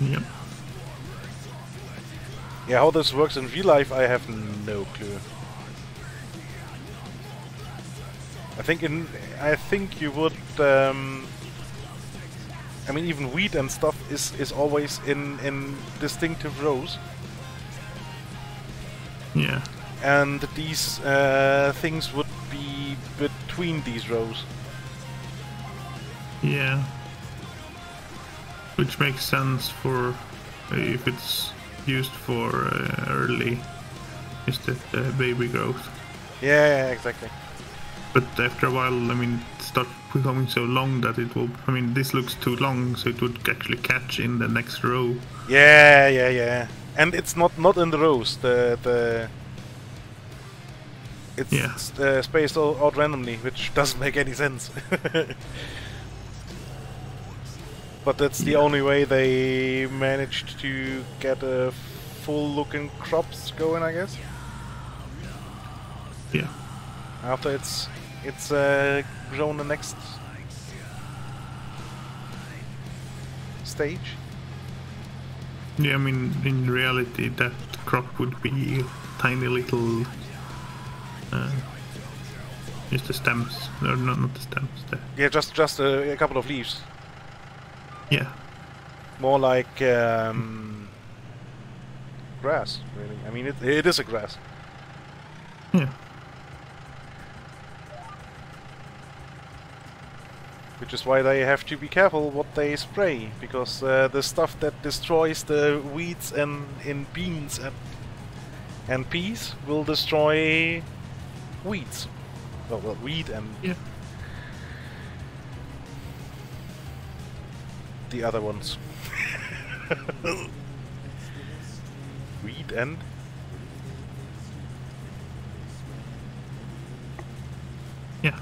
Yep. Yeah, how this works in real life, I have no clue. I think you would. I mean, even wheat and stuff is always in distinctive rows. Yeah. And these things would be between these rows. Yeah. Which makes sense for if it's used for early, just baby growth. Yeah, exactly. But after a while, I mean, it starts becoming so long that it will... I mean, this looks too long, so it would actually catch in the next row. Yeah. And it's not in the rows. It's spaced out randomly, which doesn't make any sense. But that's the only way they managed to get a full-looking crops going, I guess. Yeah. After it's grown the next stage. Yeah, I mean, in reality, that crop would be tiny little, just the stems. No, not the stems. Yeah, just a couple of leaves. Yeah. More like grass, really. I mean, it is a grass. Yeah. Which is why they have to be careful what they spray, because the stuff that destroys the weeds in beans and peas will destroy weeds. Well, wheat and the other ones. Wheat and... Yeah.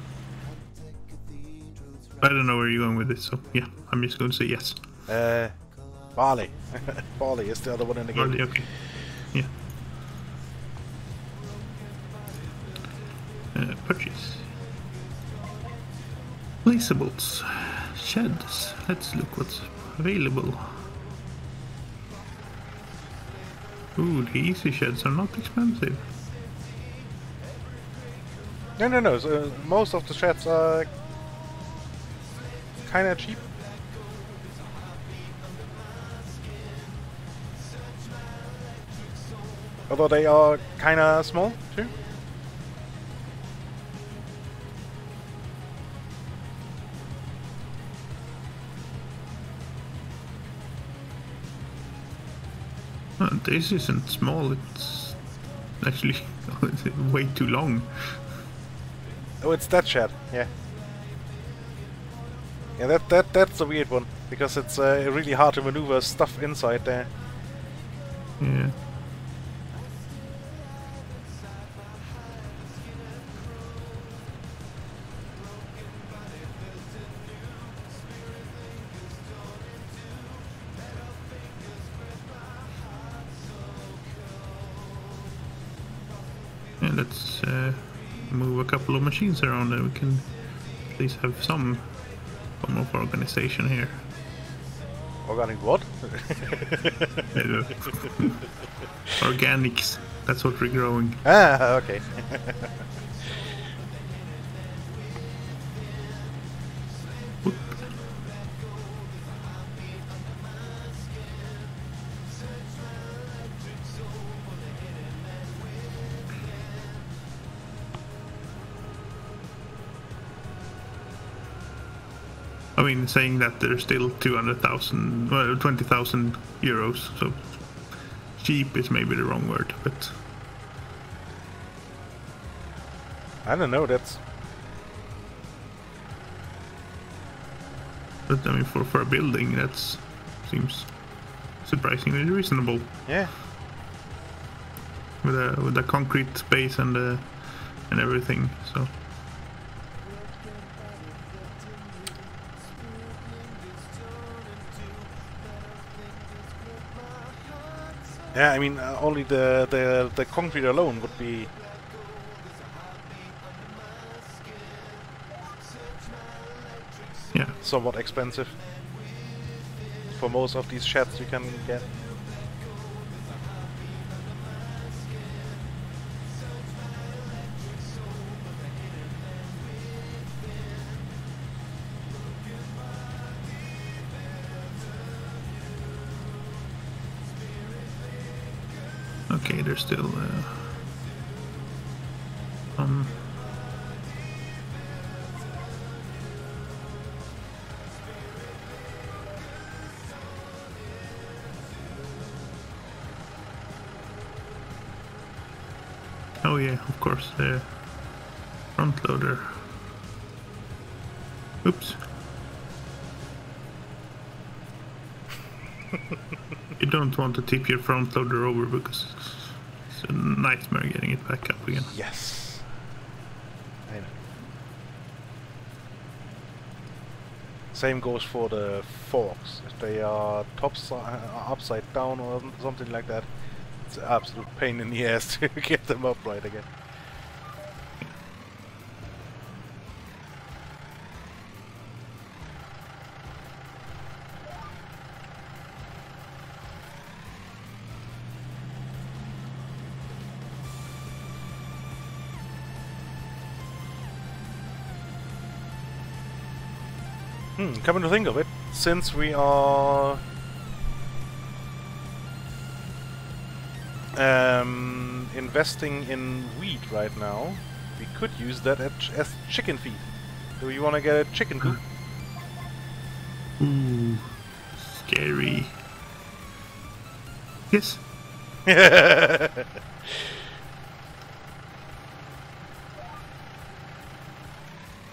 I don't know where you're going with this, so yeah, I'm just going to say yes. Barley. Barley is the other one in the game. Barley, okay. Yeah. Purchase. Placeables. Sheds. Let's look what's available. Ooh, the easy sheds are not expensive. No. So, most of the sheds are kinda cheap. Although they are kinda small too. This isn't small, it's actually way too long. Oh, it's that shed, yeah. Yeah, that's a weird one, because it's really hard to maneuver stuff inside there. Yeah. Let's move a couple of machines around and we can at least have some form of organization here. Organic what? Organics. That's what we're growing. Ah, okay. Whoop. I mean, saying that there's still 200,000, well, 20,000 euros, so cheap is maybe the wrong word, but I don't know, that's... I mean, for a building, that seems surprisingly reasonable. Yeah. With the concrete space and everything, so. Yeah, I mean, only the concrete alone would be... Yeah. somewhat expensive for most of these sheds you can get. Okay, there's still oh yeah, of course, the front loader. Oops. You don't want to tip your front loader over because it's a nightmare getting it back up again. Yes. I know. Same goes for the forks. If they are upside down or something like that, it's an absolute pain in the ass to get them upright again. Coming to think of it, since we are investing in wheat right now, we could use that as chicken feed. Do you want to get a chicken coop? Ooh, scary. Yes.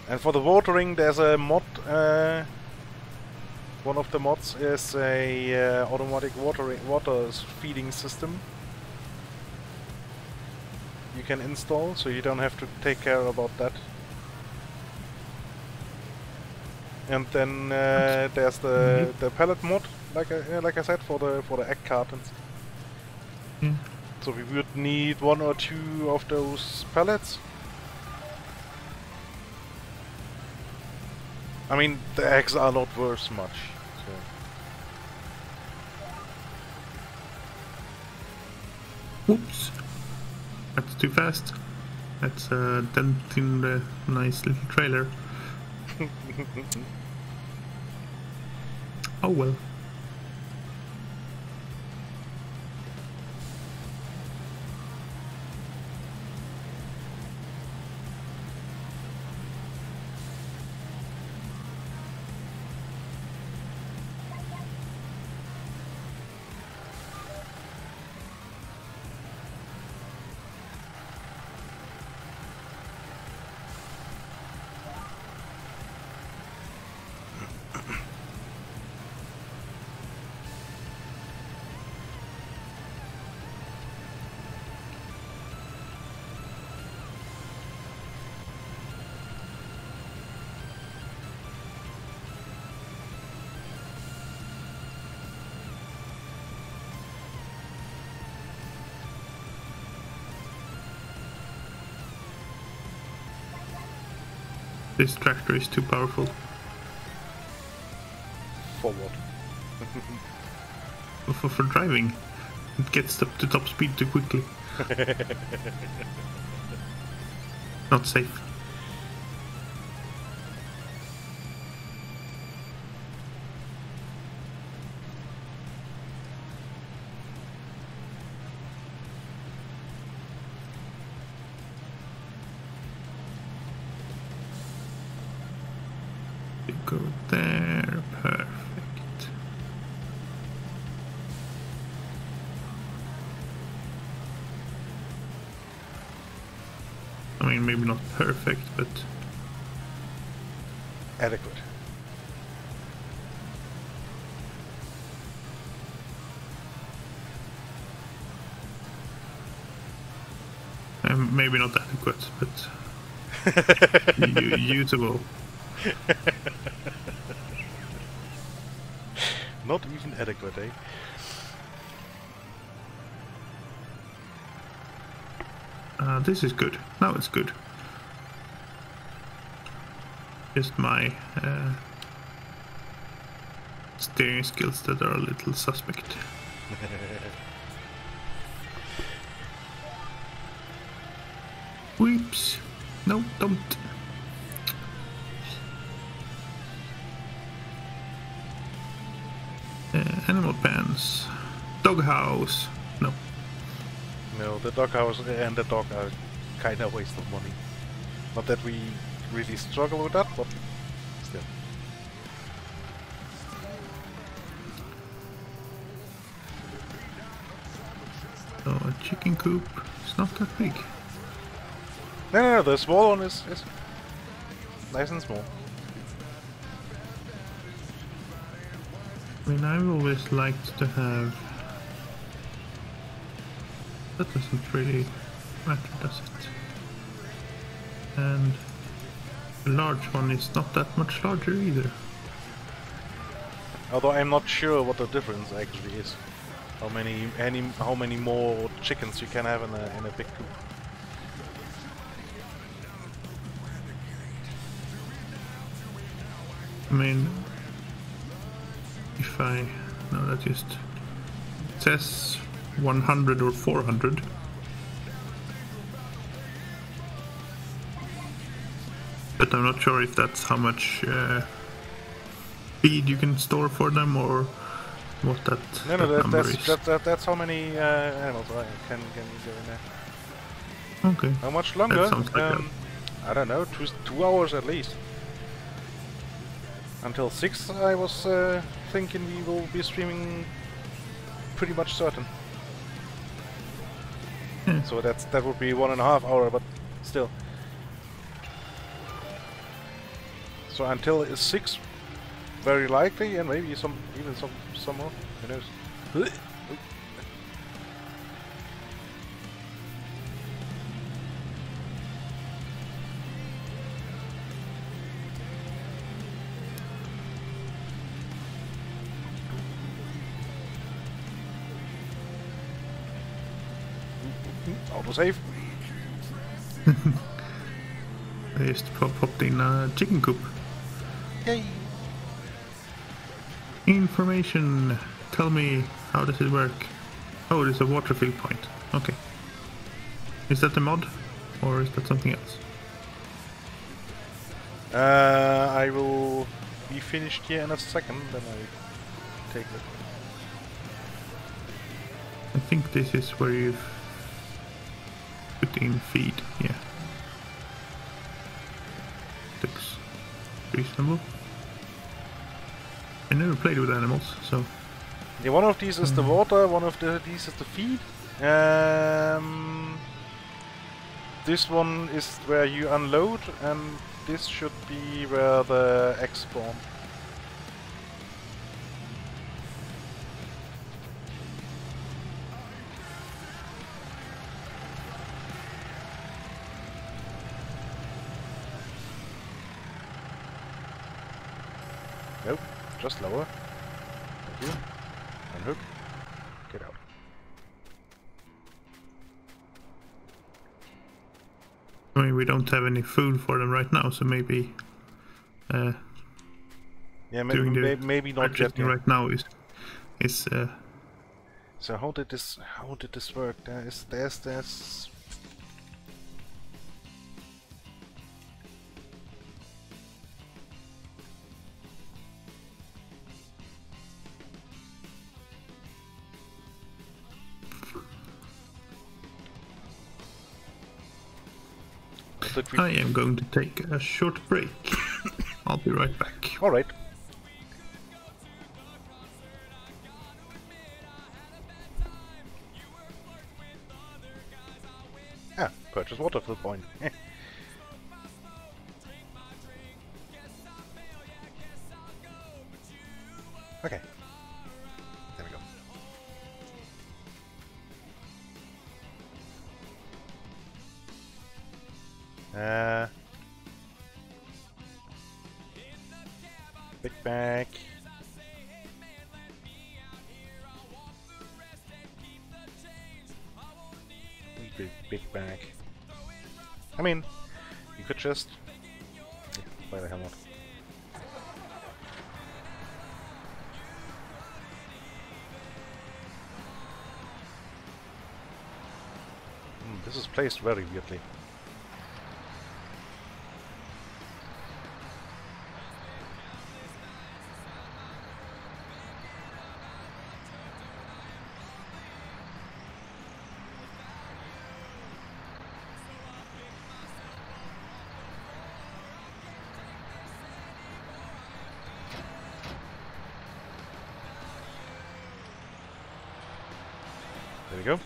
And for the watering, there's a mod. One of the mods is a automatic water feeding system you can install, so you don't have to take care about that. And then there's the pellet mod, like I said, for the egg cartons. Yeah. So we would need 1 or 2 of those pellets. I mean, the eggs are not worth much. So. Whoops. That's too fast. That's a dent in the nice little trailer. Oh well. This tractor is too powerful. For what? For driving. It gets up to top speed too quickly. Not safe. Go there, perfect. I mean, maybe not perfect, but adequate. Maybe not adequate, but usable. Not even adequate, eh? This is good. Now it's good. Just my steering skills that are a little suspect. Whoops. No, don't. Animal pens. Doghouse. No. No, the doghouse and the dog are kind of a waste of money. Not that we really struggle with that, but still. So a chicken coop is not that big. No, the small one is nice and small. I mean, I've always liked to have... That doesn't really matter, does it? And the large one is not that much larger either. Although I'm not sure what the difference actually is. How many more chickens you can have in a big coop. I mean, if I... No, that just... It says 100 or 400. But I'm not sure if that's how much feed you can store for them or what that, number is. That's how many animals I can go in there. Okay. How much longer? That sounds like that. I don't know, 2 hours at least. Until 6 I was thinking we will be streaming pretty much certain. So that would be 1.5 hours, but still. So until 6, very likely, and maybe some more. Who knows? Autosave. I just popped in a chicken coop. Yay! Information. Tell me, how does it work? Oh, there's a water fill point. Okay. Is that a mod? Or is that something else? I will be finished here in a second, then I take it. I think this is where you put in feed, yeah. Looks reasonable. I never played with animals, so... Yeah, one of these is the water, one of these is the feed. This one is where you unload, and this should be where the eggs spawn. Nope, just lower. Thank you. Unhook. Get out. I mean, we don't have any food for them right now, so maybe... yeah, doing maybe not yet. right now is So how did this work? There's I am going to take a short break. I'll be right back. All right. Ah, purchase water fill point. Okay. There we go. Big bag. Big bag. I mean, you could just... Yeah, why the hell not? This is placed very weirdly. There we go.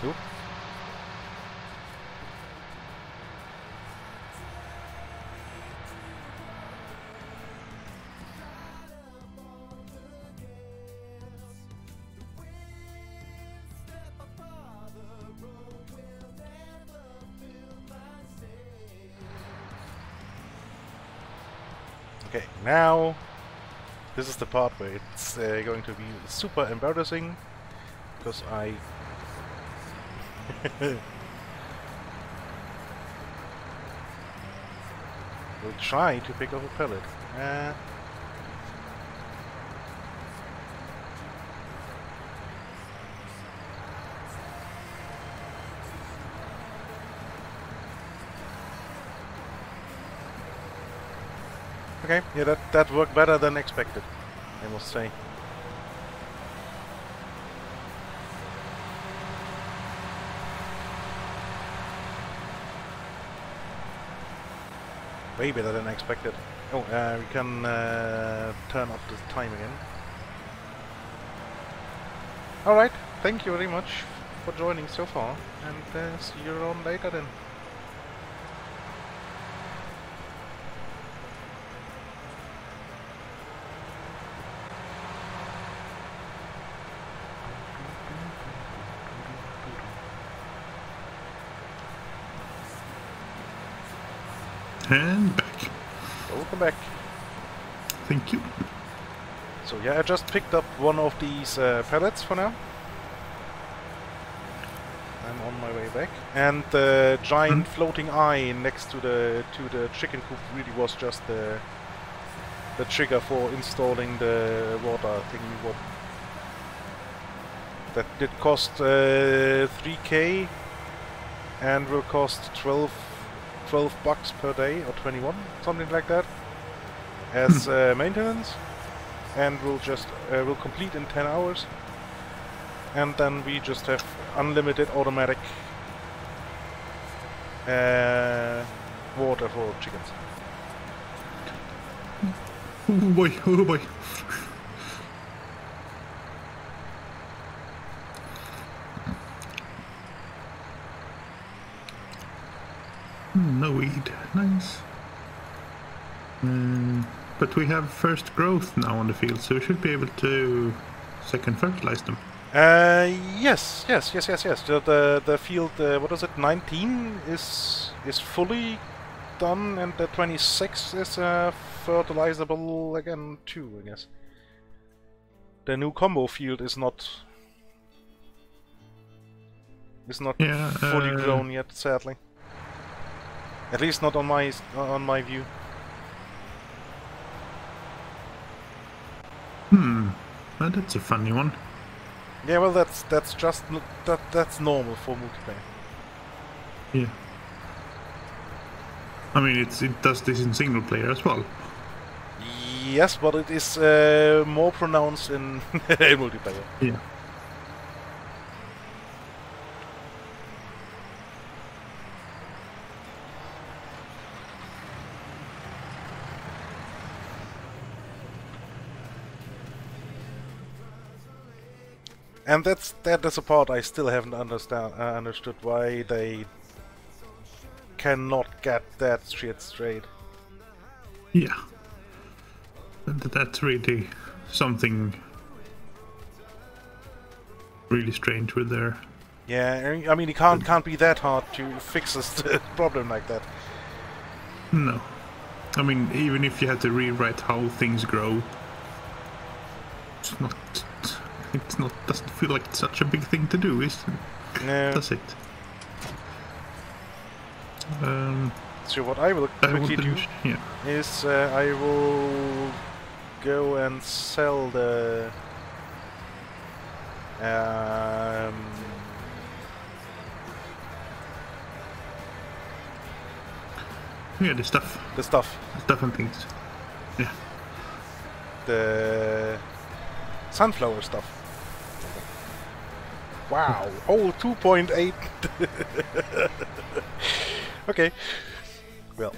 Oop. Okay, now this is the part where it's going to be super embarrassing because I will try to pick up a pellet. Okay, yeah, that worked better than expected, I must say. Way better than expected. Oh, we can turn off the time again. Alright, thank you very much for joining so far, and see you around later then. And back. Welcome back. Thank you. So yeah, I just picked up one of these pellets for now. I'm on my way back. And the giant floating eye next to the chicken coop really was just the trigger for installing the water thingy. That did cost 3k and will cost 12 bucks per day, or 21, something like that, as maintenance, and will complete in 10 hours, and then we just have unlimited automatic water for chickens. Oh boy, oh boy. No weed, nice. But we have first growth now on the field, so we should be able to second fertilize them. Yes. The field, what is it, 19 is fully done, and the 26 is fertilizable again too, I guess. The new combo field is not fully grown yet, sadly. At least not on my view. Well, that's a funny one. Yeah, well, that's just that's normal for multiplayer. Yeah. I mean, it does this in single player as well. Yes, but it is more pronounced in multiplayer. Yeah. And that is a part I still haven't understood why they cannot get that shit straight. Yeah. That's really something really strange with their... Yeah, I mean, it can't be that hard to fix a problem like that. No. I mean, even if you had to rewrite how things grow, doesn't feel like it's such a big thing to do, is it? No. Does it? So what I will quickly do is I will go and sell the yeah, the stuff. The stuff And things. Yeah. The sunflower stuff. Wow. Oh, 2.8. Okay. Well.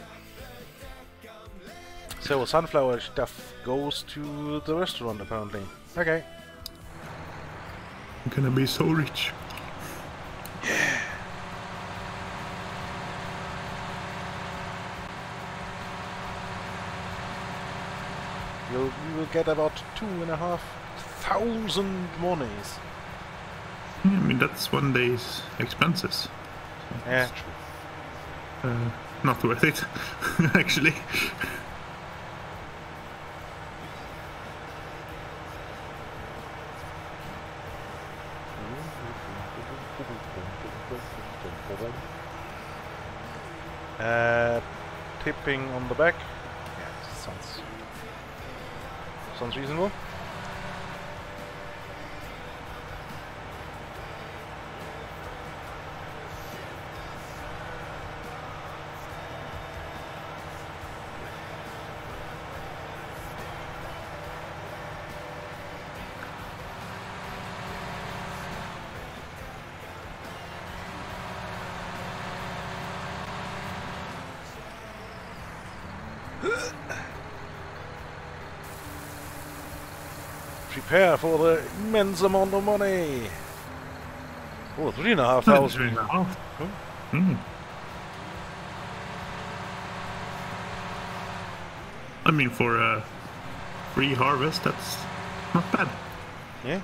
So sunflower stuff goes to the restaurant apparently. Okay. I'm gonna be so rich. Yeah. You will get about 2,500 monies. Yeah, I mean, that's one day's expenses. So Yeah, true. Not worth it, actually. Tipping on the back. Yeah, sounds reasonable. Prepare for the immense amount of money. Oh, 3,500. 3,500. I mean, for a free harvest, that's not bad. Yeah.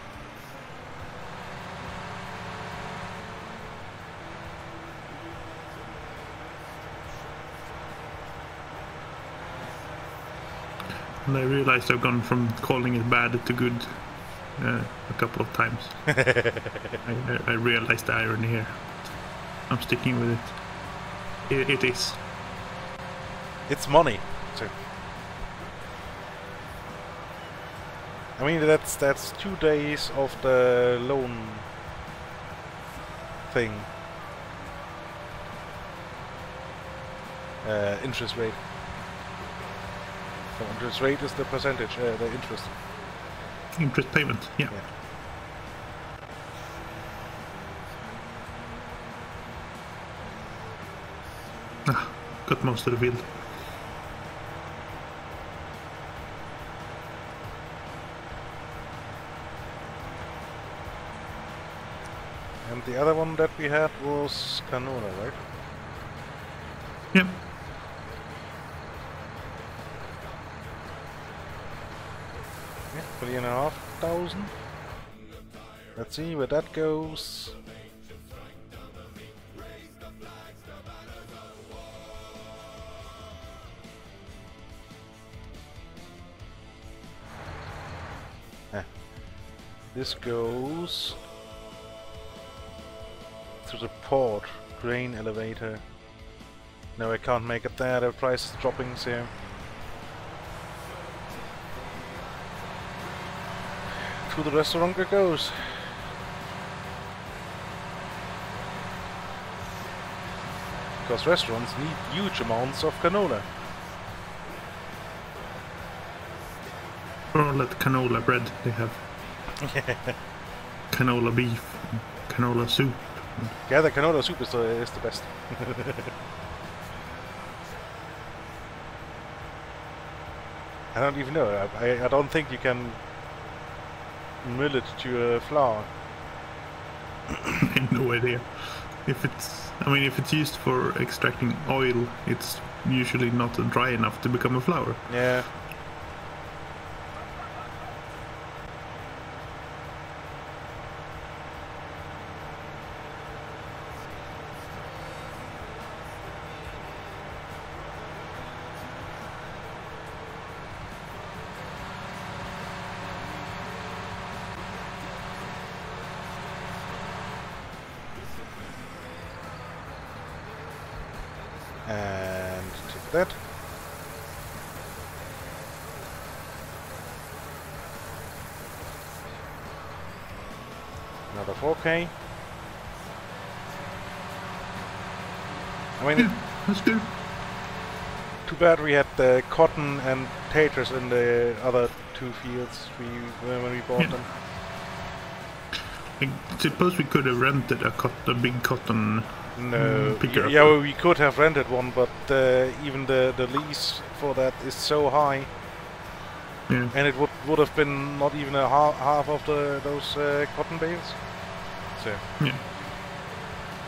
And I realized I've gone from calling it bad to good a couple of times. I realized the irony here. It's I'm sticking with it. It is. It's money. So. I mean, that's 2 days of the loan thing. Interest rate. So interest rate is the percentage, the interest. Interest payment, yeah. Ah, got most of the field. And the other one that we had was Canola, right? Yep. Yeah, 3,500. Let's see where that goes. This goes to the port, grain elevator. No, I can't make it there, the price is dropping here. To the restaurant it goes. Because restaurants need huge amounts of canola. Or all that canola bread they have. Canola beef, canola soup. Yeah, the canola soup is the best. I don't even know. I don't think you can mill it to a flour. I have no idea. If it's used for extracting oil, it's usually not dry enough to become a flour. Yeah. And take that. Another 4K. I mean, that's good. Too bad we had the cotton and taters in the other 2 fields when we bought them. I suppose we could have rented a big cotton. No, picker. Yeah, well, we could have rented one, but even the lease for that is so high, and it would have been not even a half of those cotton bales. So yeah,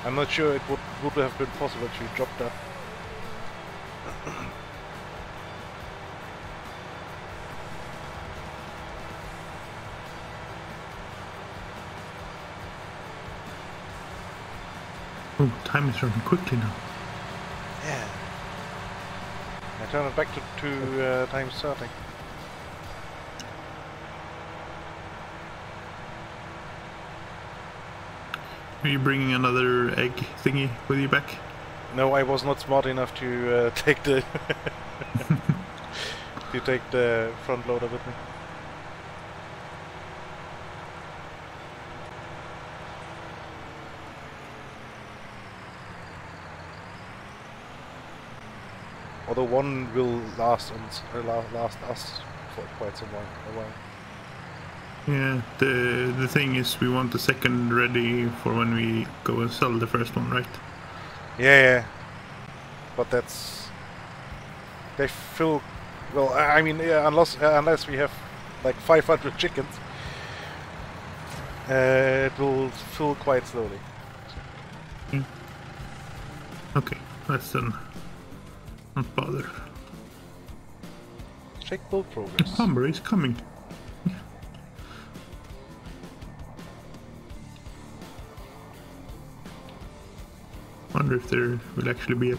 I'm not sure it would have been possible to drop that. Oh, time is running quickly now. Yeah. I turn it back to time starting. Are you bringing another egg thingy with you back? No, I was not smart enough to take the front loader with me. Although one will last us for quite some while. Yeah, the thing is, we want the second ready for when we go and sell the first one, right? Yeah. But they fill. Well, I mean, yeah, unless we have like 500 chickens, it will fill quite slowly. Yeah. Okay, that's done. Not bother. Check build progress. The plumber is coming. Wonder if there will actually be a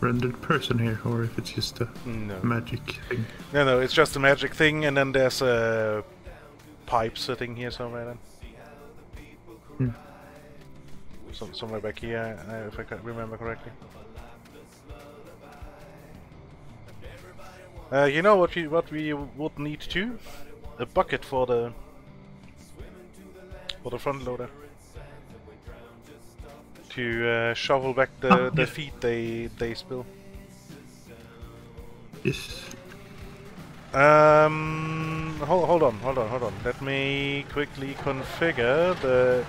rendered person here, or if it's just a magic thing. No, it's just a magic thing, and then there's a pipe sitting here somewhere. Then. somewhere back here, if I can remember correctly. You know what we would need too? A bucket for the front loader to shovel back the feed they spill. Yes. Hold on. Let me quickly configure the.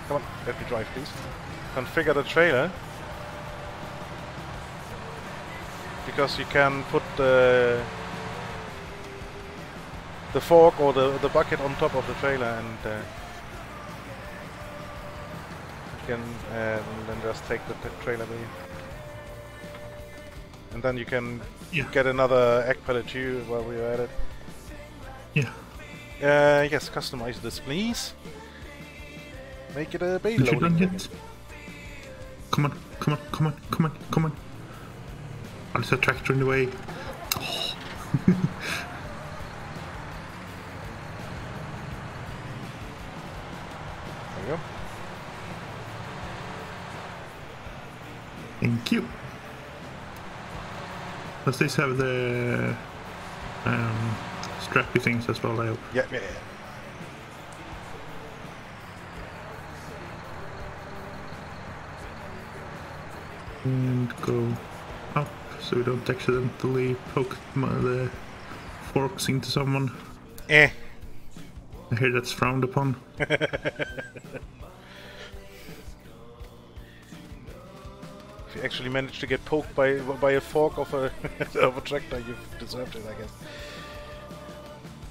Come on, let me drive, please. Configure the trailer. Because you can put the fork or the bucket on top of the trailer, and you can then just take the trailer with you. And then you can get another egg pellet too while we're at it. Yeah. Yes, customize this, please. Make it a bay loading thing. Come on. Oh, there's a tractor in the way. Oh. There you go. Thank you. Does this have the strappy things as well, I hope? Yeah. And go up so we don't accidentally poke the forks into someone. I hear that's frowned upon. If you actually manage to get poked by a fork of a of a tractor, you've deserved it, I guess.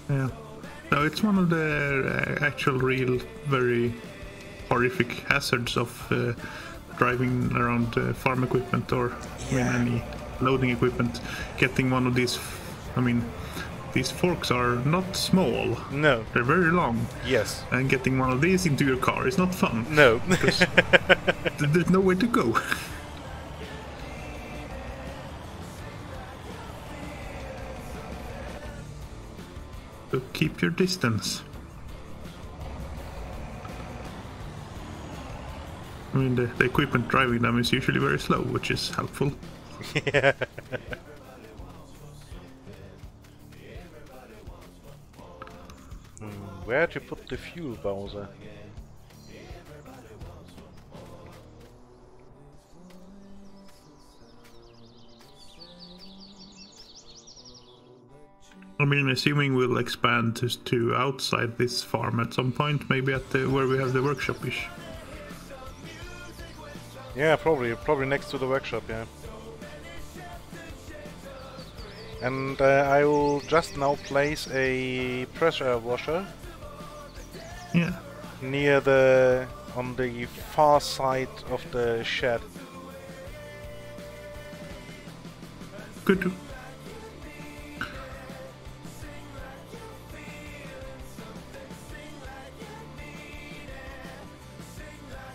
Yeah. No, it's one of the actual real very horrific hazards of driving around farm equipment or any loading equipment. Getting one of these, these forks are not small. No. They're very long. Yes. And getting one of these into your car is not fun. No. Because there's nowhere to go. So keep your distance. The equipment driving them is usually very slow, which is helpful. Yeah. Where to put the fuel bowser? Assuming we'll expand to outside this farm at some point, maybe at where we have the workshop-ish. Yeah, probably next to the workshop, yeah. And I will just now place a pressure washer. Yeah. Near on the far side of the shed. Good.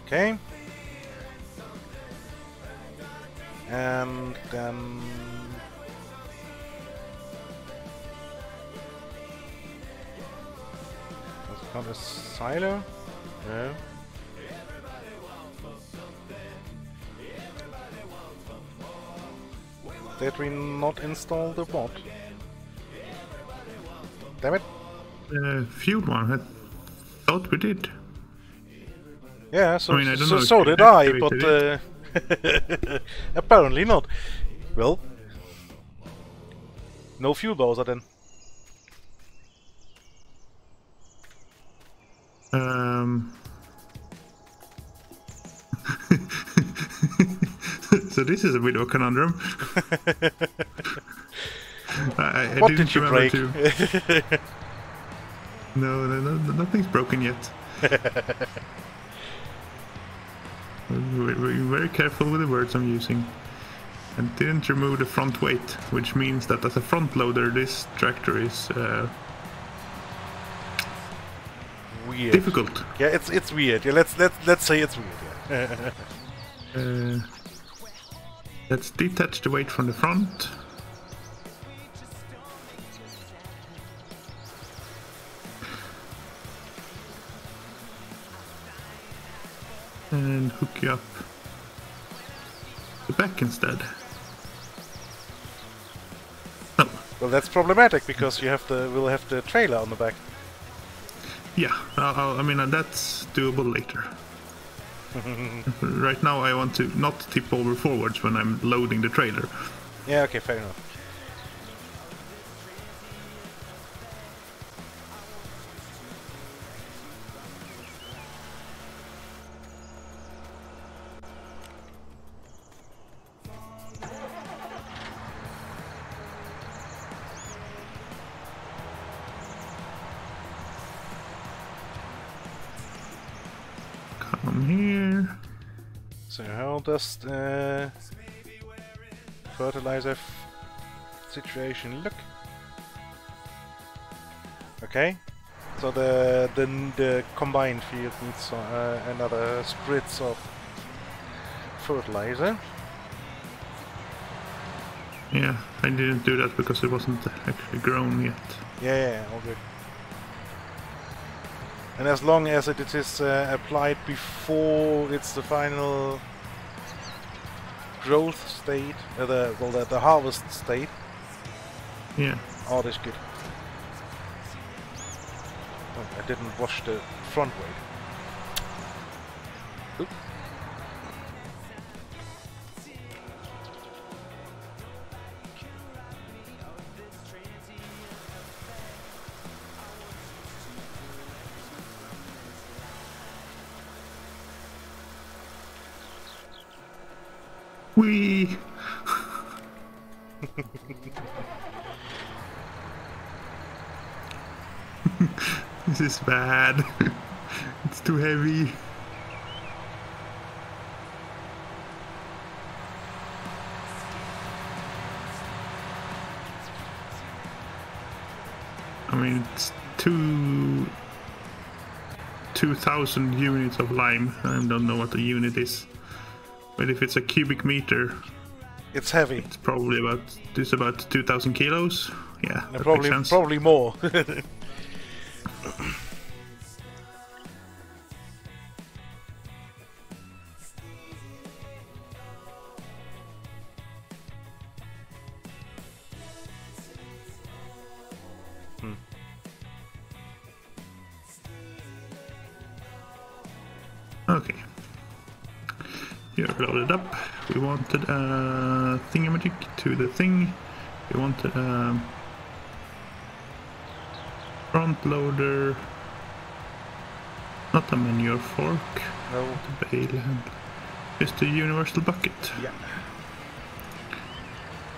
Okay. And then that's not a silo? No. Did we not install the bot? Damn it. Fuel one, I thought we did. Yeah, so, I don't know so did I, but apparently not. Well, no fuel bowser then. So this is a bit of a conundrum. I What didn't did you remember break? No, nothing's broken yet. We're very careful with the words I'm using. And didn't remove the front weight, which means that as a front loader, this tractor is Weird. difficult. Yeah, it's weird. Yeah, let's say it's weird. Yeah. Let's detach the weight from the front. and hook you up the back instead. Oh, Well, that's problematic because we'll have the trailer on the back. yeah. I mean, that's doable later. Right now, I want to not tip over forwards when I'm loading the trailer. Yeah, okay, fair enough. Come here. So how does the fertilizer situation look? Okay, so the combined field needs another spritz of fertilizer. Yeah, I didn't do that because it wasn't actually grown yet. Yeah, all good. And as long as it is applied before it's the final growth state, the harvest state, Yeah. all is good. Oh, I didn't wash the front weight. Oop. Whee! This is bad. It's too heavy. I mean, it's 2,000 units of lime. I don't know what the unit is. But if it's a cubic meter, It's heavy. it's probably about 2,000 kilos. Yeah, And that makes sense. probably more. Okay. You're loaded up. We wanted a thingamajig to the thing. We wanted a front loader. Not a manure fork. No. Not a bale handle. Just a universal bucket. Yeah.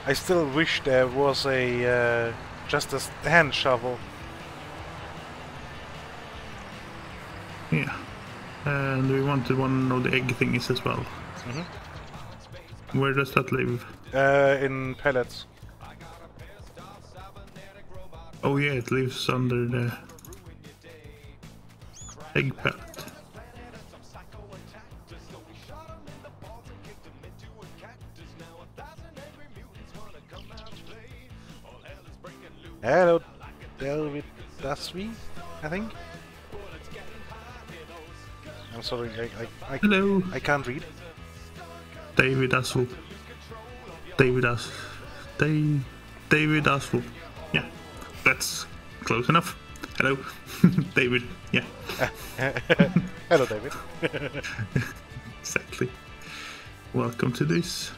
I still wish there was a just a hand shovel. Yeah. And we wanted one of the egg thingies as well. Where does that live? In pellets. Oh yeah, it lives under the egg pellet. Hello, David Dasby, I think. I'm sorry, Hello, I can't read. David Aswell. David Aswell. Yeah, that's close enough. Hello, David. Yeah. Hello, David. Exactly. Welcome to this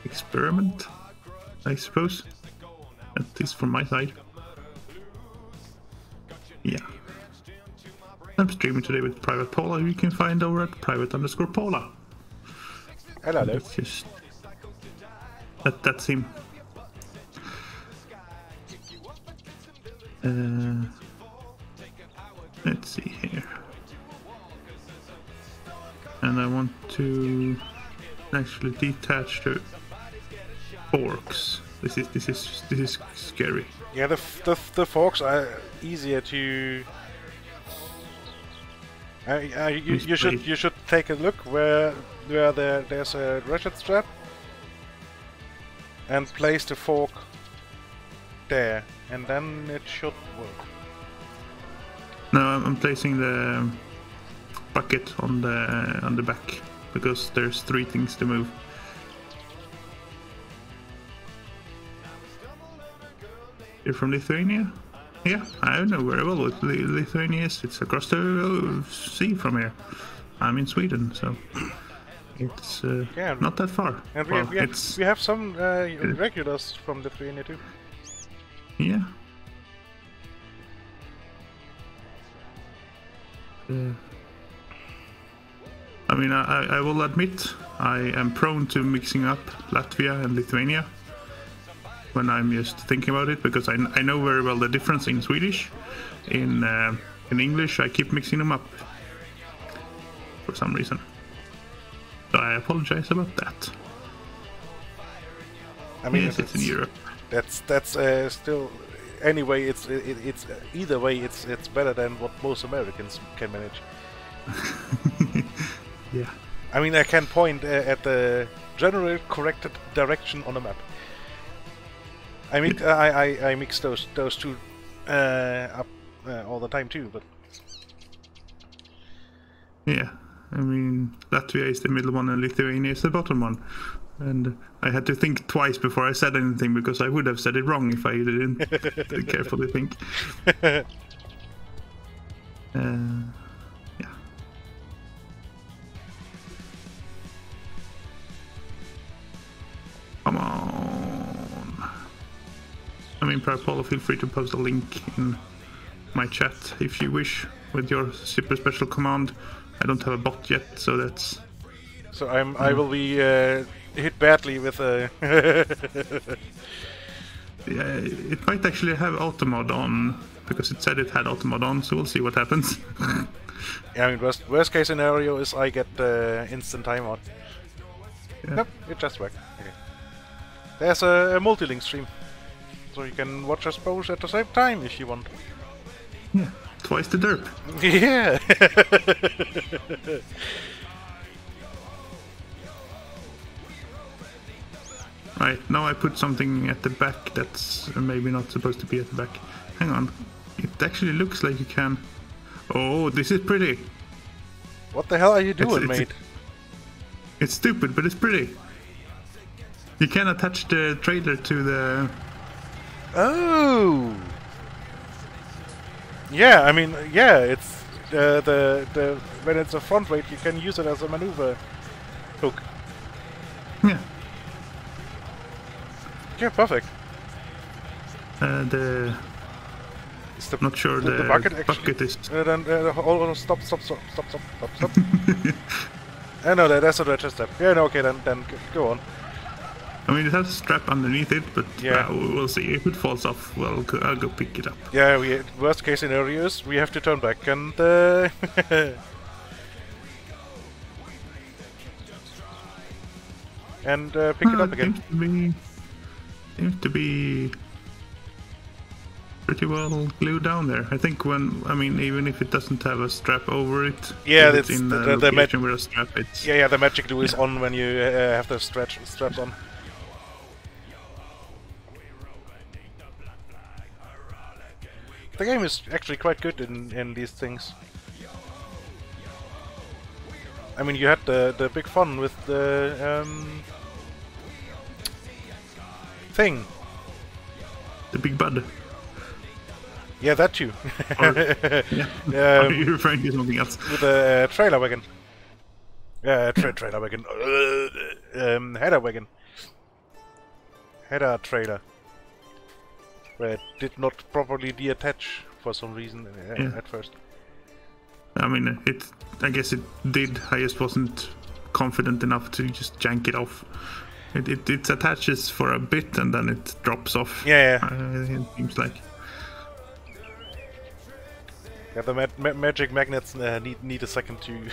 experiment, I suppose. At least from my side. Yeah. I'm streaming today with Private Paula, who you can find over at private_Paula. Hello, Luke. That's just... That's him. Let's see here. And I want to actually detach the forks. This is scary. Yeah, the forks are easier to. You should take a look where there's a ratchet strap, and place the fork there, and then it should work. No, I'm placing the bucket on the back, because there's 3 things to move. You're from Lithuania? Yeah, I know very well what Lithuania is. It's across the sea from here. I'm in Sweden, so it's not that far. And well, we have some regulars from Lithuania too. Yeah. I mean, I will admit I am prone to mixing up Latvia and Lithuania when I'm just thinking about it, because I know very well the difference in Swedish. In English, I keep mixing them up for some reason. So I apologize about that. I mean, yes, it's in Europe. That's still. Anyway, it's either way, it's better than what most Americans can manage. Yeah. I mean, I can point at the general corrected direction on a map. I mean, I mix those two up all the time too, but yeah. I mean, Latvia is the middle one and Lithuania is the bottom one. And I had to think twice before I said anything, because I would have said it wrong if I didn't carefully think. Yeah. Come on. I mean, Paul, feel free to post a link in my chat if you wish with your super special command. I don't have a bot yet, so that's... So I will be hit badly with a... Yeah, it might actually have automod on, because it said it had automod on, so we'll see what happens. Yeah, I mean, worst case scenario is I get instant timeout. Yeah. Nope, it just worked. Okay. There's a multi-link stream, so you can watch us both at the same time if you want. Yeah, twice the derp. Yeah! Right, now I put something at the back that's maybe not supposed to be at the back. Hang on. It actually looks like you can... Oh, this is pretty. What the hell are you doing, mate? It's stupid, but it's pretty. You can attach the trailer to the... Oh! Yeah, I mean, yeah, it's... the when it's a front weight, you can use it as a maneuver hook. Yeah. Yeah, perfect. Not sure the bucket is... Stop. No, that's a retro step. Yeah, no, okay, then go on. I mean, it has a strap underneath it, but yeah. We'll see. If it falls off, well, I'll go pick it up. Yeah, worst case scenario is we have to turn back and... and pick it up again. Seems to be pretty well glued down there. I think even if it doesn't have a strap over it, yeah, it's in the location with a strap. It's yeah, the magic glue is on when you have the straps on. The game is actually quite good in these things. I mean, you had the big fun with the thing. The big bud. Yeah, that too. Are you referring to something else? With the trailer wagon. Trailer wagon. Header wagon. Header trailer. Where it did not properly deattach for some reason at first. I mean, I guess it did. I just wasn't confident enough to just jank it off. It attaches for a bit and then it drops off. Yeah. It seems like. Yeah, the magic magnets need a second to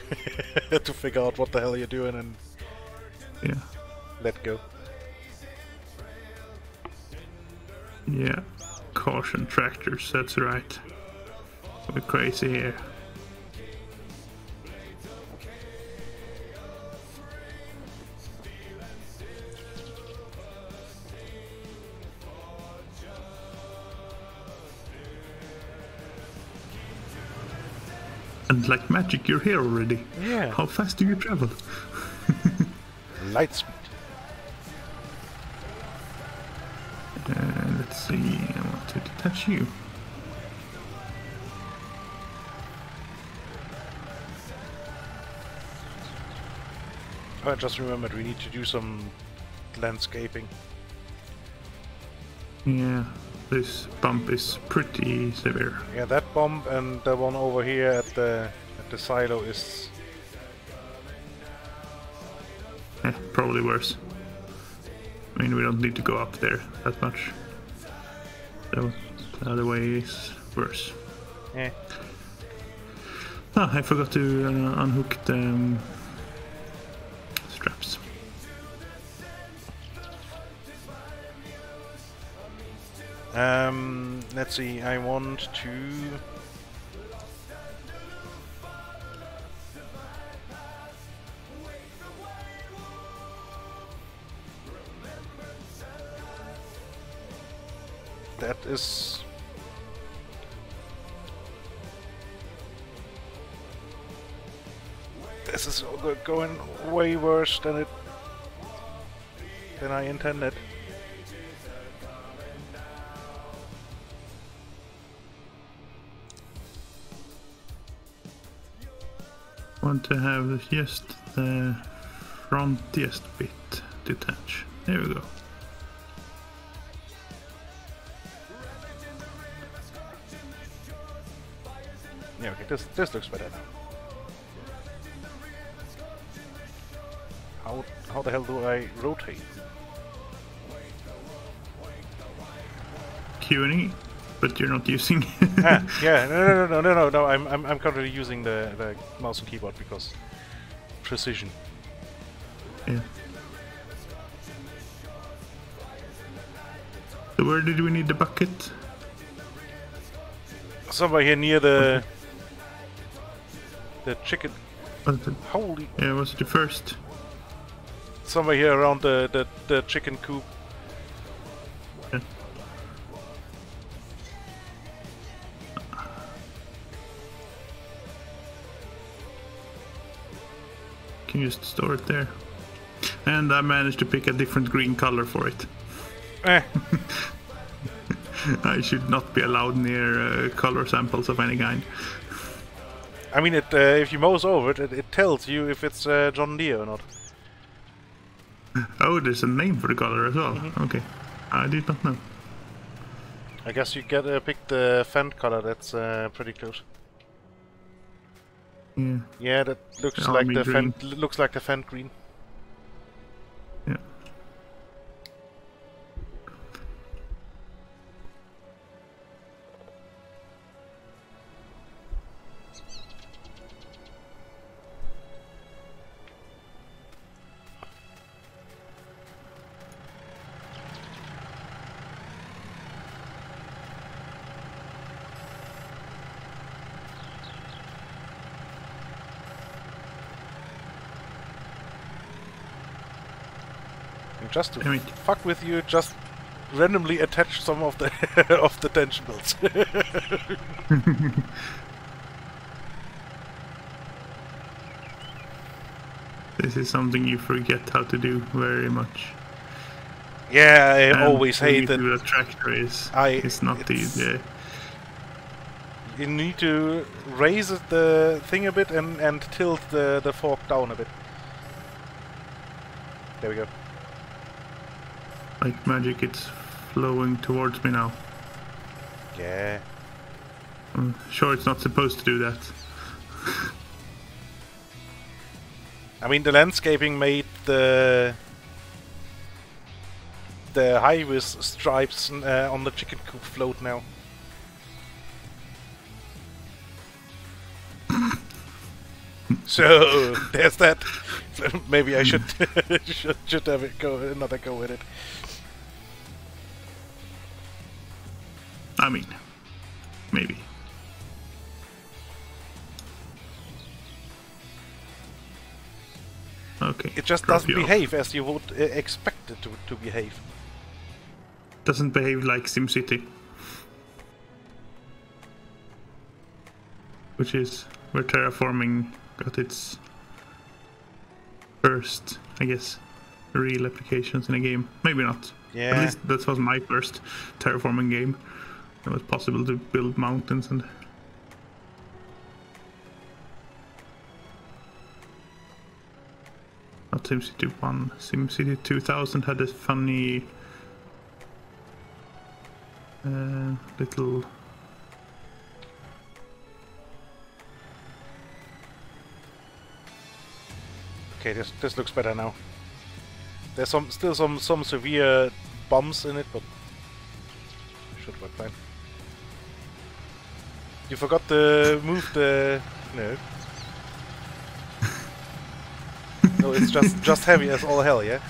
to figure out what the hell you're doing and let go. Yeah, caution tractors. That's right. We're crazy here. And like magic, you're here already. Yeah. How fast do you travel? Light speed. Let's see, I want to detach you. I just remembered we need to do some landscaping. Yeah, this bump is pretty severe. Yeah, that bump and the one over here at the silo is... Probably worse. I mean, we don't need to go up there that much. So, the other way is worse. Yeah. Ah, I forgot to unhook the straps. Let's see, I want to... That is... This is going way worse than I intended. Want to have just the frontiest bit detach. There we go. Yeah, okay, this looks better now. How the hell do I rotate? Q and E, but you're not using. Yeah, no. I'm currently using the mouse and keyboard because precision. Yeah. So where did we need the bucket? Somewhere here near the chicken. Was it? Holy! Yeah, was it the first? Somewhere here around the chicken coop. Yeah. Can you just store it there? And I managed to pick a different green color for it. I should not be allowed near color samples of any kind. I mean, if you mouse over it, it tells you if it's John Deere or not. Oh, there's a name for the color as well. Okay, I did not know. I guess you get pick the Fendt color. That's pretty close. Yeah. Yeah, that looks The like army the green. Fendt. Looks like the Fendt green. Yeah. And just to I mean- fuck with you, just randomly attach some of the of the tension belts. This is something you forget how to do very much. Yeah, I And always what you hate that. do with a tractor is it's not easy. You need to raise the thing a bit and tilt the fork down a bit. There we go. Like magic, it's flowing towards me now. Yeah. I'm sure it's not supposed to do that. I mean, the landscaping made the high-vis stripes on the chicken coop float now. So there's that. Maybe I should should have another go with it. I mean, maybe. Okay. It just drop doesn't you off. behave as you would expect it to behave. Doesn't behave like SimCity. Which is where terraforming got its first, I guess, real applications in a game. Maybe not. Yeah. At least that was my first terraforming game. It was possible to build mountains and... Not SimCity 1. SimCity 2000 had a funny little... Okay, this looks better now. There's still some severe bumps in it, but should work fine. You forgot to move the... No. No, it's just heavy as all hell, yeah?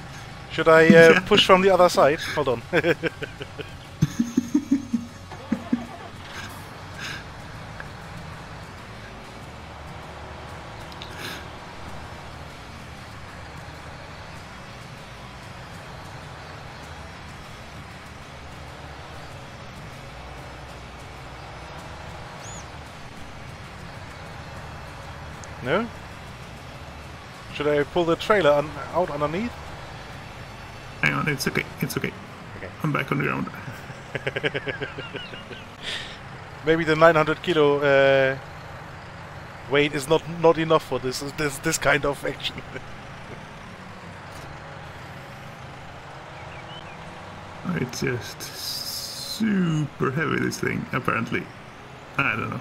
Should I push from the other side? Hold on. No? Should I pull the trailer out underneath? Hang on, it's okay, it's okay. I'm back on the ground. Maybe the 900 kilo weight is not enough for this kind of action. It's just super heavy, this thing, apparently. I don't know.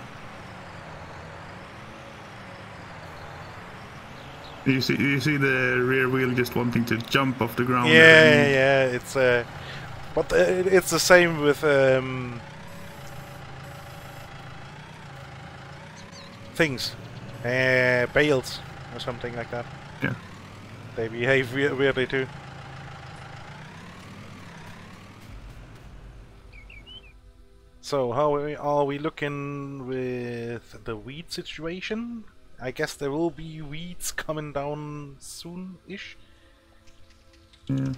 You see the rear wheel just wanting to jump off the ground. Yeah, it's but it's the same with things, bales or something like that. Yeah, they behave weirdly too. So how are we looking with the weed situation? I guess there will be weeds coming down soon-ish. Yeah.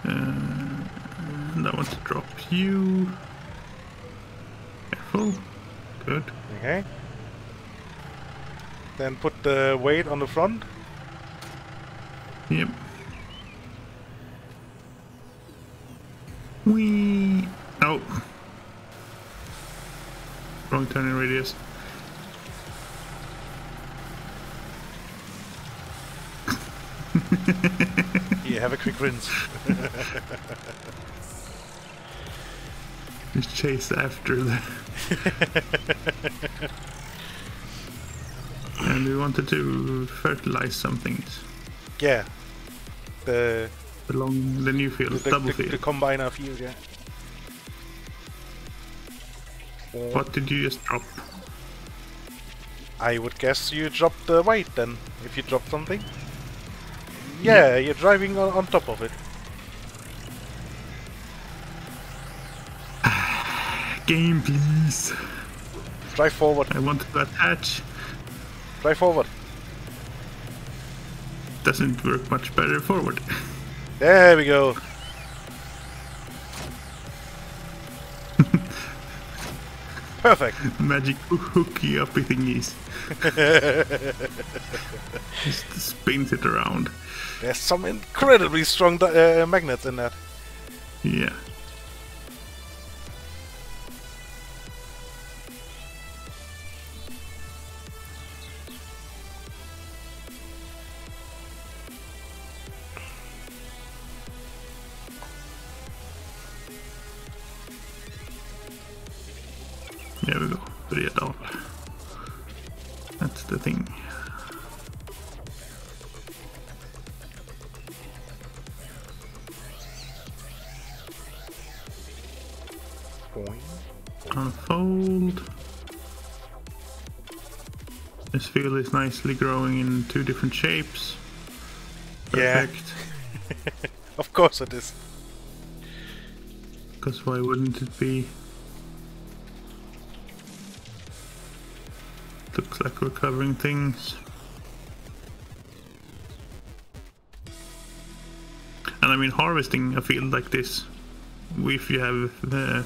And I want to drop you. Careful. Good. Okay. Then put the weight on the front. Yep. Whee! Oh. Wrong turning radius. Yeah, have a quick rinse. Just chase after the... And we wanted to fertilize some things. Yeah. The new field, double field. The combiner field, yeah. What did you just drop? I would guess you dropped the weight then, if you dropped something. Yeah, you're driving on top of it. Game, please. Drive forward. I want to attach. Drive forward. Doesn't work much better forward. There we go. Perfect. Magic hooky uppy thingies. Just spins it around. There's some incredibly strong magnets in that. Yeah. There we go. Bredal. That's the thing. Unfold. This field is nicely growing in two different shapes. Perfect. Yeah. Of course it is. Because why wouldn't it be? Looks like we're covering things. And I mean, harvesting a field like this if you have the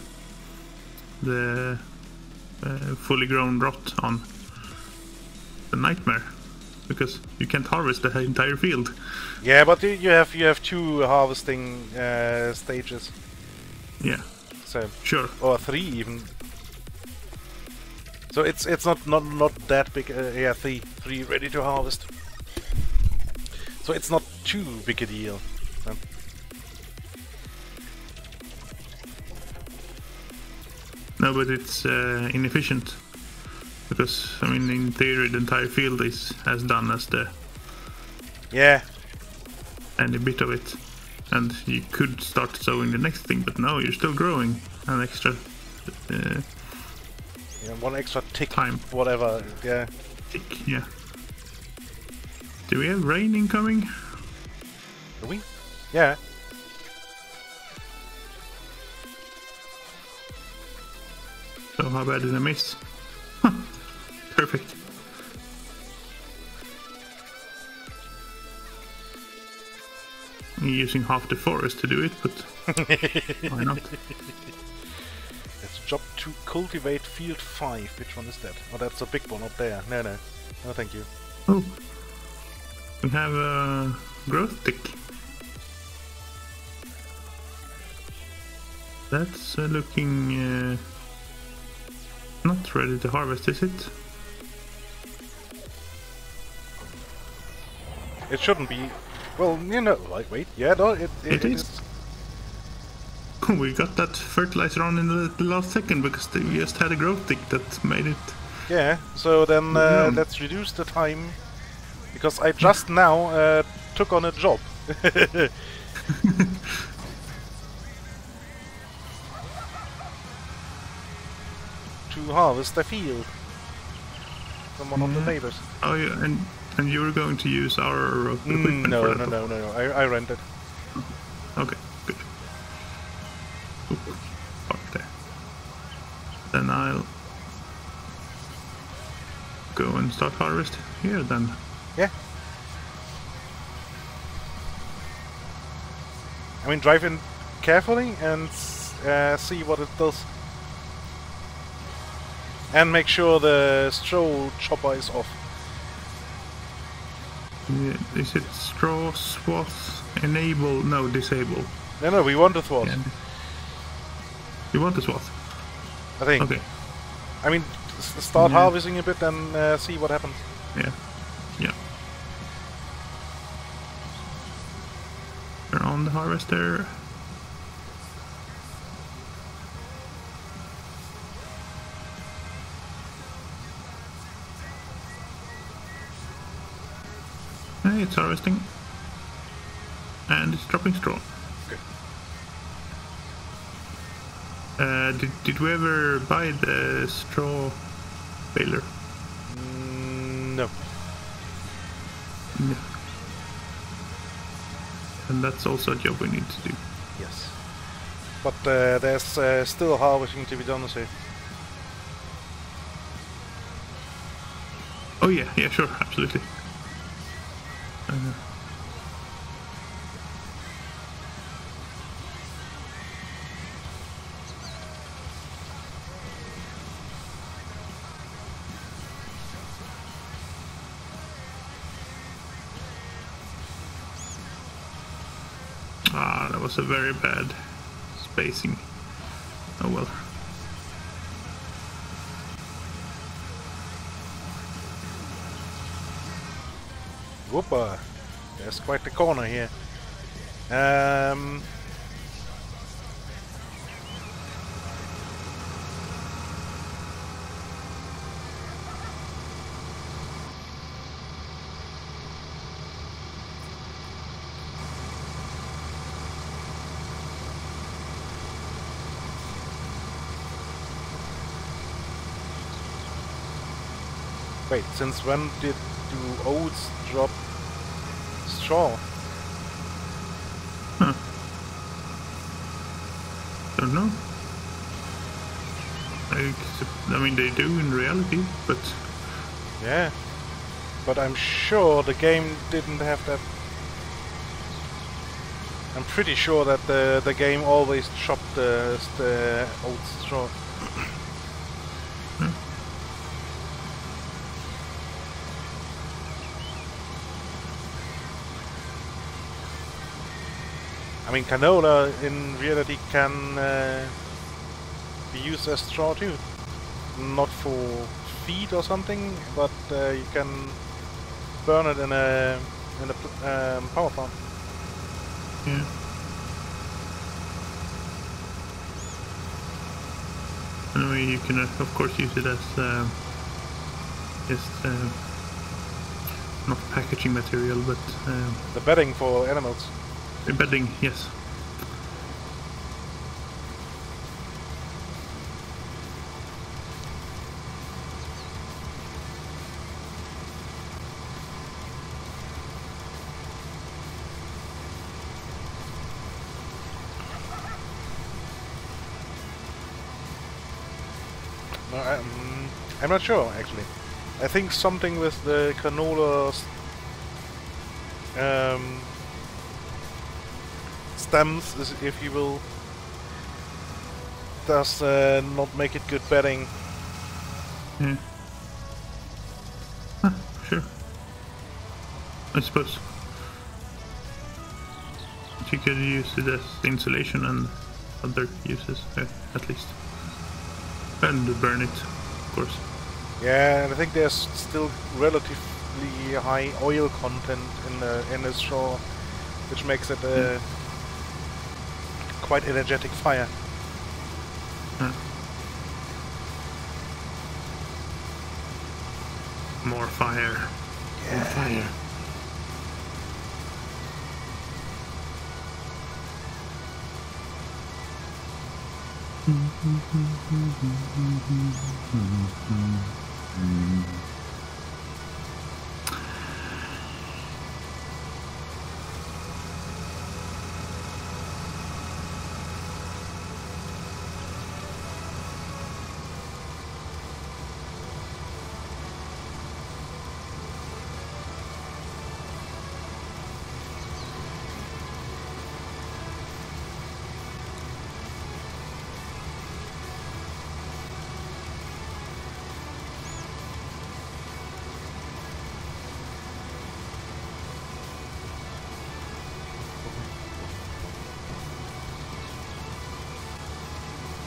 fully grown rot on the nightmare, because you can't harvest the entire field. Yeah, but you have 2 harvesting stages. Yeah. So Sure. or 3 even. So it's not that big. Yeah, 3 ready to harvest. So it's not too big a deal. So. No, but it's inefficient, because I mean, in theory, the entire field is as done as the any bit of it, and you could start sowing the next thing, but no, you're still growing an extra. Yeah, 1 extra tick, time, whatever. Yeah. Tick, yeah. Do we have rain incoming? Do we? Yeah. So how bad did I miss? Huh. Perfect. I'm using half the forest to do it, but why not? It's job to cultivate field 5. Which one is that? Oh, that's a big one up there. No, thank you. Oh, we have a growth tick. That's looking not ready to harvest, is it? It shouldn't be. Well, you know, like, wait, yeah, no, it is. We got that fertilizer on in the last second because we just had a growth tick that made it. Yeah, so then let's reduce the time, because I just now took on a job. To harvest the field from one of the neighbors. Oh yeah, and you were going to use our equipment no, for that? No. I rented. Okay, good. Oop, park there. Then I'll go and start harvest here then. Yeah. I mean, drive in carefully and see what it does. And make sure the straw chopper is off. Yeah, is it straw swath enable? No, disable. No, we want the swath. Yeah. You want the swath? I think. Okay. I mean, start harvesting a bit and see what happens. Yeah. Yeah. Turn on the harvester. Hey, it's harvesting. And it's dropping straw. Good. Did we ever buy the straw baler? No. No. And that's also a job we need to do. Yes. But there's still harvesting to be done, so. Oh yeah, sure, absolutely. That was a very bad spacing. Oh well. Whoopa! There's quite the corner here. Wait, since when do oats drop straw? Huh. Don't know. I mean, they do in reality, but... Yeah. But I'm sure the game didn't have that I'm pretty sure that the game always chopped the oats short. I mean, canola in reality can be used as straw too. Not for feed or something, but you can burn it in a power plant. Yeah. Anyway, you can of course use it as just not packaging material, but the bedding for animals. Bedding, yes. No, I'm not sure actually. I think something with the canola stems, if you will, does not make it good bedding. Yeah. Huh, sure. I suppose. But you could use it as insulation and other uses, at least. And burn it, of course. Yeah, and I think there's still relatively high oil content in the straw, which makes it a quite energetic fire. More fire. Yeah. More fire.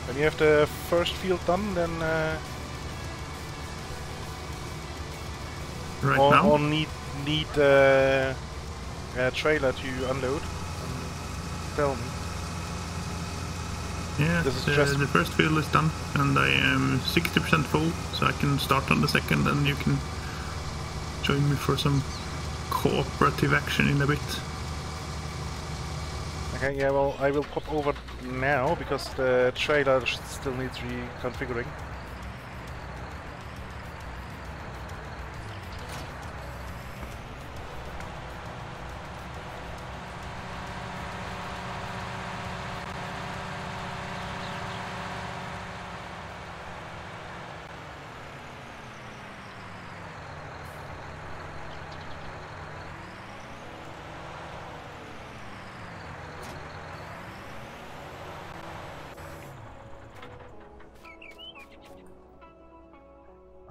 When you have the first field done, then now? or need a trailer to unload. Tell me. Yeah, This is just the first field is done, and I am 60% full, so I can start on the second, and you can join me for some cooperative action in a bit. Okay, yeah, well, I will pop over now, because the trailer still needs reconfiguring.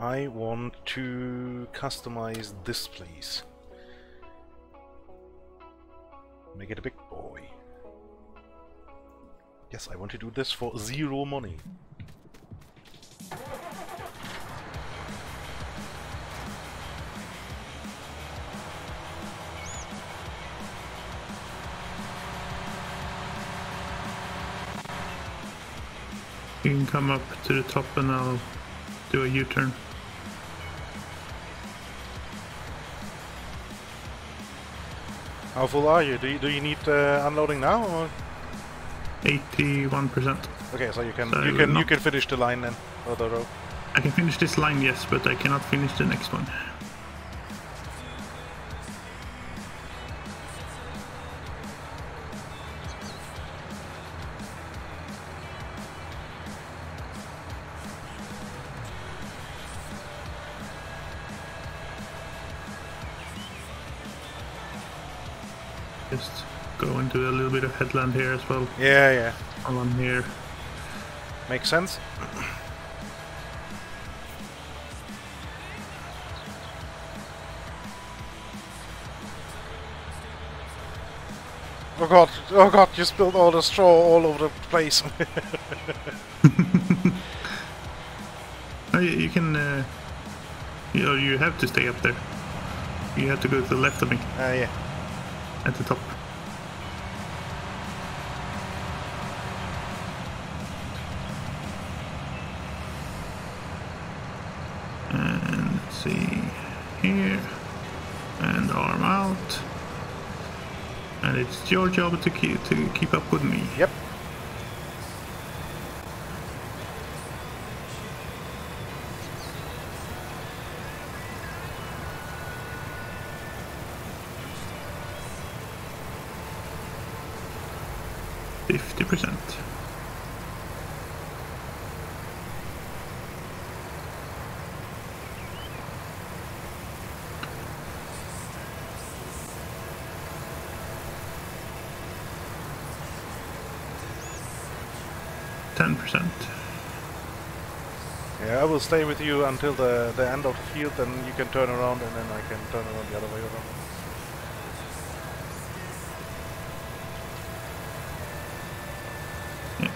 I want to customize this place. Make it a big boy. Yes, I want to do this for 0 money. You can come up to the top and I'll do a U-turn. How full are you? Do you need unloading now, or? 81%. Okay, so you can So you can finish the line then, or the row. I can finish this line, yes, but I cannot finish the next one. Just go into a little bit of headland here as well. Yeah, yeah. Along here. Makes sense. Oh god, you spilled all the straw all over the place. Oh, you can, you have to stay up there. You have to go to the left of me. Yeah. At the top. And let's see, here. And arm out. And it's your job to keep up with me. Yep. %. Yeah, I will stay with you until the end of the field, then you can turn around and then I can turn around the other way around. Yeah.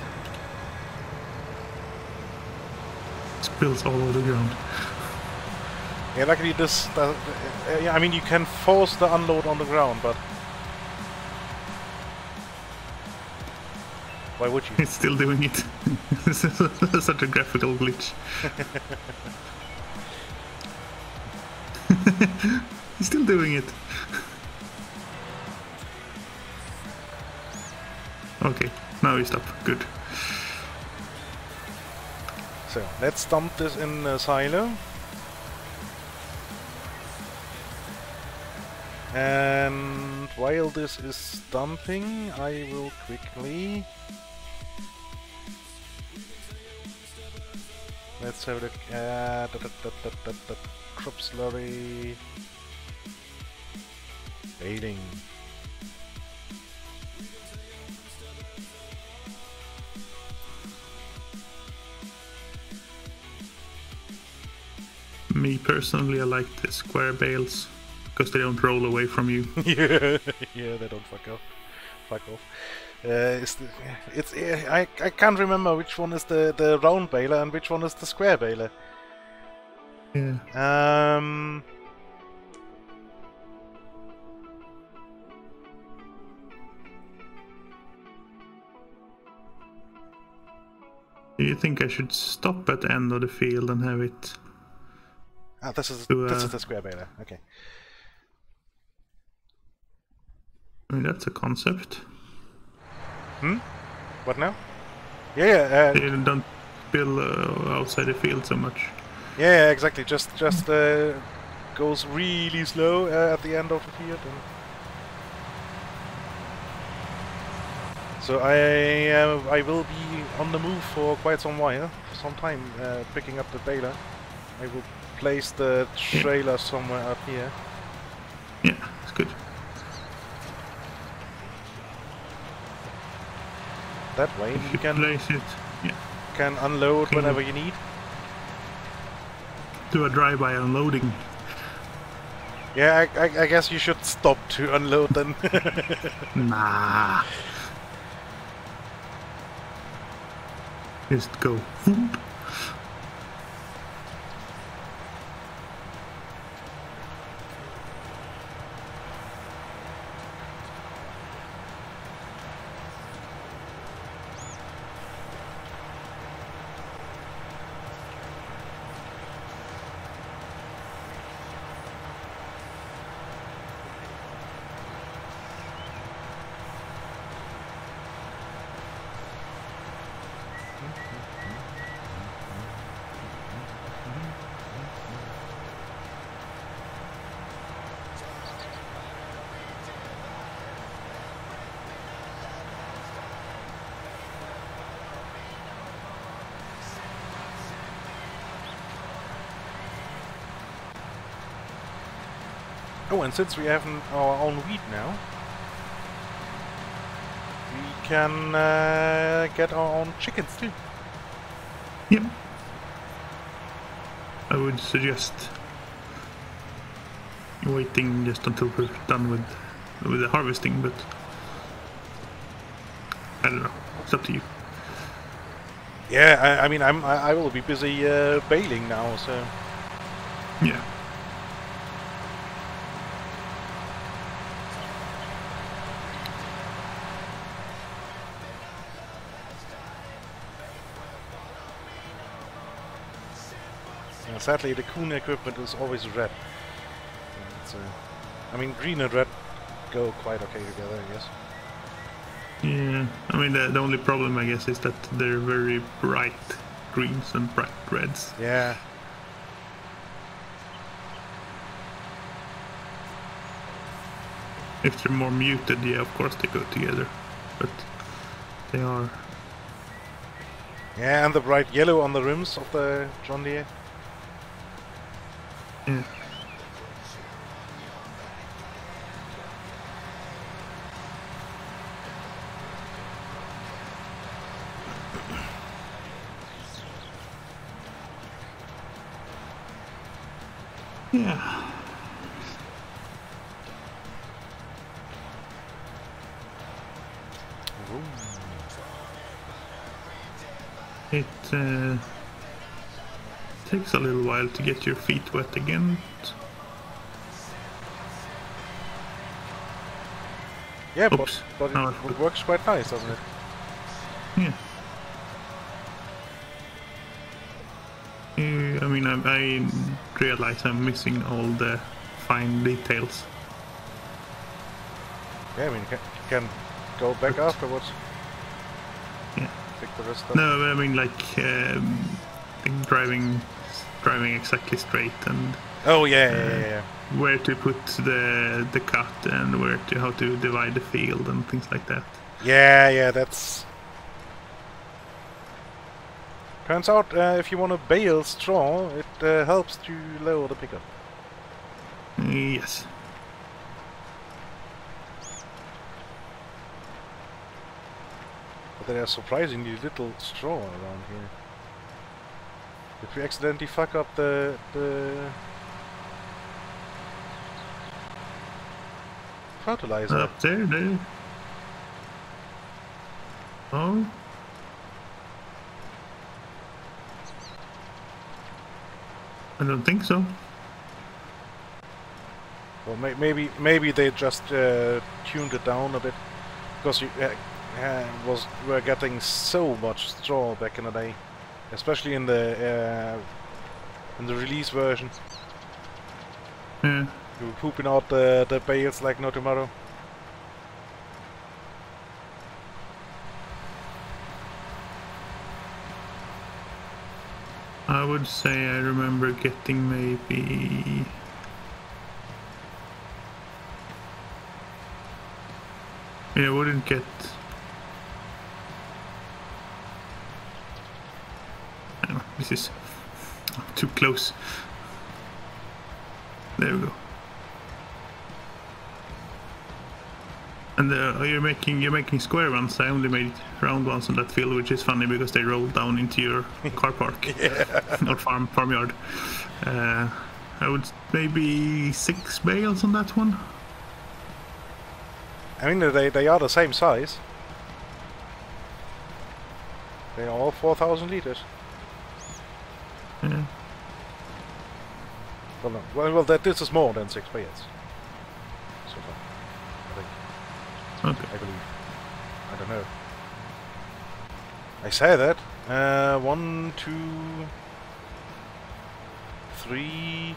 Spills all over the ground. Yeah, luckily this, yeah, I mean you can force the unload on the ground, but why would you? It's still doing it. Such a graphical glitch. He's still doing it. Okay, now he stopped. Good. So, let's dump this in the silo. And while this is dumping, I will quickly... Let's have a look at the crop slurry baling. Me personally, I like the square bales because they don't roll away from you. Yeah, they don't fuck off. I can't remember which one is the round baler and which one is the square baler. Yeah. Do you think I should stop at the end of the field and have it? Ah, this is the square baler. Okay. I mean, that's a concept. What now? Yeah. They don't spill outside the field so much. Yeah, exactly. Just goes really slow at the end of the field. So I will be on the move for quite some while, for some time, picking up the baler. I will place the trailer somewhere up here. Yeah, it's good. That way you can place it. Yeah. Can unload whenever you need. Do a drive-by unloading. Yeah, I guess you should stop to unload then. Nah. Just go. Whoop. Oh, and since we have our own wheat now, can get our own chickens too. Yep. I would suggest waiting just until we're done with the harvesting, but I don't know. It's up to you. Yeah, I mean, I will be busy bailing now, so Yeah. sadly the Kuhn equipment is always red. It's, I mean, green and red go quite okay together, I guess. Yeah, I mean the only problem I guess is that they're very bright greens and bright reds. Yeah. If they're more muted, yeah, of course they go together, but they are. Yeah, and the bright yellow on the rims of the John Deere. Yeah. Yeah. It takes a little while to get your feet wet again. Yeah, Oops. but it works quite nice, doesn't it? Yeah. I mean, I realize I'm missing all the fine details. Yeah, I mean, you can go back afterwards. Yeah. Pick the rest up. No, I mean like driving exactly straight and. Oh yeah. Where to put the cut and how to divide the field and things like that. Yeah, that's. Turns out, if you want to bale straw, it helps to lower the pickup. Yes. But there are surprisingly little straw around here. Did we accidentally fuck up the fertilizer? Up there. Oh. I don't think so. Well, maybe they just tuned it down a bit, because you were getting so much straw back in the day, especially in the release version. Yeah. You were pooping out the bales like no tomorrow. I would say I remember getting maybe. I wouldn't get. Oh, this is too close. There we go. And you're making square ones. I only made round ones on that field, which is funny because they roll down into your car park or farmyard. I would maybe 6 bales on that one. I mean, they are the same size. They are all 4,000 liters. Yeah. Well, no. Well, this is more than 6 bales. So far, I think. Okay. I believe. I don't know. I say that. 1, 2, 3.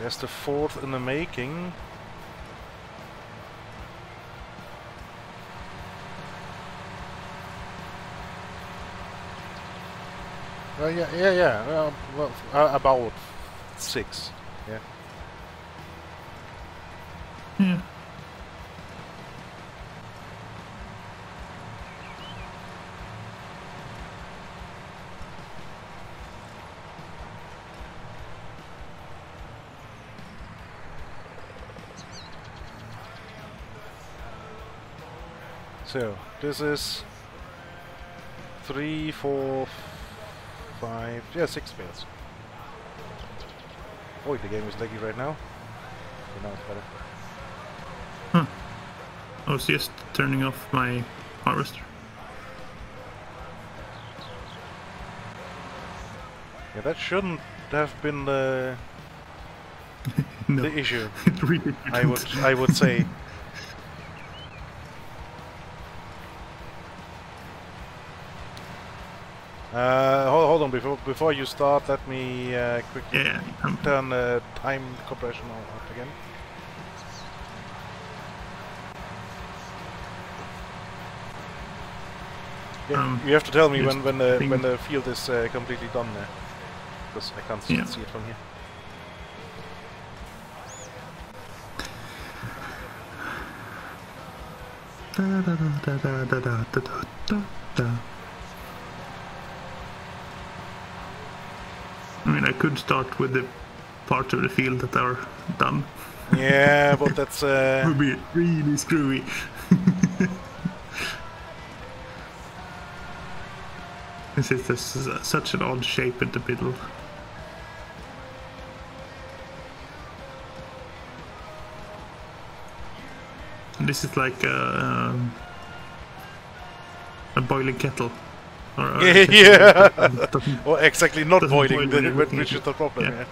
There's the 4th in the making. Yeah. Well, about 6. Yeah. Yeah. So this is 3, 4, 5, yeah, 6 bales. Oh, the game is laggy right now. So now it's better. Huh. I was just turning off my harvester. Yeah, that shouldn't have been the No, the issue. it really I would say. Hold on, before you start, let me quickly turn the time compression off again. Yeah, you have to tell me when the field is completely done there, because I can't see it from here. I mean, I could start with the parts of the field that are done. Yeah, but that's would be really screwy. This is such an odd shape in the middle. And this is like a boiling kettle. Or yeah, well, exactly, not boiling, which is the problem. Yeah.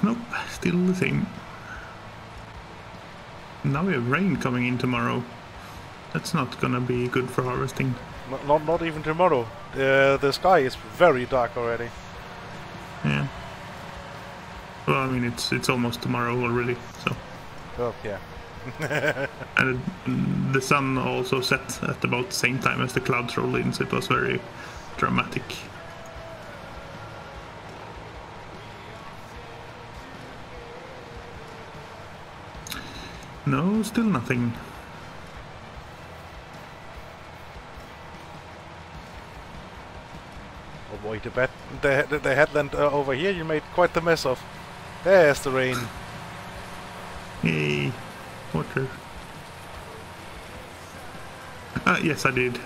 Nope, still the same. Now we have rain coming in tomorrow. That's not gonna be good for harvesting. Not even tomorrow. The sky is very dark already. Yeah. Well, I mean, it's almost tomorrow already, so. Oh yeah. And the sun also set at about the same time as the clouds rolled in, so it was very dramatic. No, still nothing. Oh boy, the headland over here you made quite the mess of. There's the rain. Yay, water. Yes, I did.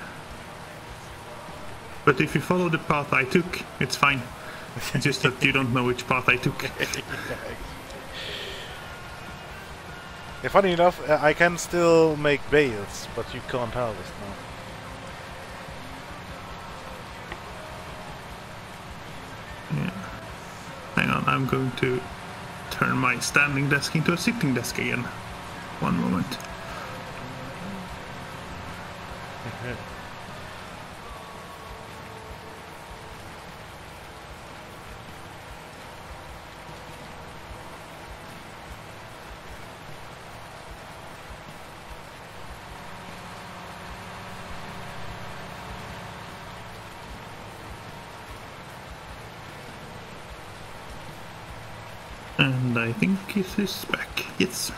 But if you follow the path I took, it's fine. It's just that you don't know which path I took. Yeah, funny enough, I can still make bales, but you can't harvest now. Yeah. Hang on, I'm going to turn my standing desk into a sitting desk again. One moment. And I think it is back. Yes.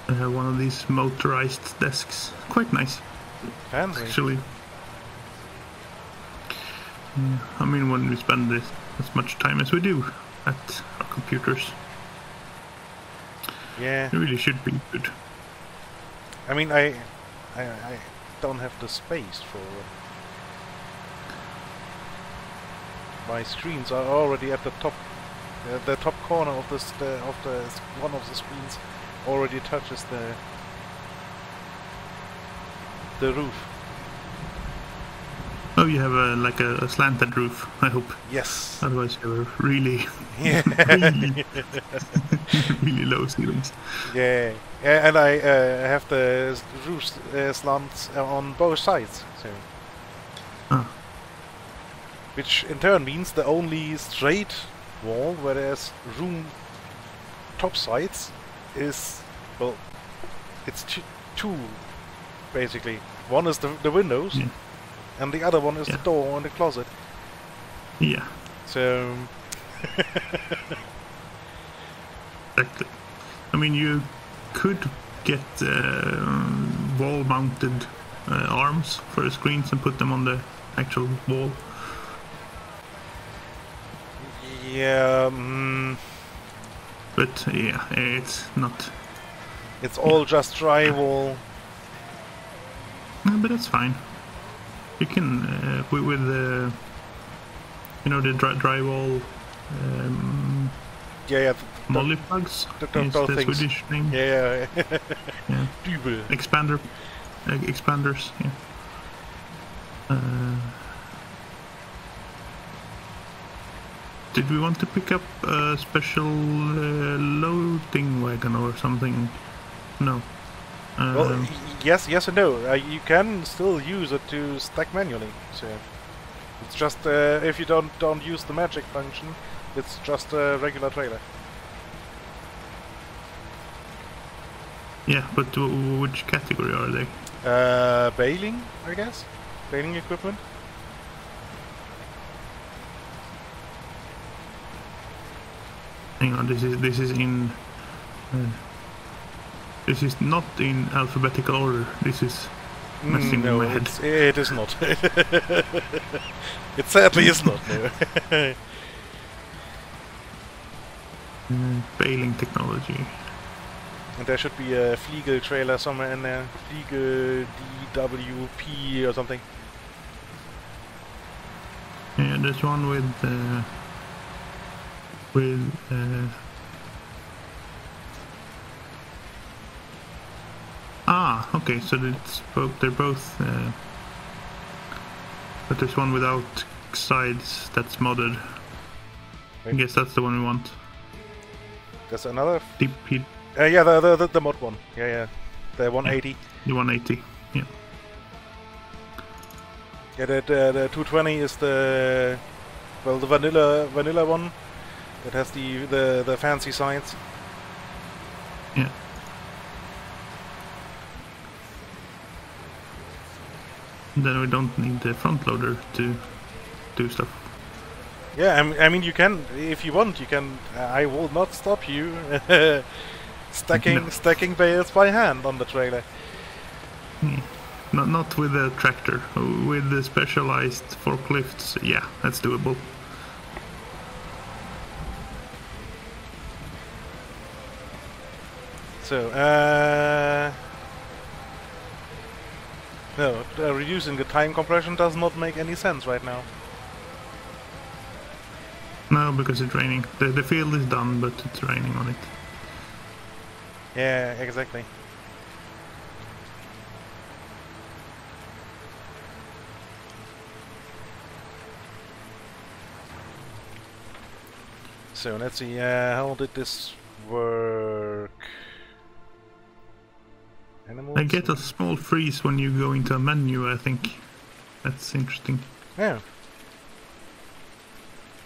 I have one of these motorized desks. Quite nice. Fancy. Actually. Yeah, I mean, when we spend as much time as we do at our computers, yeah, it really should be good. I mean, I don't have the space for. My screens are already at the top corner of one of the screens already touches the roof. Oh, you have like a slanted roof, I hope. Yes. Otherwise you have really, Yeah. really low ceilings. Yeah, and I have the roof slants on both sides, so. Ah. Which in turn means the only straight wall where there's room top sides is, well, it's two basically. One is the windows, and the other one is the door and the closet. Yeah. So Exactly. I mean, you could get wall-mounted arms for the screens and put them on the actual wall. Yeah. But yeah, it's not. It's all just drywall. No, but that's fine. You can with the the drywall. Yeah. Molly plugs. Those The things. Swedish name. Yeah. Yeah. Dübel. Expanders. Yeah. Did we want to pick up a special loading wagon or something? No. Well, yes and no. You can still use it to stack manually. So it's just if you don't use the magic function, it's just a regular trailer. Yeah, but which category are they? Baling, I guess. Baling equipment. Hang on, this is in. This is not in alphabetical order. This is messing No, with my head. it is not. It sadly is not. No. Baling technology. And there should be a Fliegel trailer somewhere in there. Fliegel DWP or something. Yeah, there's one with okay, so it's both. They're both. But there's one without sides that's modded. Wait. I guess that's the one we want. There's another. DP. Yeah, the mod one. Yeah. The 180. The 180. Yeah. Yeah, the 220 is the vanilla one that has the fancy sides. Yeah. Then we don't need the front loader to do stuff. Yeah, I mean you can, if you want, you can. I will not stop you stacking bales by hand on the trailer. Yeah. Not with a tractor. With the specialized forklifts, yeah, that's doable. So, no, reducing the time compression does not make any sense right now. No, because it's raining. The field is done, but it's raining on it. Yeah, exactly. So let's see, how did this work? Animals? I get a small freeze when you go into a menu, I think. That's interesting. Yeah.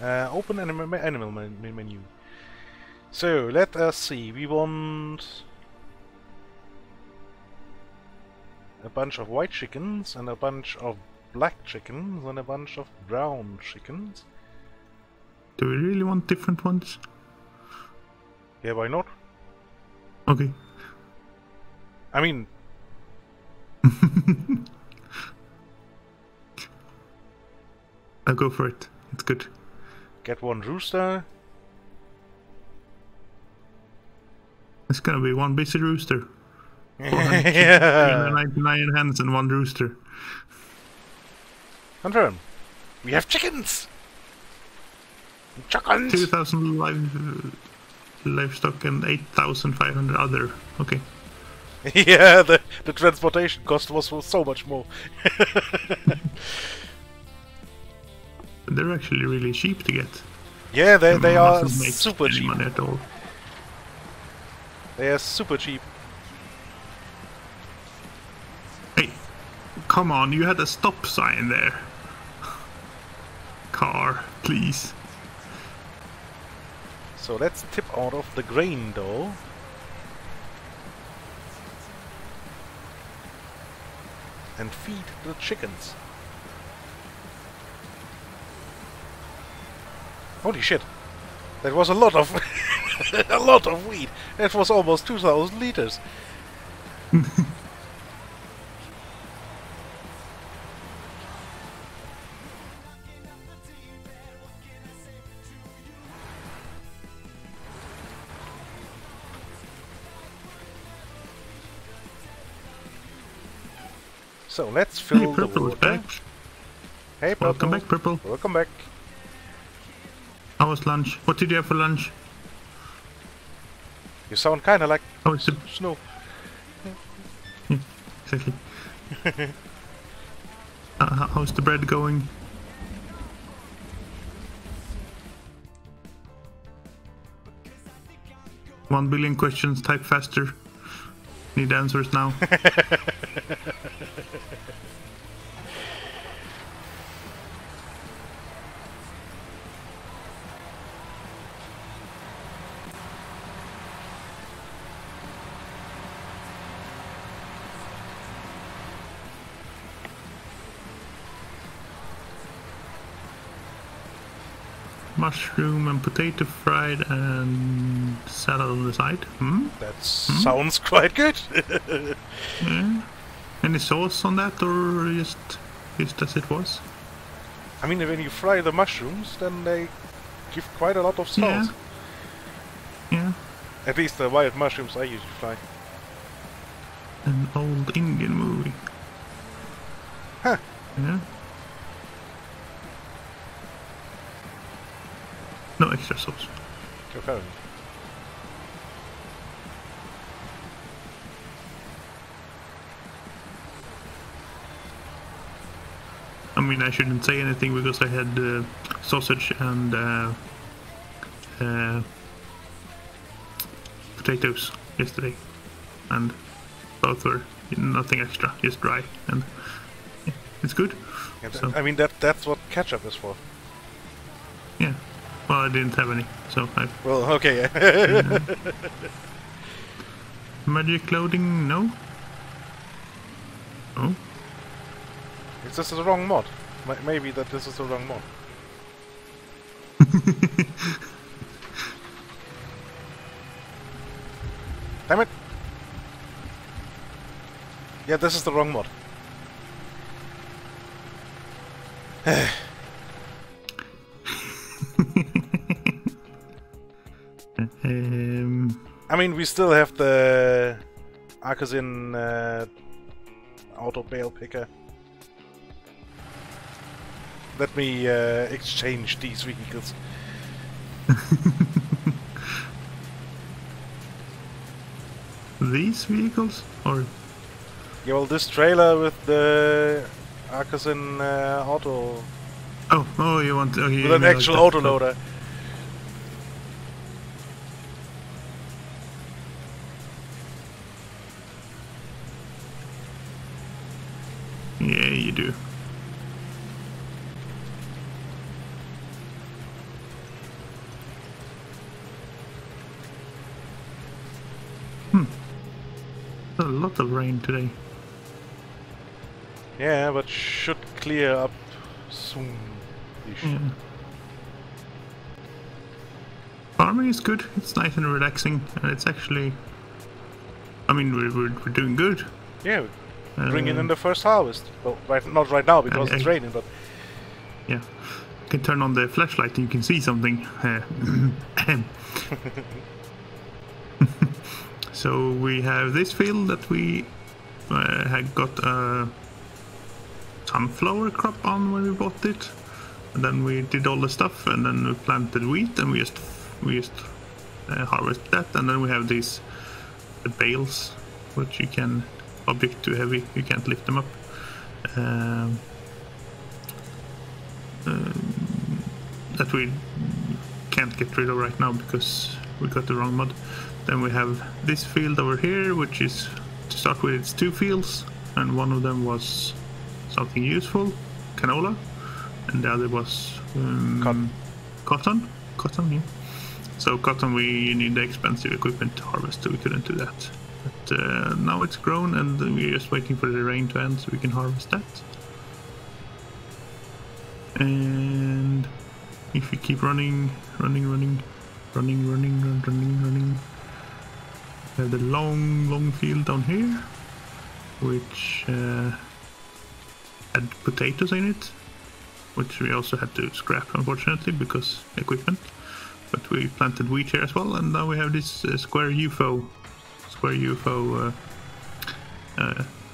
Open animal menu. So, let us see, we want a bunch of white chickens, and a bunch of black chickens, and a bunch of brown chickens. Do we really want different ones? Yeah, why not? Okay. I mean... I'll go for it. It's good. Get one rooster. It's gonna be one busy rooster. Yeah. 99 hens and one rooster. Confirm. We have chickens! Chickens! 2,000 livestock and 8,500 other. Okay. Yeah, the transportation cost was so much more. They're actually really cheap to get. Yeah, they are Mustn't make super any cheap. money at all. They are super cheap. Hey, come on, you had a stop sign there. Car, please. So let's tip out of the grain though. And feed the chickens. Holy shit. That was a lot of a lot of wheat. That was almost 2,000 liters. So let's fill Hey, the Purple is water. back. Hey, Purple. Welcome back, Purple. Welcome back. How was lunch? What did you have for lunch? You sound kind of like How is it? snow. Yeah, exactly. How's the bread going? One billion questions, type faster. Need answers now. Mushroom and potato fried and salad on the side. Hmm? That sounds quite good. Yeah. Any sauce on that or just as it was? I mean, when you fry the mushrooms, then they give quite a lot of sauce. Yeah. At least the wild mushrooms I usually fry. An old Indian movie. Huh. Yeah. No extra sauce. Okay. I mean, I shouldn't say anything because I had sausage and potatoes yesterday, and both were nothing extra, just dry, and yeah, it's good. Yeah, So, I mean, that's what ketchup is for. yeah. Well, I didn't have any, so I. Well, okay. Magic clothing, no. Oh. Is this the wrong mod? Maybe that this is the wrong mod. Damn it! Yeah, this is the wrong mod. I mean, we still have the Arcasin auto bale picker. Let me exchange these vehicles. These vehicles, or Yeah, well, this trailer with the Arcasin auto oh, you want okay, with an actual autoloader. Yeah, you do. A lot of rain today. Yeah, but should clear up soon. Yeah. Farming is good. It's nice and relaxing, and it's actually. I mean, we're doing good. Yeah, bringing in the first harvest. Well, not right now because it's raining, but yeah, you can turn on the flashlight and you can see something. So we have this field that we had got a sunflower crop on when we bought it, and then we did all the stuff, and then we planted wheat, and we just harvest that, and then we have the bales, which you can object too heavy, you can't lift them up. That we can't get rid of right now because we got the wrong mod. Then we have this field over here, which is, to start with, it's two fields, and one of them was something useful, canola, and the other was cotton, yeah. So cotton, we need the expensive equipment to harvest, so we couldn't do that. But now it's grown, and we're just waiting for the rain to end so we can harvest that. And if we keep running, running. We have the long field down here, which had potatoes in it, which we also had to scrap, unfortunately, because equipment. But we planted wheat here as well, and now we have this square UFO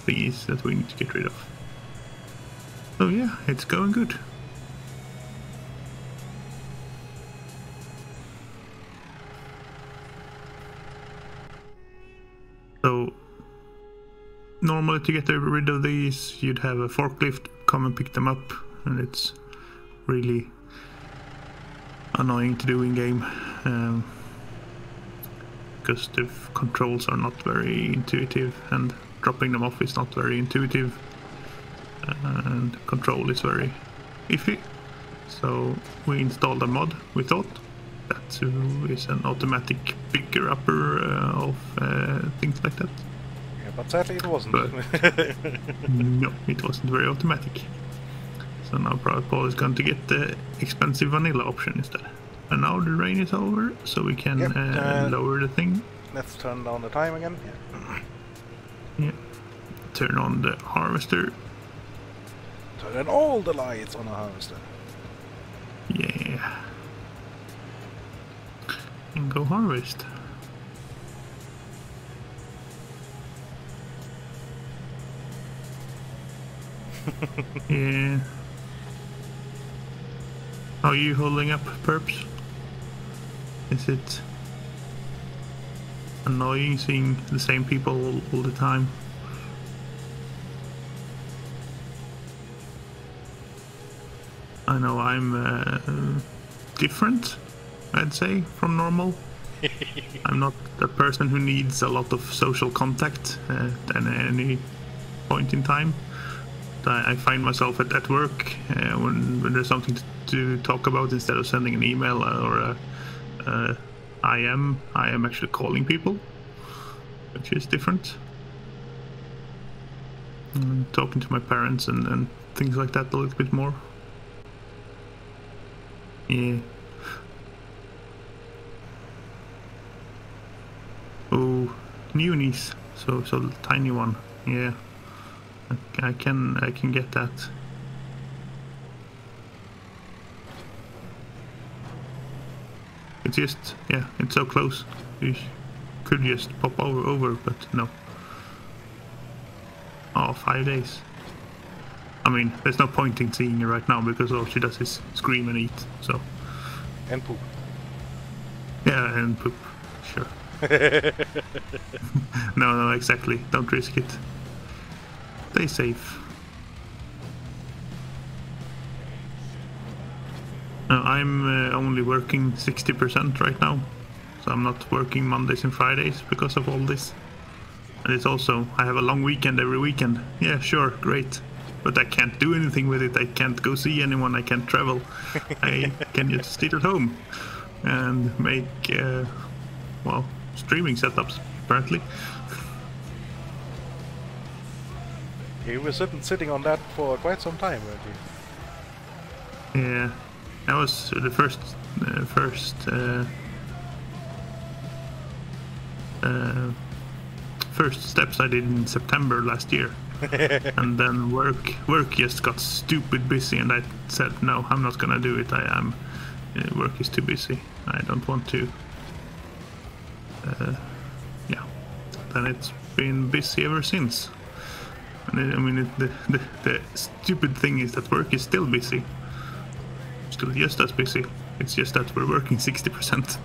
thingies that we need to get rid of. So yeah, it's going good. So normally to get rid of these, you'd have a forklift come and pick them up, and it's really annoying to do in game because the controls are not very intuitive, and dropping them off is not very intuitive, and control is very iffy. So we installed a mod, we thought, that is an automatic picker upper of things like that. Yeah, but sadly it wasn't. But no, it wasn't very automatic. So now Paul is going to get the expensive vanilla option instead. And now the rain is over, so we can lower the thing. Let's turn down the time again. Yeah. Turn on the harvester. Turn all the lights on the harvester. Yeah. And go harvest. Yeah. How are you holding up, Perps? Is it annoying seeing the same people all the time? I know I'm different, I'd say, from normal. I'm not a person who needs a lot of social contact at any point in time. I find myself at work when there's something to talk about, instead of sending an email or I am actually calling people, which is different. And talking to my parents and things like that a little bit more. Yeah. Oh, Muni's, so the tiny one. Yeah, I can get that. It's just, yeah, it's so close. You could just pop over, but no. Oh, 5 days. I mean, there's no point in seeing her right now because all she does is scream and eat. So. And poop. Yeah, and poop. Sure. No, exactly. Don't risk it. Stay safe. I'm only working 60% right now, so I'm not working Mondays and Fridays because of all this. And it's also, I have a long weekend every weekend. Yeah, sure, great. But I can't do anything with it. I can't go see anyone. I can't travel. I can just sit at home and make, well, streaming setups, apparently. You were sitting on that for quite some time, weren't you? Yeah, that was the first steps I did in September last year. And then work just got stupid busy, and I said, no, I'm not gonna do it. Work is too busy. I don't want to. Yeah. Then it's been busy ever since. And I mean, the stupid thing is that work is still busy. Still just as busy. It's just that we're working 60%.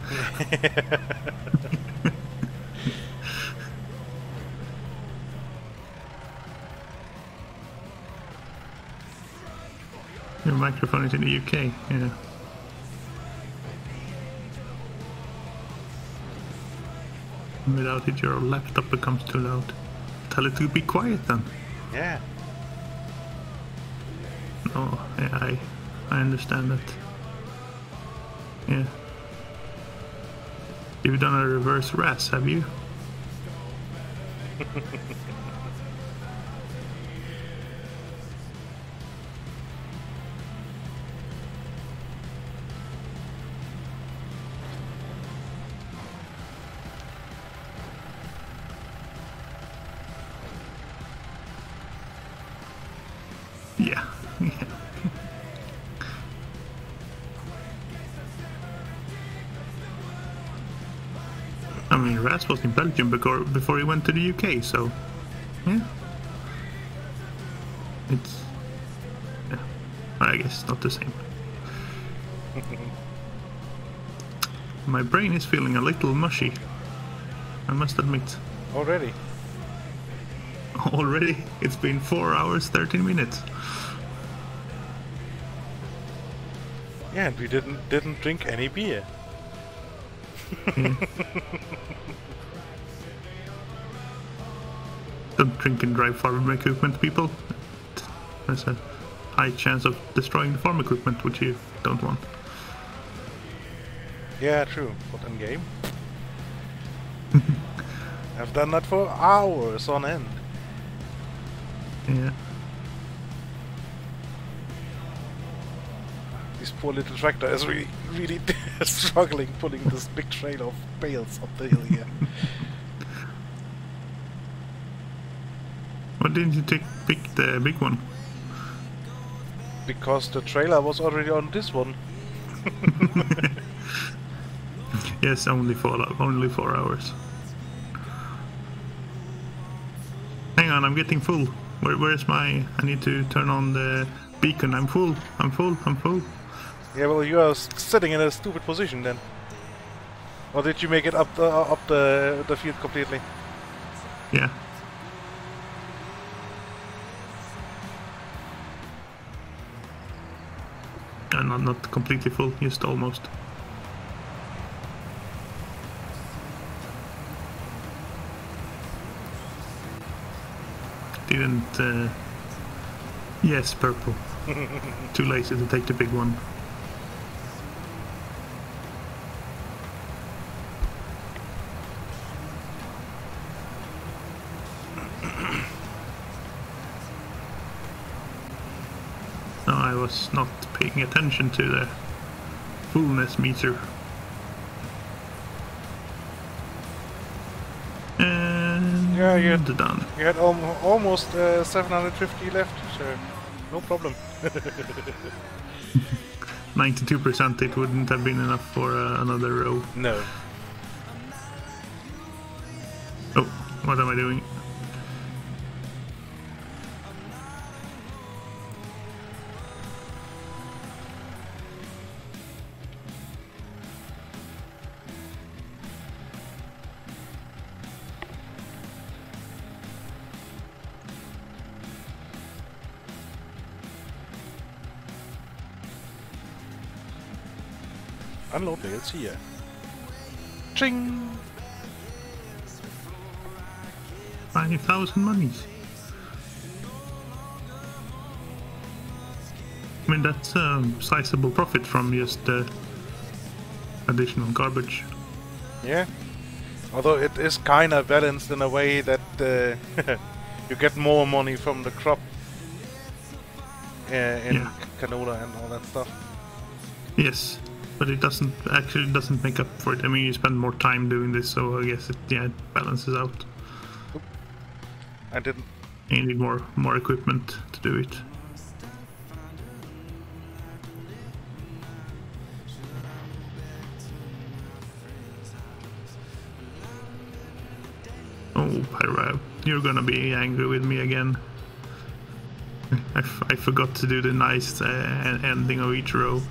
Your microphone is in the UK, yeah. Without it, your laptop becomes too loud. Tell it to be quiet then. Yeah. Oh, yeah, I understand that. Yeah. You've done a reverse RAS, have you? I mean, Raz was in Belgium before he went to the UK, so yeah. It's yeah. I guess not the same. My brain is feeling a little mushy, I must admit. Already? Already? It's been 4 hours, 13 minutes. Yeah, and we didn't drink any beer. Yeah. Don't drink and drive farm equipment, people. There's a high chance of destroying the farm equipment, which you don't want. Yeah, true. But in game, I've done that for hours on end. Yeah. This poor little tractor is really struggling pulling this big trail of bales up the hill here. Why didn't you pick the big one? Because the trailer was already on this one. Yes, only 4 hours. Hang on, I'm getting full. Where's my... I need to turn on the beacon. I'm full. Yeah, well, you are sitting in a stupid position then. Or did you make it up the field completely? Yeah. Not completely full, just almost. Didn't... Yes, purple. Too lazy to take the big one. No, I was not paying attention to the fullness meter. And Yeah, you done. You had almost 750 left, so no problem. 92%, it wouldn't have been enough for another row. No. Oh, what am I doing? Unload bales here. Ching! 5,000 monies. I mean, that's a sizable profit from just additional garbage. Yeah. Although it is kind of balanced in a way that you get more money from the crop in canola and all that stuff. Yes, but it doesn't make up for it. I mean, you spend more time doing this, so I guess it balances out. Oop. I didn't. You need more equipment to do it. Oh, Pyro, you're gonna be angry with me again. I forgot to do the nice ending of each row.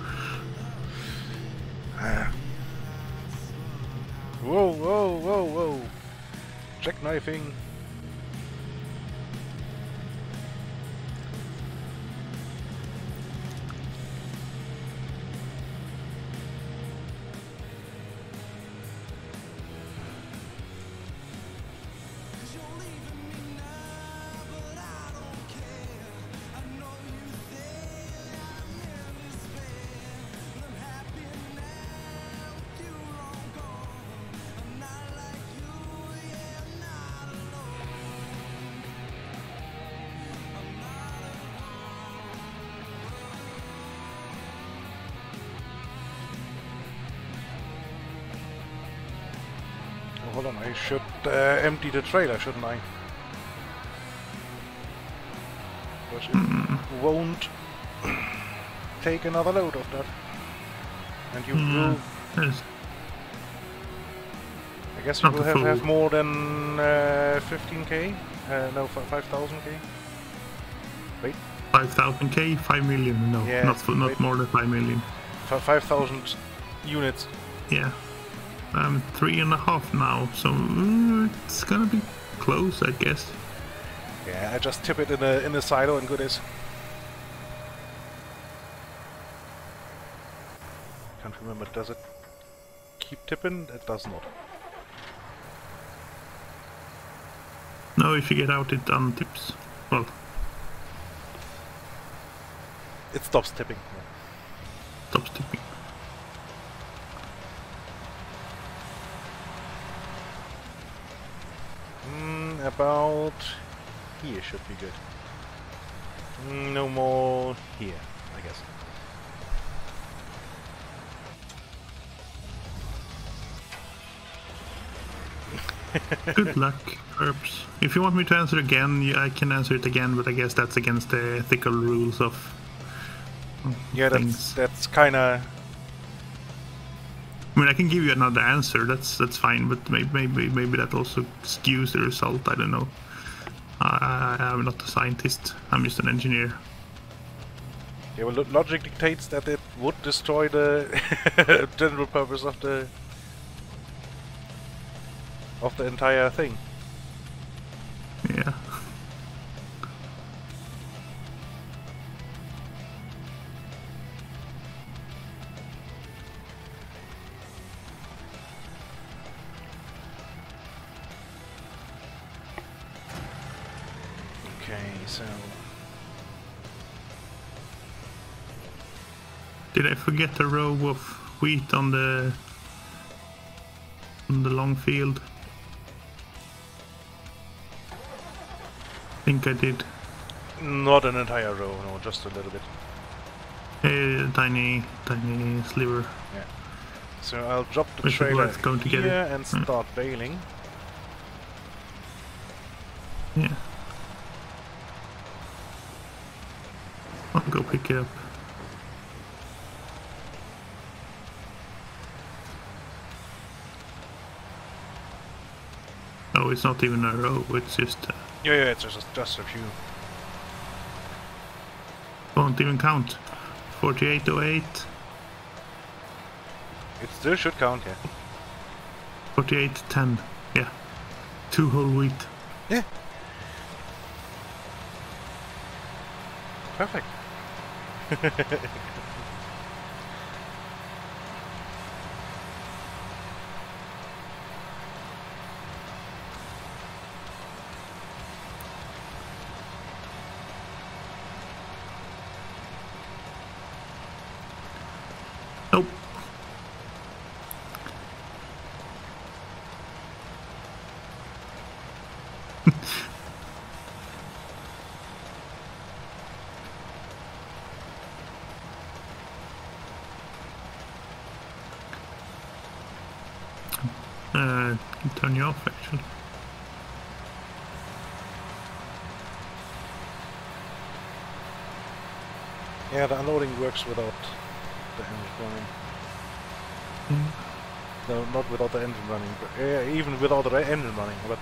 Whoa, whoa, whoa, whoa. Jackknifing. Hold on, I should empty the trailer, shouldn't I? Because it won't take another load of that. And you will I guess you Not will the have full. more than 15k? No, 5,000k? Wait, 5,000k, 5 million. No, Yeah, not wait. more than 5 million. 5,000 units. Yeah, I'm 3.5 now, so it's gonna be close, I guess. Yeah, I just tip it in a silo and good is. Can't remember, does it keep tipping? It does not. No, if you get out, it untips. Well, It stops tipping. stops tipping. About here should be good. No more here, I guess. Good luck, Herbs. If you want me to answer again, I can answer it again, but I guess that's against the ethical rules of Yeah, things. that's kind of. I mean, I can give you another answer. That's fine, but maybe that also skews the result. I don't know. I'm not a scientist. I'm just an engineer. Yeah, well, logic dictates that it would destroy the general purpose of the entire thing. Yeah. Okay, so Did I forget a row of wheat on the long field? I think I did. not an entire row, no, just a little bit. A tiny sliver. Yeah. So I'll drop the Which is trailer worth going to get here it. and start bailing. Yeah. I'll go pick it up. Oh, it's not even a row, it's just... Yeah, it's just a few. won't even count. 4808, It still should count, yeah. 4810. Yeah. 2 whole wheat. Yeah. Perfect. Nope. Can turn you off actually. Yeah, the unloading works without the engine running. No, not without the engine running, but even without the engine running, but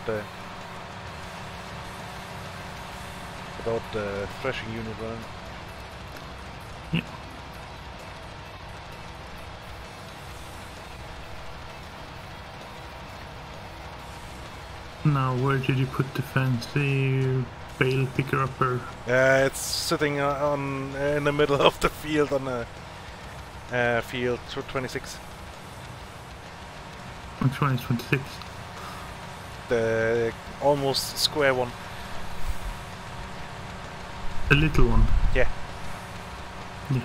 without the threshing unit running. Yeah. Now, where did you put the fancy bale picker upper? It's sitting on in the middle of the field on the field 26. Which one is 26? The almost square one. The little one. Yeah. Yeah.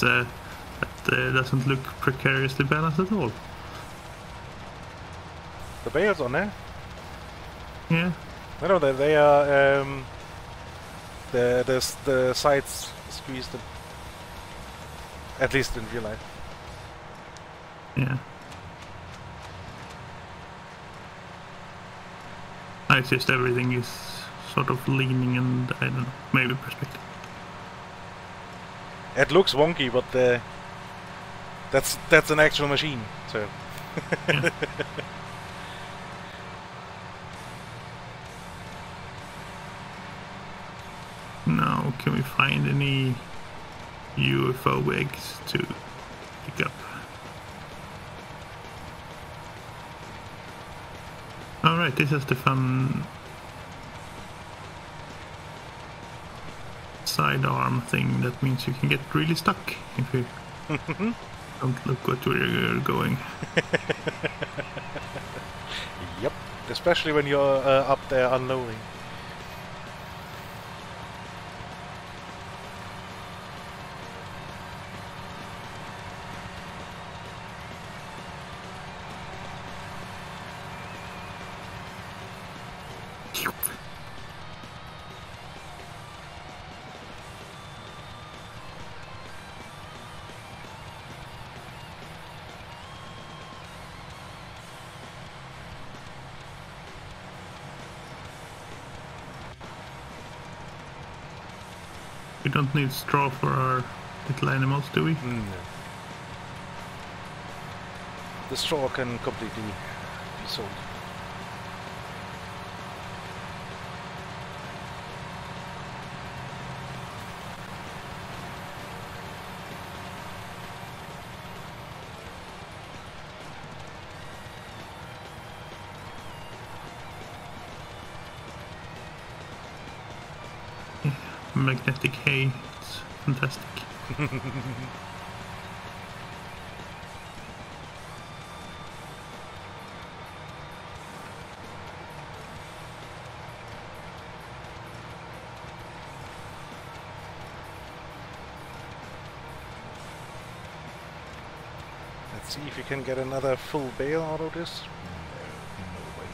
That doesn't look precariously balanced at all. The bales on there? Yeah. No, they are the sides squeezed in. At least in real life. Yeah. It's just everything is sort of leaning and, I don't know, maybe perspective. It looks wonky, but that's an actual machine, so... Yeah. Now, can we find any UFO eggs to pick up? Alright, this is the fun sidearm thing. That means you can get really stuck if you don't look what you're going. Yep, especially when you're up there unloading. We don't need straw for our little animals, do we? No. The straw can completely be sold. Magnetic hay, it's fantastic. Let's see if you can get another full bale out of this. No way.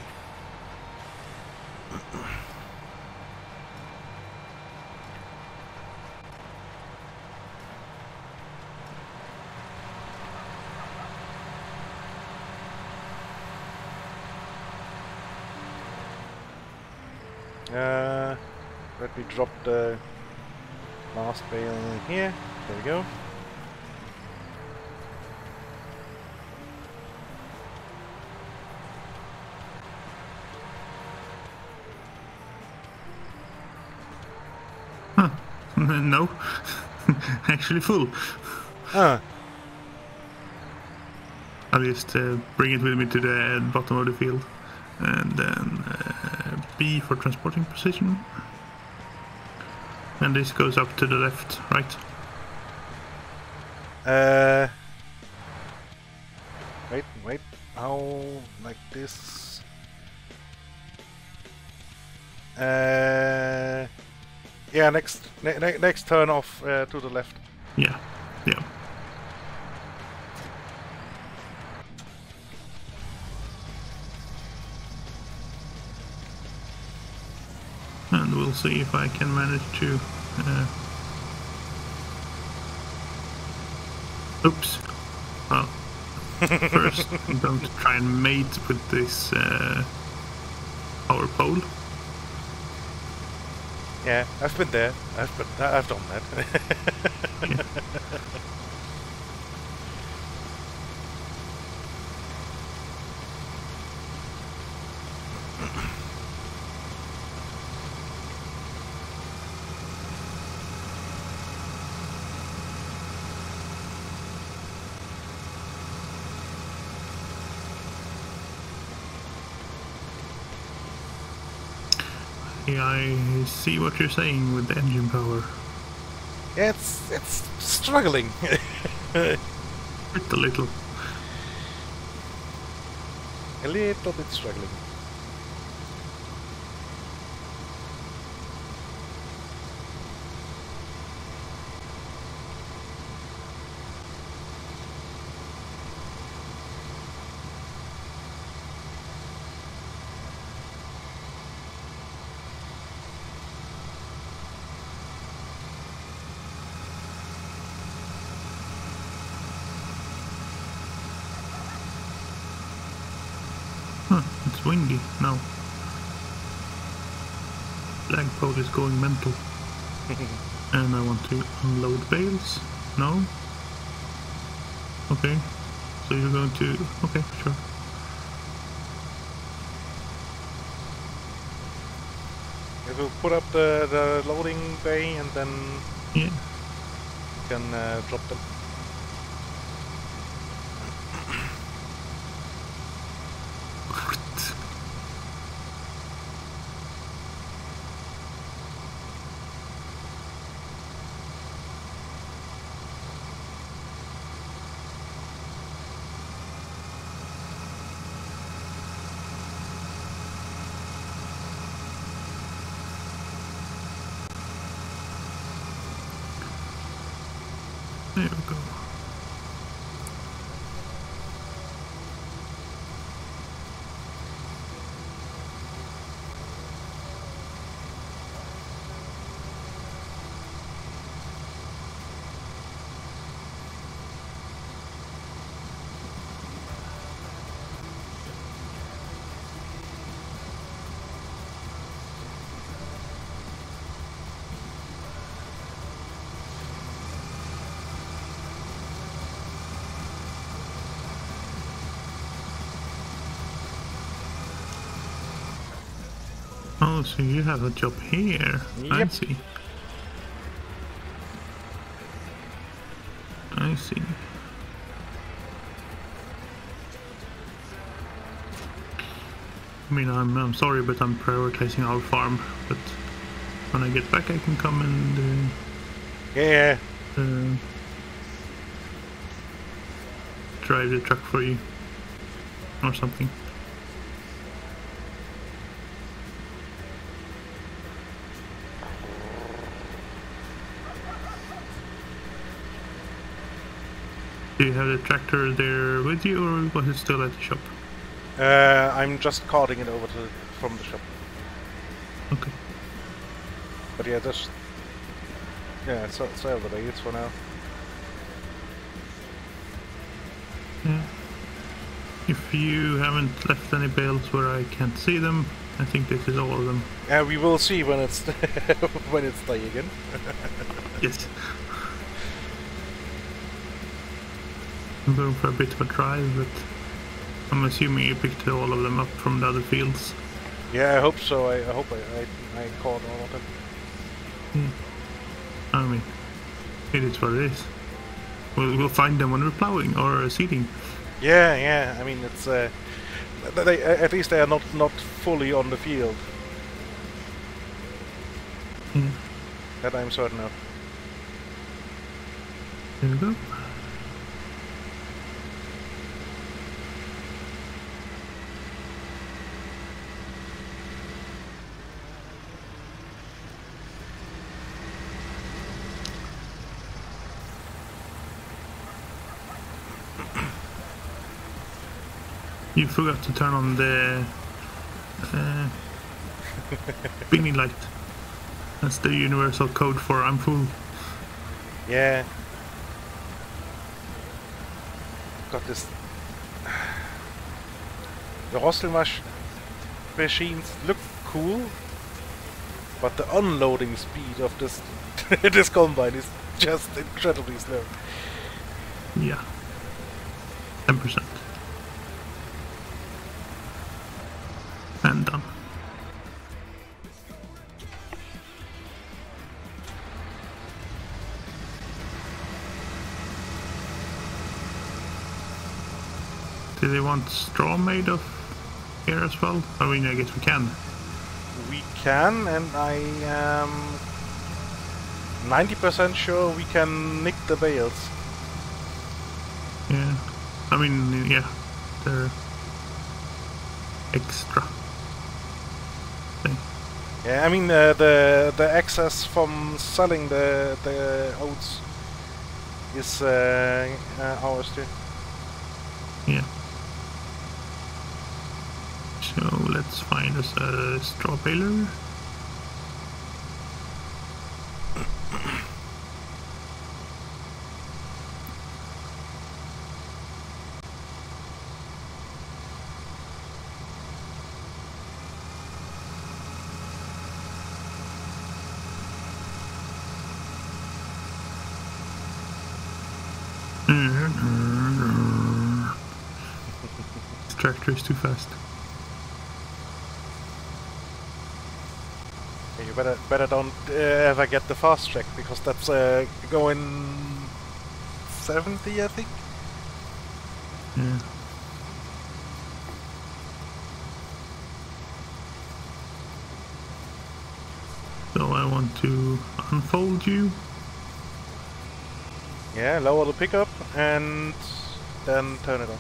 Let me drop the last bale in here. There we go. Huh. No. Actually full. Ah. I'll just bring it with me to the bottom of the field. And then B for transporting position. And this goes up to the left, right? Wait. How, like this? Yeah, next turn off to the left. Yeah. And we'll see if I can manage to... Oops. Well, first I'm going to try and mate with this power pole. Yeah, I've been there. I've done that. Yeah. I see what you're saying with the engine power. Yeah, it's struggling. A little. A little bit struggling. It's windy now. flagpole is going mental. And I want to unload bales. No? Okay. So you're going to... Okay, sure. If we'll put up the loading bay and then Yeah. you can drop them. There we go. Oh, so you have a job here. I Yep. see. I see. I mean, I'm sorry, but I'm prioritizing our farm. But when I get back, I can come and Yeah. drive the truck for you or something. Do you have the tractor there with you, or was it still at the shop? I'm just carting it over from the shop. Okay. But yeah, just sell the bales for now. Yeah. If you haven't left any bales where I can't see them, I think this is all of them. Yeah, we will see when it's when it's day again. Yes. I'm going for a bit of a drive, but I'm assuming you picked all of them up from the other fields. Yeah, I hope so. I hope I caught all of them. Yeah. I mean, it is what it is. We'll find them when we're plowing or seeding. Yeah, yeah. I mean, it's at least they are not fully on the field. Yeah. That I'm certain of. There we go. You forgot to turn on the beanie light. That's the universal code for I'm full. Yeah. Got this. The hostel machines look cool, but the unloading speed of this this combine is just incredibly slow. Yeah. 10%. And done. Do they want straw made of here as well? I mean, I guess we can. We can, and I am 90% sure we can nick the bales. Yeah. I mean, yeah. They're extra. Thing. Yeah, I mean the excess from selling the oats is ours too. Yeah. So let's find us a straw baler. This tractor is too fast. Yeah, you better don't ever get the fast track, because that's going 70, I think. Yeah. So I want to unfold you. Yeah, lower the pickup and then turn it on.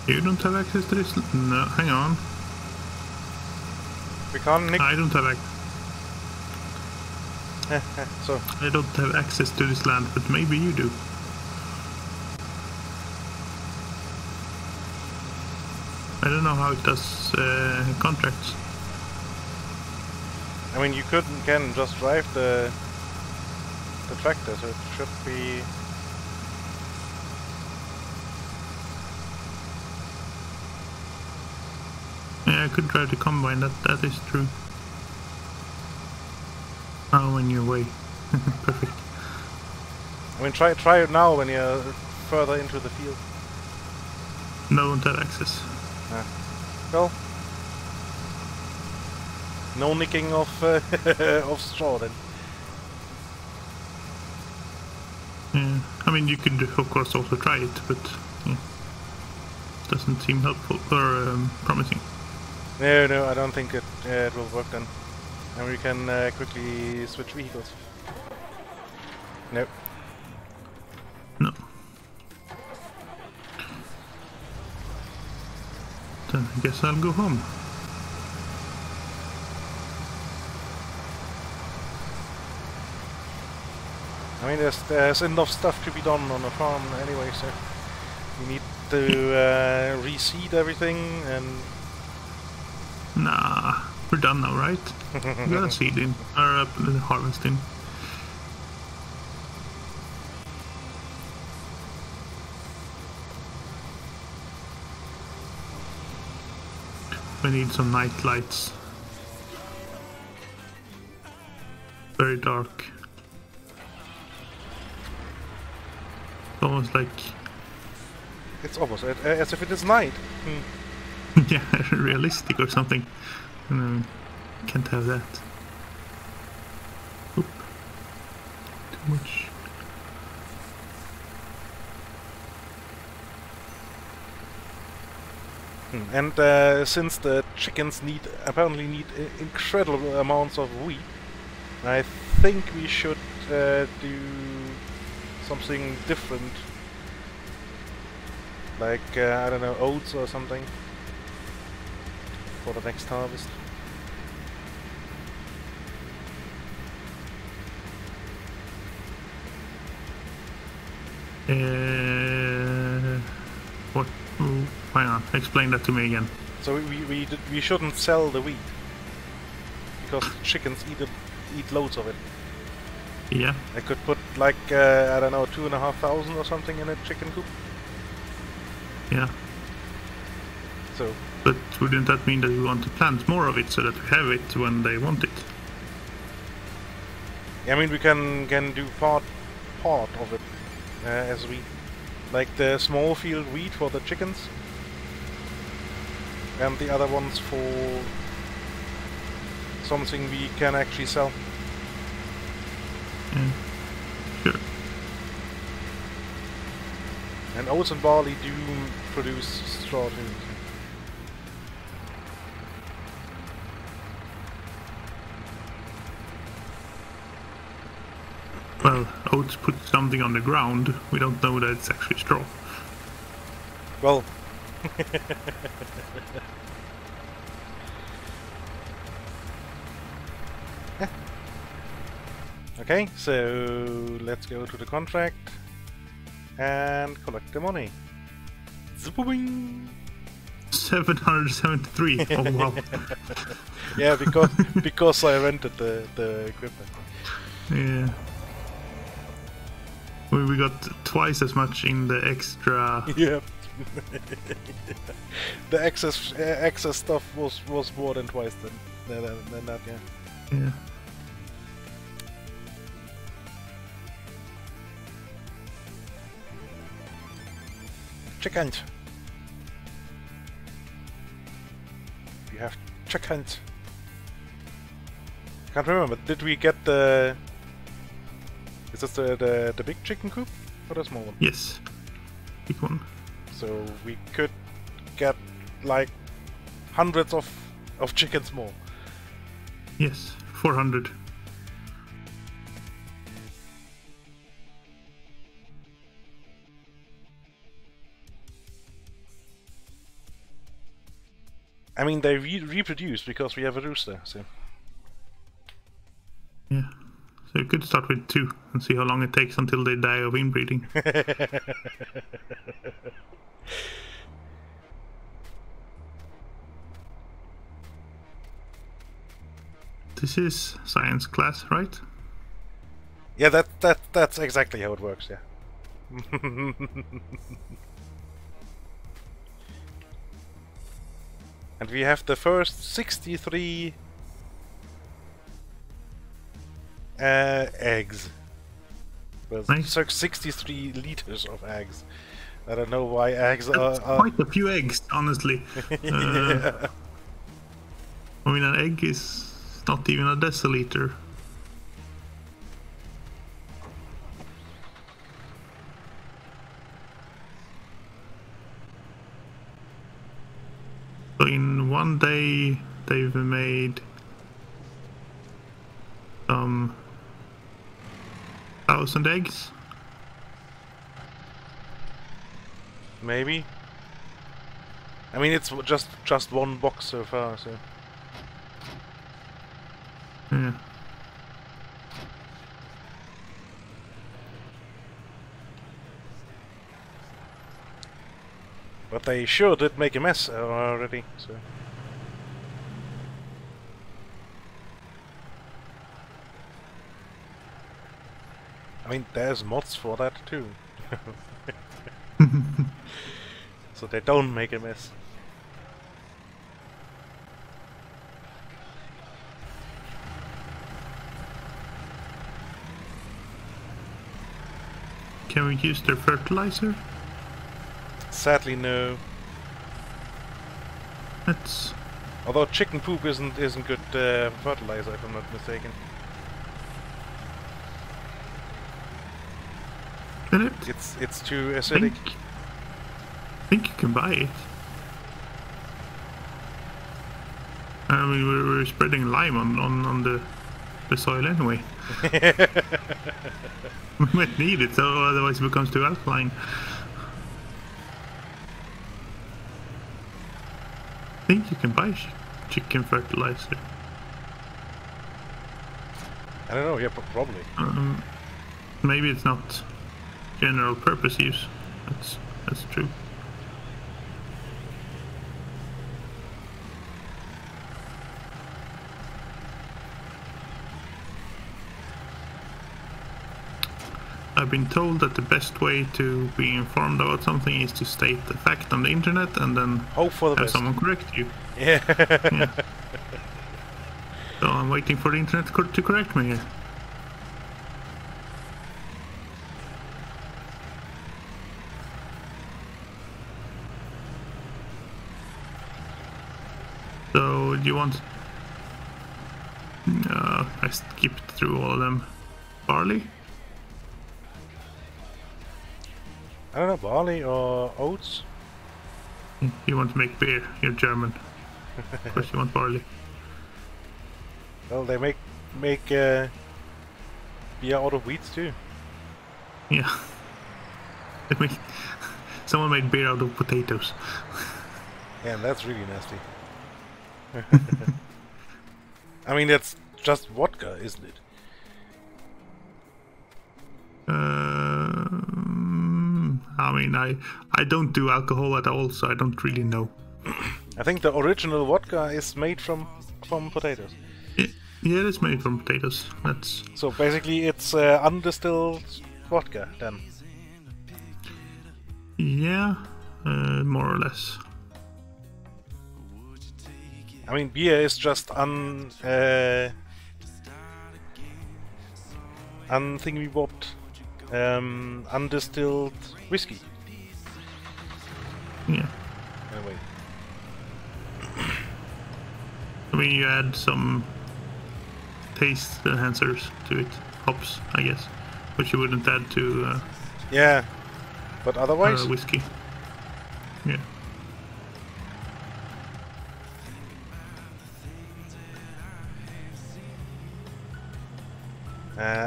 You don't have access to this? No, hang on. We can't nick. I don't have So I don't have access to this land, but maybe you do. I don't know how it does contracts. I mean, you can just drive the tractor, so it should be. Yeah, I could drive the combine. That is true. Oh, when you're away. Perfect. I mean, try it now when you're further into the field. No one have access. Well, no nicking of of straw then. Yeah, I mean you could of course also try it, but yeah, doesn't seem helpful or promising. No, I don't think it will work then. And we can quickly switch vehicles. Nope. No. Then I guess I'll go home. I mean, there's enough stuff to be done on the farm anyway, so we need to reseed everything and. Nah, we're done now, right? We got a seed in, or harvesting. We need some night lights. Very dark. It's almost like... It's almost as if it is night. yeah, realistic or something. Can't have that. Oop. Too much. And since the chickens apparently need incredible amounts of wheat, I think we should do something different, like I don't know, oats or something for the next harvest. What? Hang on, explain that to me again. So we shouldn't sell the wheat because the chickens eat loads of it. Yeah. I could put like I don't know, 2,500 or something in a chicken coop. Yeah. So. But wouldn't that mean that we want to plant more of it so that we have it when they want it? I mean, we can do part of it as wheat, like the small field wheat for the chickens, and the other ones for something we can actually sell. Yeah. Sure. And oats and barley do produce straw too. Well, oats put something on the ground. We don't know that it's actually straw. Well. Okay, so let's go to the contract and collect the money. Zip-a-wing! 773. Oh wow. Yeah, because I rented the equipment. Yeah. We got twice as much in the extra. Yep. The excess stuff was more than twice then. than that, yeah. Yeah. Chickens. You have chickens. Can't remember. Did we get the? Is this the big chicken coop or the small one? Yes. Big one. So we could get like hundreds of chickens more. Yes, 400. I mean, they reproduce because we have a rooster, so... Yeah. So you could start with 2 and see how long it takes until they die of inbreeding. This is science class, right? Yeah, that's exactly how it works, yeah. And we have the first 63 eggs. Well, Nice. 63 liters of eggs. I don't know why eggs That's are... quite a few eggs, honestly. Yeah. I mean, an egg is not even a deciliter. So in one day, they've made some 1,000 eggs. Maybe. I mean, it's just one box so far, so... Yeah. But they sure did make a mess already, so... I mean, there's mods for that too. So they don't make a mess. Can we use their fertilizer? Sadly, no. That's... Although chicken poop isn't good fertilizer, if I'm not mistaken. Is it? It's too acidic. I think you can buy it. I mean, we're spreading lime on the soil anyway. We might need it, so otherwise it becomes too alkaline. I think you can buy chicken fertilizer. I don't know, yeah, probably. Maybe it's not general purpose use. That's true. I've been told that the best way to be informed about something is to state the fact on the internet and then Hope for the have best. someone correct you. Yeah. Yeah. So I'm waiting for the internet to correct me here. So do you want... I skipped through all of them. Barley? I don't know, barley or oats? You want to make beer, you're German. Of course you want barley. Well, they make beer out of wheat too. Yeah. Someone made beer out of potatoes. Yeah, and that's really nasty. I mean, that's just vodka, isn't it? I mean, I don't do alcohol at all, so I don't really know. I think the original vodka is made from potatoes. Yeah, it's made from potatoes. That's... So basically it's undistilled vodka, then. Yeah, more or less. I mean, beer is just unthingy-bobbed, undistilled whiskey. Yeah. Anyway. I mean, you add some taste enhancers to it, hops, I guess, which you wouldn't add to yeah, but otherwise whiskey. Yeah.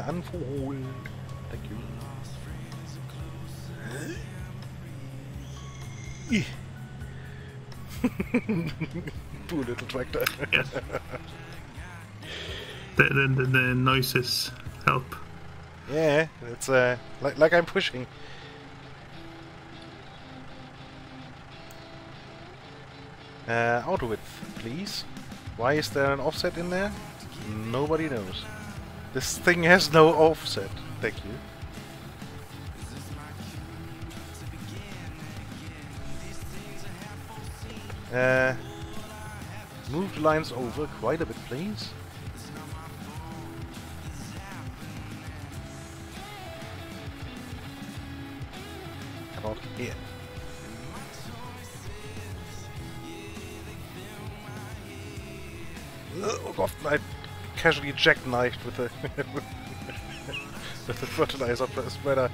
Unfold. Thank you. Poor little tractor. Yeah. The noises help. Yeah, it's like I'm pushing. Auto width, please. Why is there an offset in there? Nobody knows. This thing has no offset. Thank you. Move the lines over quite a bit, please. About here. Oh god, I casually jackknifed with the with the fertilizer spreader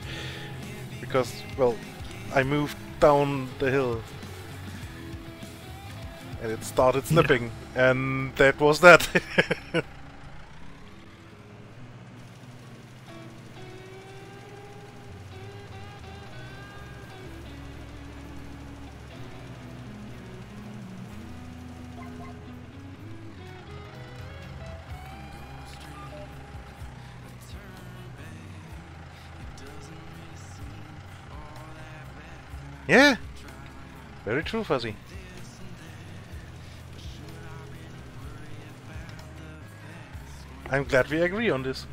because, well, I moved down the hill and it started slipping, and that was that. Yeah, very true, Fuzzy. I'm glad we agree on this.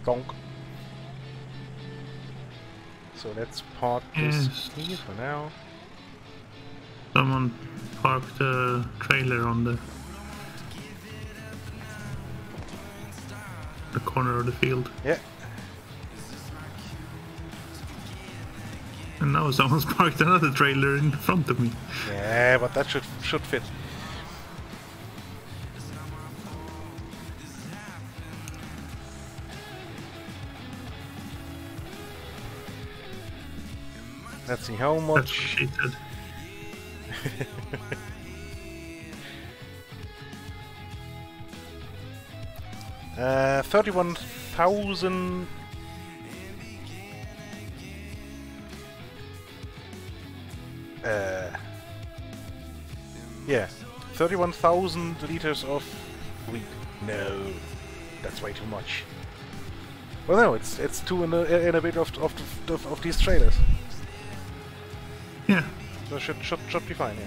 Gonk. So let's park this here for now. Someone parked a trailer on the corner of the field. Yeah. And now someone's parked another trailer in front of me. Yeah, but that should fit. Let's see how much. That's what she said. 31,000. Yeah, 31,000 liters of wheat. No, that's way too much. Well, no, it's two in a bit of these trailers. Yeah. So should be fine. Yeah.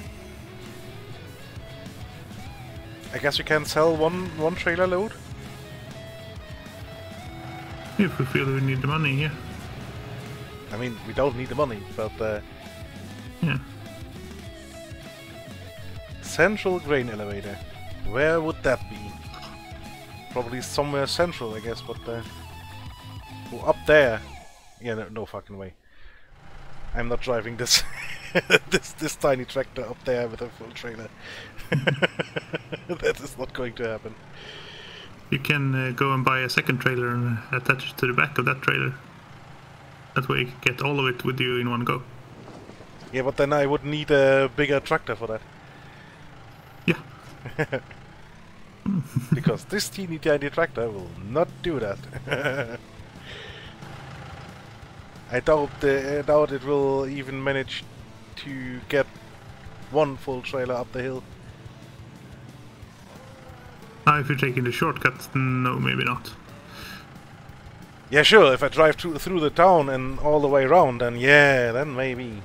I guess we can sell one trailer load. If we feel we need the money, yeah. I mean, we don't need the money, but yeah. Central grain elevator. Where would that be? Probably somewhere central, I guess, but oh, up there. Yeah, no fucking way. I'm not driving this this tiny tractor up there with a full trailer. That is not going to happen. You can go and buy a second trailer and attach it to the back of that trailer. That way you can get all of it with you in one go. Yeah, but then I would need a bigger tractor for that. Yeah. Because this teeny tiny tractor will not do that. I doubt it will even manage to get one full trailer up the hill. If you're taking the shortcut, no, maybe not. Yeah, sure, if I drive through the town and all the way around, then yeah, then maybe.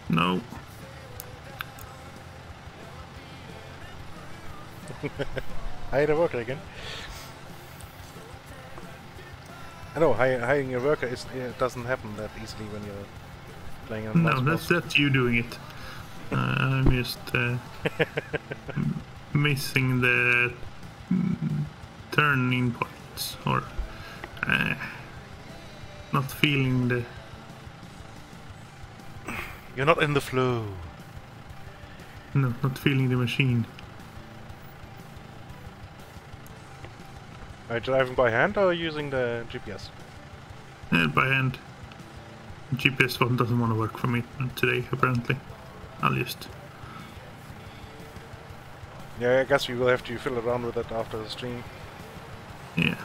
No. Hire a worker again. I know, hiring a worker doesn't happen that easily when you're playing on No, that's you doing it. I'm just missing the turning points, or not feeling the... You're not in the flow. No, not feeling the machine. Are you driving by hand or using the GPS? By hand. GPS one doesn't want to work for me today, apparently. I'll just... Yeah, I guess we will have to fiddle around with it after the stream. Yeah.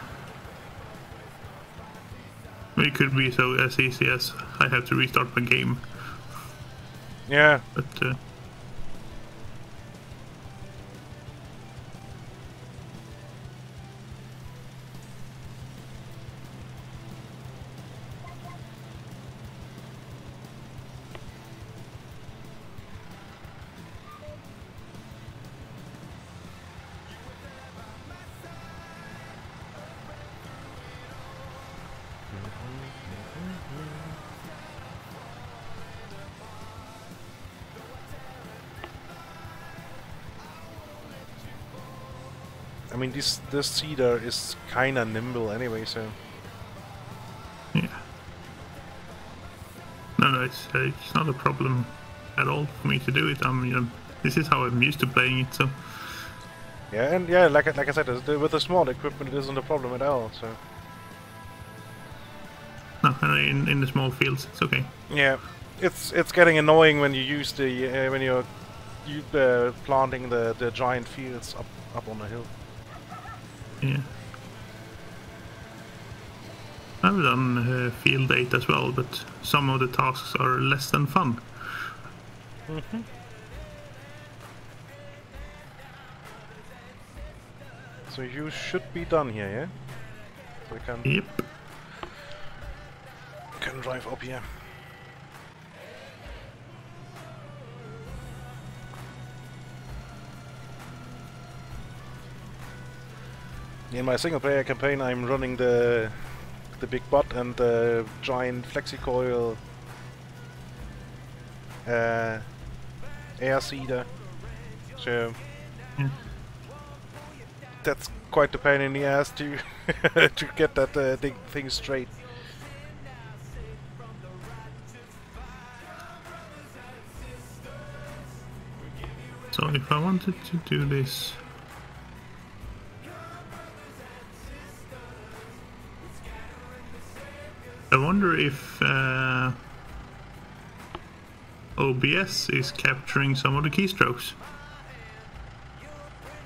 It could be so as easy as I have to restart my game. Yeah. But I mean, this cedar is kinda nimble anyway, so... yeah. No, it's not a problem at all for me to do it. This is how I'm used to playing it, so... Yeah, and yeah, like I said, with the small equipment it isn't a problem at all, so... No, in the small fields, it's okay. Yeah, it's getting annoying when you use the when you're planting the giant fields up on the hill. Yeah. I've done field 8 as well, but some of the tasks are less than fun. Mm-hmm. So you should be done here, yeah? So we can drive up here. In my single player campaign I'm running the big bot and the giant flexi-coil air seeder. So that's quite a pain in the ass to to get that thing straight. So if I wanted to do this... I wonder if OBS is capturing some of the keystrokes.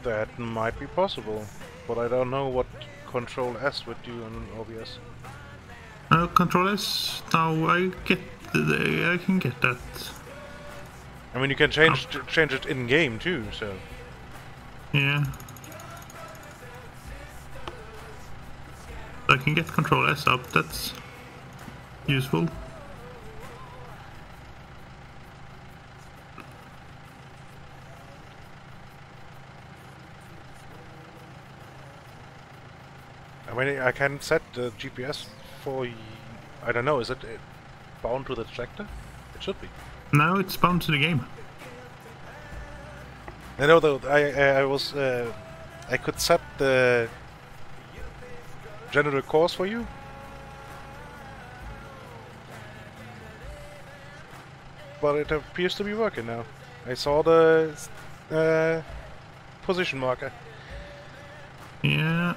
That might be possible, but I don't know what Control S would do on OBS. Control S, now I can get that. I mean, you can change it in game too. So yeah. I can get Control S up, that's useful. I mean, I can set the GPS for... I don't know, is it bound to the tractor? It should be. No, it's bound to the game. I know though, I could set the general course for you. But it appears to be working now. I saw the position marker. Yeah,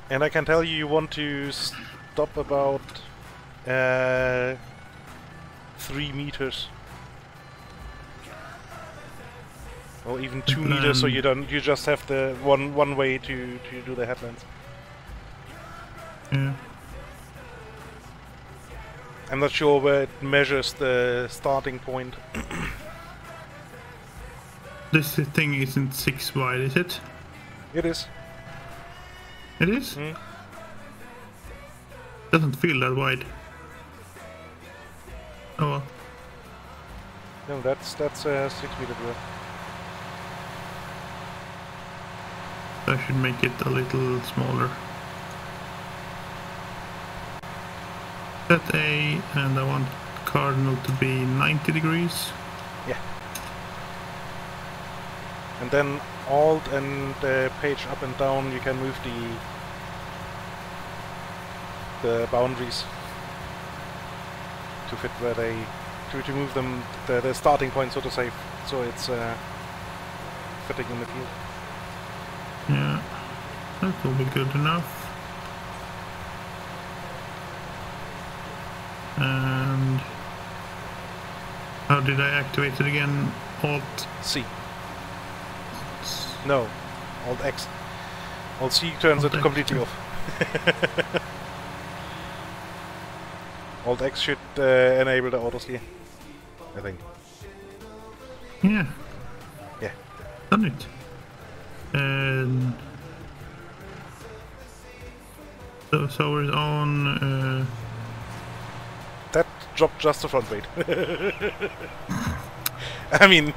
And I can tell you want to stop about 3 meters. Or even 2 meters, so you just have the one way to do the headlands. yeah. I'm not sure where it measures the starting point. This thing isn't 6 wide, is it? It is. It is? Mm. Doesn't feel that wide. Oh well. No, that's 6 meter drill. I should make it a little smaller. Set A, and I want cardinal to be 90 degrees. Yeah. And then Alt and page up and down, you can move the boundaries to fit where they to move them the starting point, so to say, so it's fitting in the field. Yeah, that will be good enough. And how did I activate it again? Alt C. No, Alt X. Alt C turns Alt it X. completely off. Alt X should enable the auto steer, I think. Yeah. Yeah. Done it. And so we're on. That dropped just the front weight. I mean,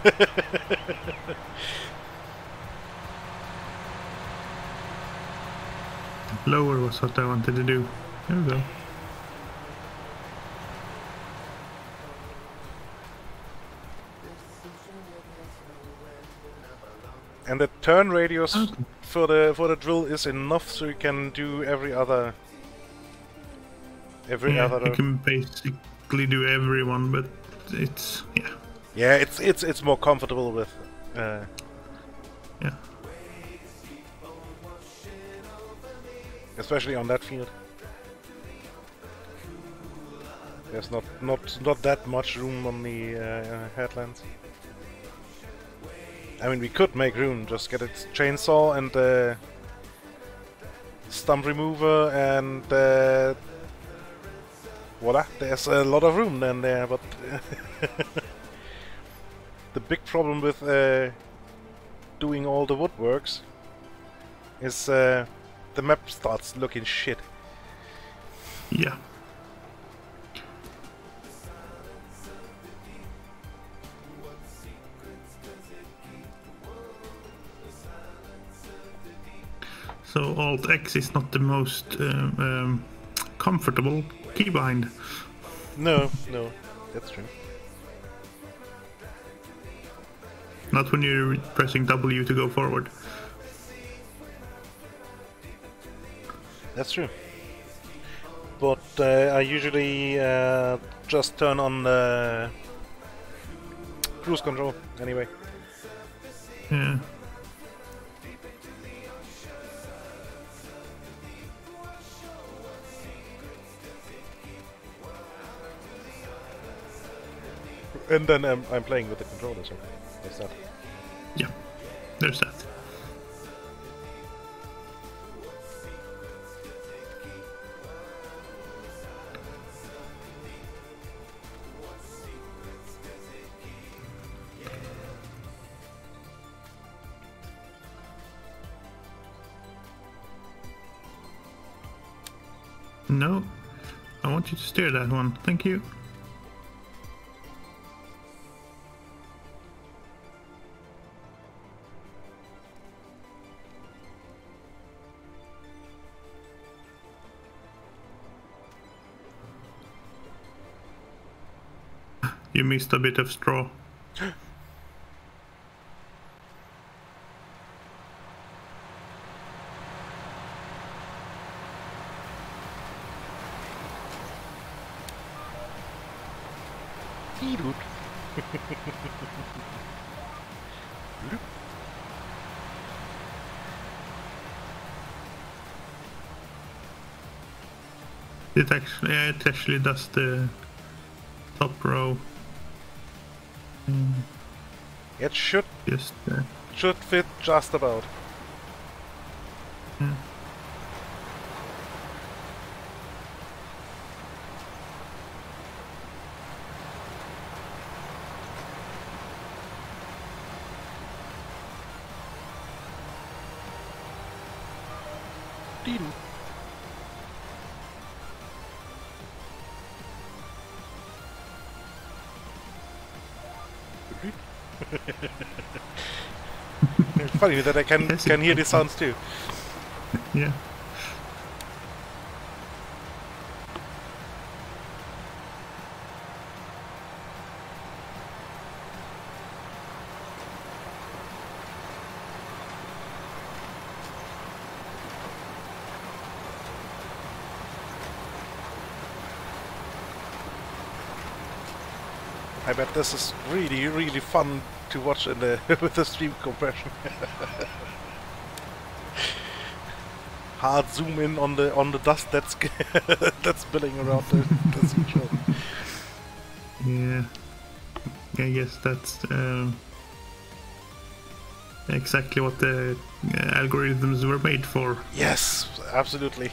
Lower was what I wanted to do. There we go. and the turn radius for the drill is enough, so you can do every other. You can basically do everyone, but it's yeah. Yeah, it's more comfortable with. Yeah. Especially on that field. There's not that much room on the headlands. I mean, we could make room, just get a chainsaw and stump remover and voila, there's a lot of room then there, but the big problem with doing all the woodworks is the map starts looking shit. Yeah. So Alt X is not the most comfortable keybind. No, that's true. Not when you're pressing W to go forward. That's true. But I usually just turn on cruise control anyway. Yeah. And then I'm playing with the controller, so there's that. Yeah, there's that. No, I want you to steer that one. Thank you. You missed a bit of straw. It actually does the top row. It should Just fit just about. yeah. It's funny that I can hear these sounds too. Yeah. I bet this is really, really fun to watch in the with the stream compression. Hard zoom in on the dust that's that's spilling around the seat show. Yeah. I guess that's exactly what the algorithms were made for. Yes, absolutely.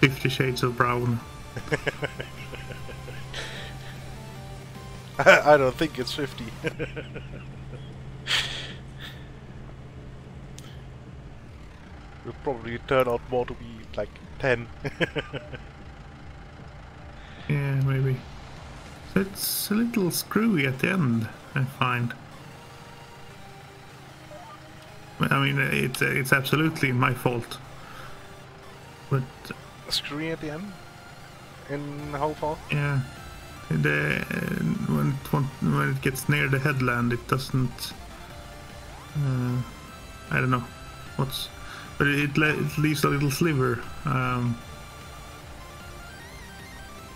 50 Shades of Brown. I don't think it's 50. It'll probably turn out more to be like 10. Yeah, maybe. So it's a little screwy at the end, I find. I mean, it's absolutely my fault. But Screwy at the end? In how far? yeah, when it gets near the headland, it doesn't. I don't know what's, but it leaves a little sliver.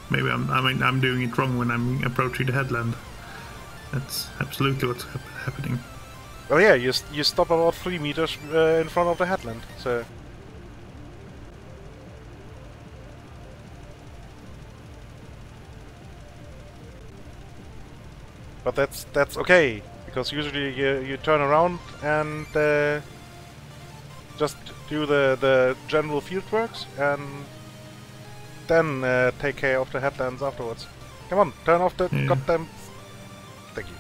Maybe I'm doing it wrong when I'm approaching the headland. That's absolutely what's happening. Oh yeah, you stop about 3 meters in front of the headland, so... But that's okay, because usually you turn around and just do the general field works and then take care of the headlands afterwards. Come on, turn off the goddamn... Thank you.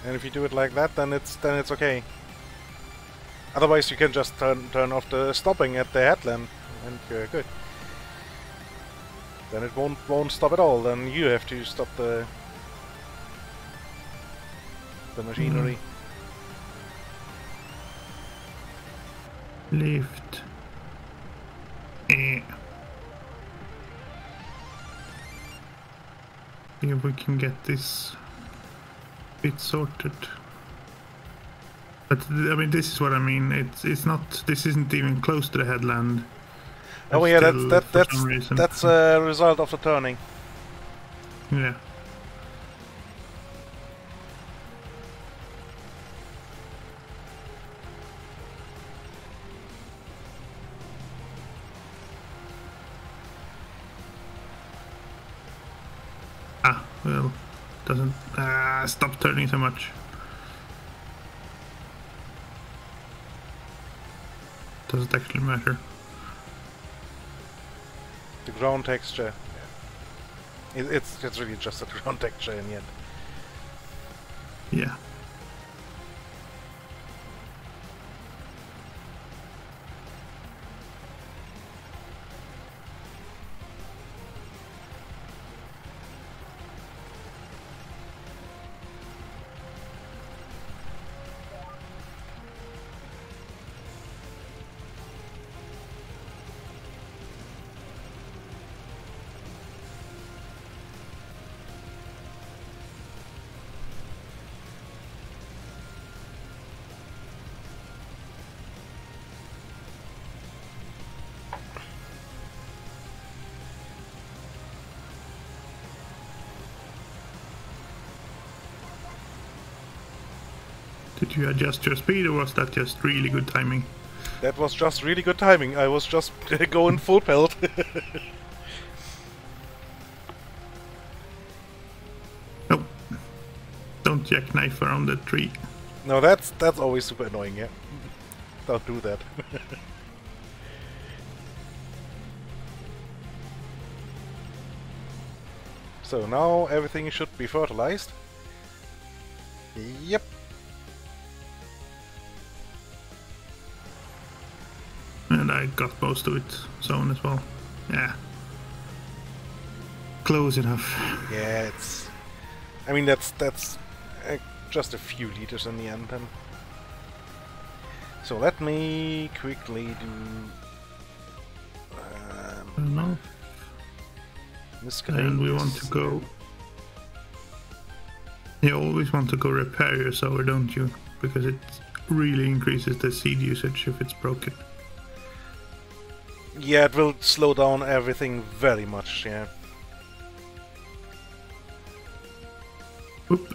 And if you do it like that, then it's okay. Otherwise, you can just turn off the stopping at the headland, and you're good. Then it won't stop at all. Then you have to stop the machinery. Lift. See if we can get this bit sorted. But I mean, this is what I mean. It's not. This isn't even close to the headland. Oh yeah, that's a result of the turning. Yeah. Ah, well, doesn't stop turning so much. Doesn't actually matter. The ground texture. It's really just a ground texture in the end. Yeah. Did you adjust your speed, or was that just really good timing? That was just really good timing. I was just going full pelt. Nope. Don't jackknife around the tree. No, that's always super annoying, yeah. Don't do that. So now everything should be fertilized. Yep. And I got most of it sown as well. Yeah. Close enough. Yeah, it's... I mean, that's just a few liters in the end then. So let me quickly do... No. And we want to go... You always want to go repair your sower, don't you? Because it really increases the seed usage if it's broken. Yeah, it will slow down everything very much, yeah. Oop.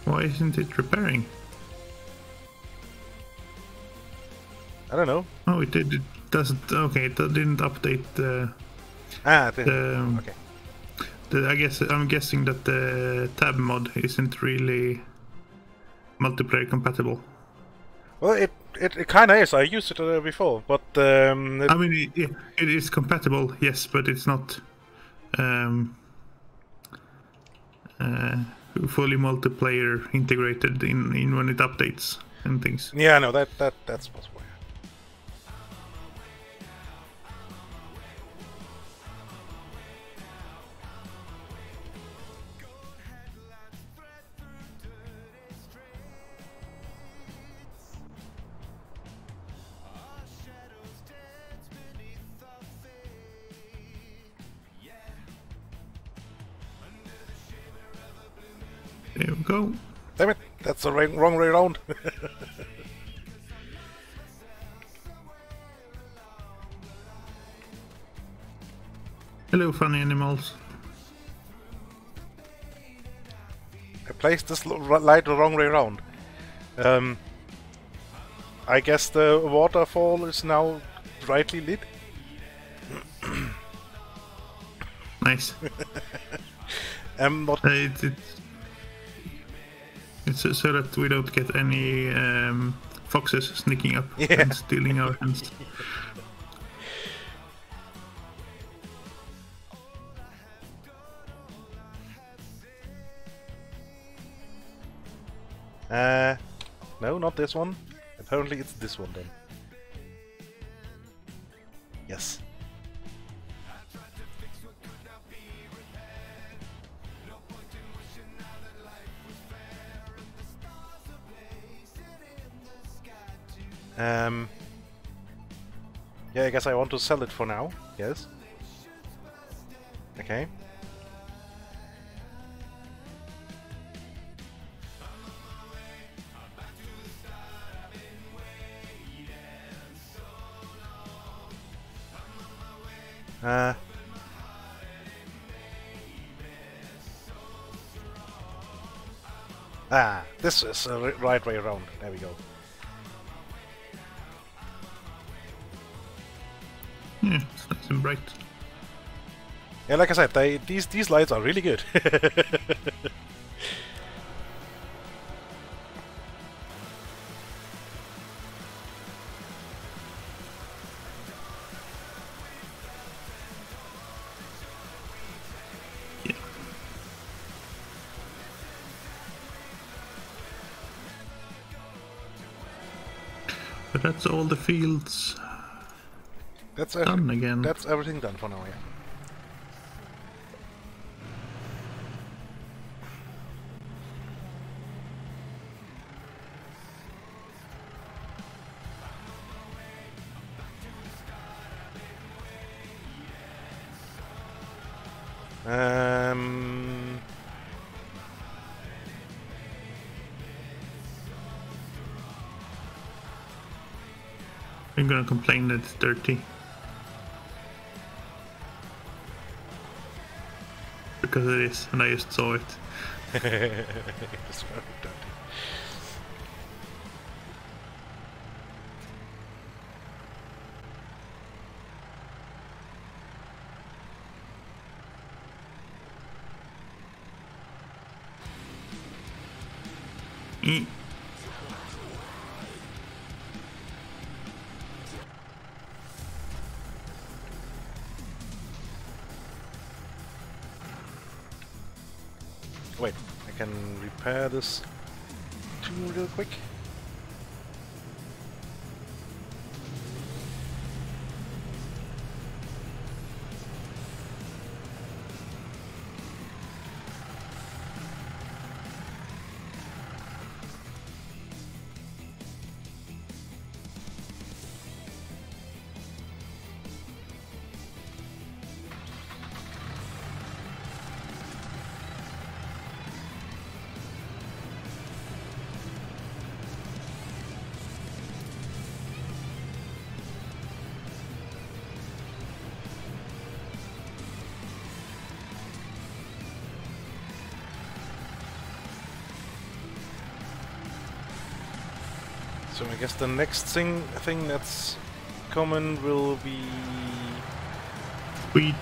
Why isn't it repairing? I don't know. Oh, it did. It doesn't. Okay, it didn't update the. Okay. I'm guessing that the tab mod isn't really multiplayer compatible. Well, it kind of is. I used it before, but I mean, it is compatible, yes, but it's not fully multiplayer integrated in when it updates and things. yeah, no, that's possible. There we go. Damn it, that's the wrong way around. Hello, funny animals. I placed this light the wrong way around. I guess the waterfall is now brightly lit. Nice. Not It's so that we don't get any foxes sneaking up and stealing our hands. No, not this one. Apparently it's this one then. Yes. Yeah, I guess I want to sell it for now. Yes. Okay. This is the right way around. There we go. Yeah, it's nice and bright. Yeah, like I said, these lights are really good. Yeah. But that's all the fields That's done again. That's everything done for now, yeah. I'm gonna complain that it's dirty. Because it is, and I just saw it. It's very dirty. Wait, I can repair this tool real quick. So I guess the next thing that's common will be Weed.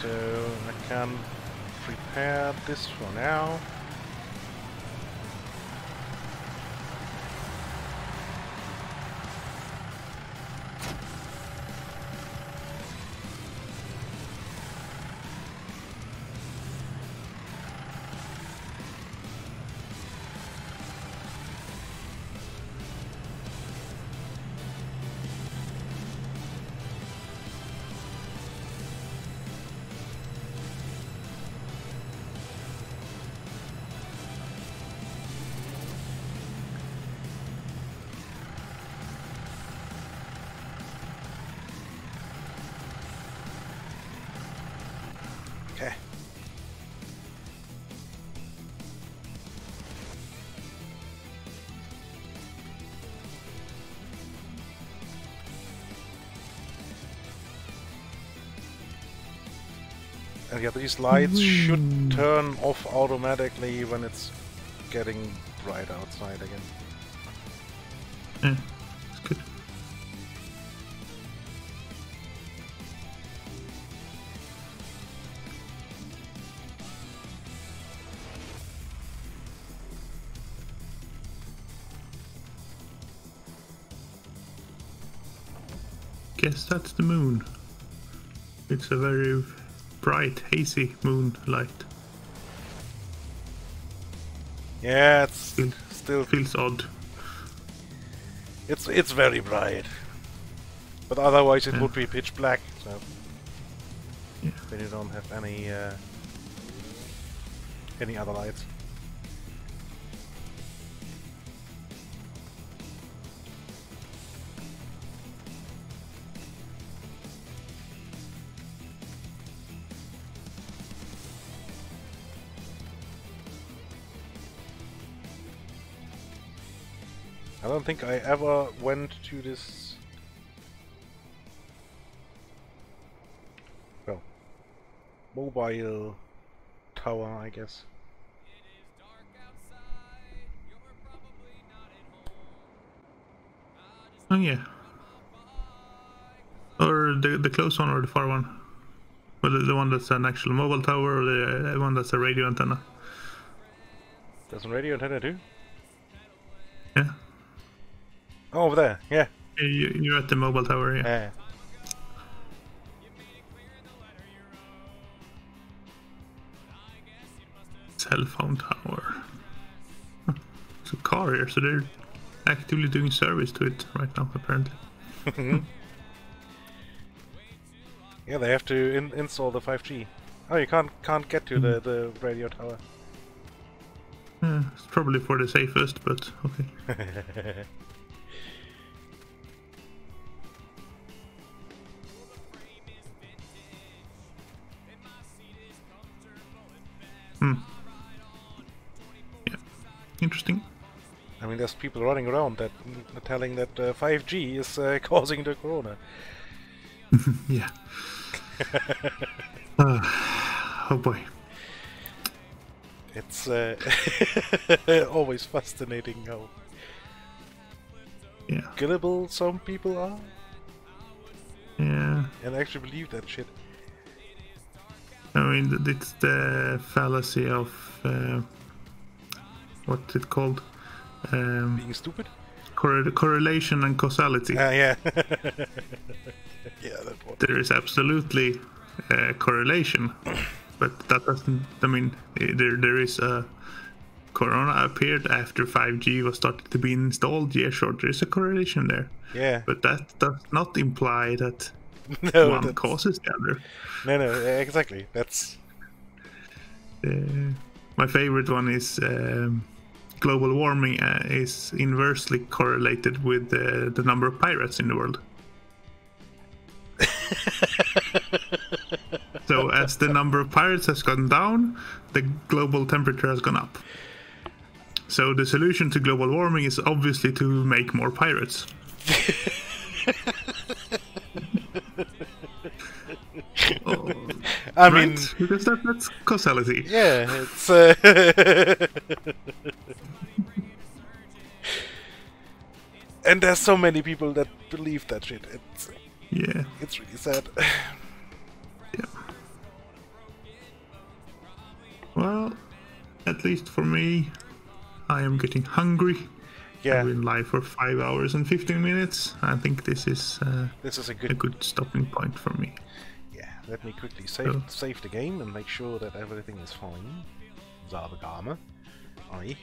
So I can prepare this for now. Okay. And yeah, these lights should turn off automatically when it's getting bright outside again. Yeah, it's good. Guess that's the moon. It's a very bright, hazy moonlight. Yeah, it's still Feels odd. it's very bright, but otherwise it would be pitch black. So Yeah. then you don't have any other lights. I don't think I ever went to this. Well, mobile tower, I guess. It is dark outside. You're probably not at home. I just Oh yeah. Or the close one or the far one? Well, the one that's an actual mobile tower or the one that's a radio antenna? There's a radio antenna too? Yeah. Oh, over there, yeah. You're at the mobile tower, yeah. Yeah. Cell phone tower. Huh. It's a car here, so they're actively doing service to it right now, apparently. Yeah, they have to install the 5G. Oh, you can't get to the radio tower. It's probably for the safest, but okay. Yeah, interesting. I mean, there's people running around that telling that 5G is causing the corona. Yeah. Oh boy. It's always fascinating how Yeah. gullible some people are Yeah. and actually believe that shit. I mean, it's the fallacy of what's it called? Being stupid? Correlation and causality. Yeah. Yeah, that one. There is absolutely correlation, but that doesn't. I mean, there is a corona appeared after 5G was started to be installed. Yeah, sure, there is a correlation there. Yeah. But that does not imply that No, one that's... causes the other. No, exactly. That's... My favorite one is global warming is inversely correlated with the number of pirates in the world. So as the number of pirates has gone down, the global temperature has gone up. So the solution to global warming is obviously to make more pirates. I mean... Because that's causality. Yeah, it's... And there's so many people that believe that shit. It's really sad. Yeah. Well, at least for me, I am getting hungry. Yeah. I've been live for 5 hours and 15 minutes. I think this is a good stopping point for me. Yeah, let me quickly save the game and make sure that everything is fine. Zabagama. Aye.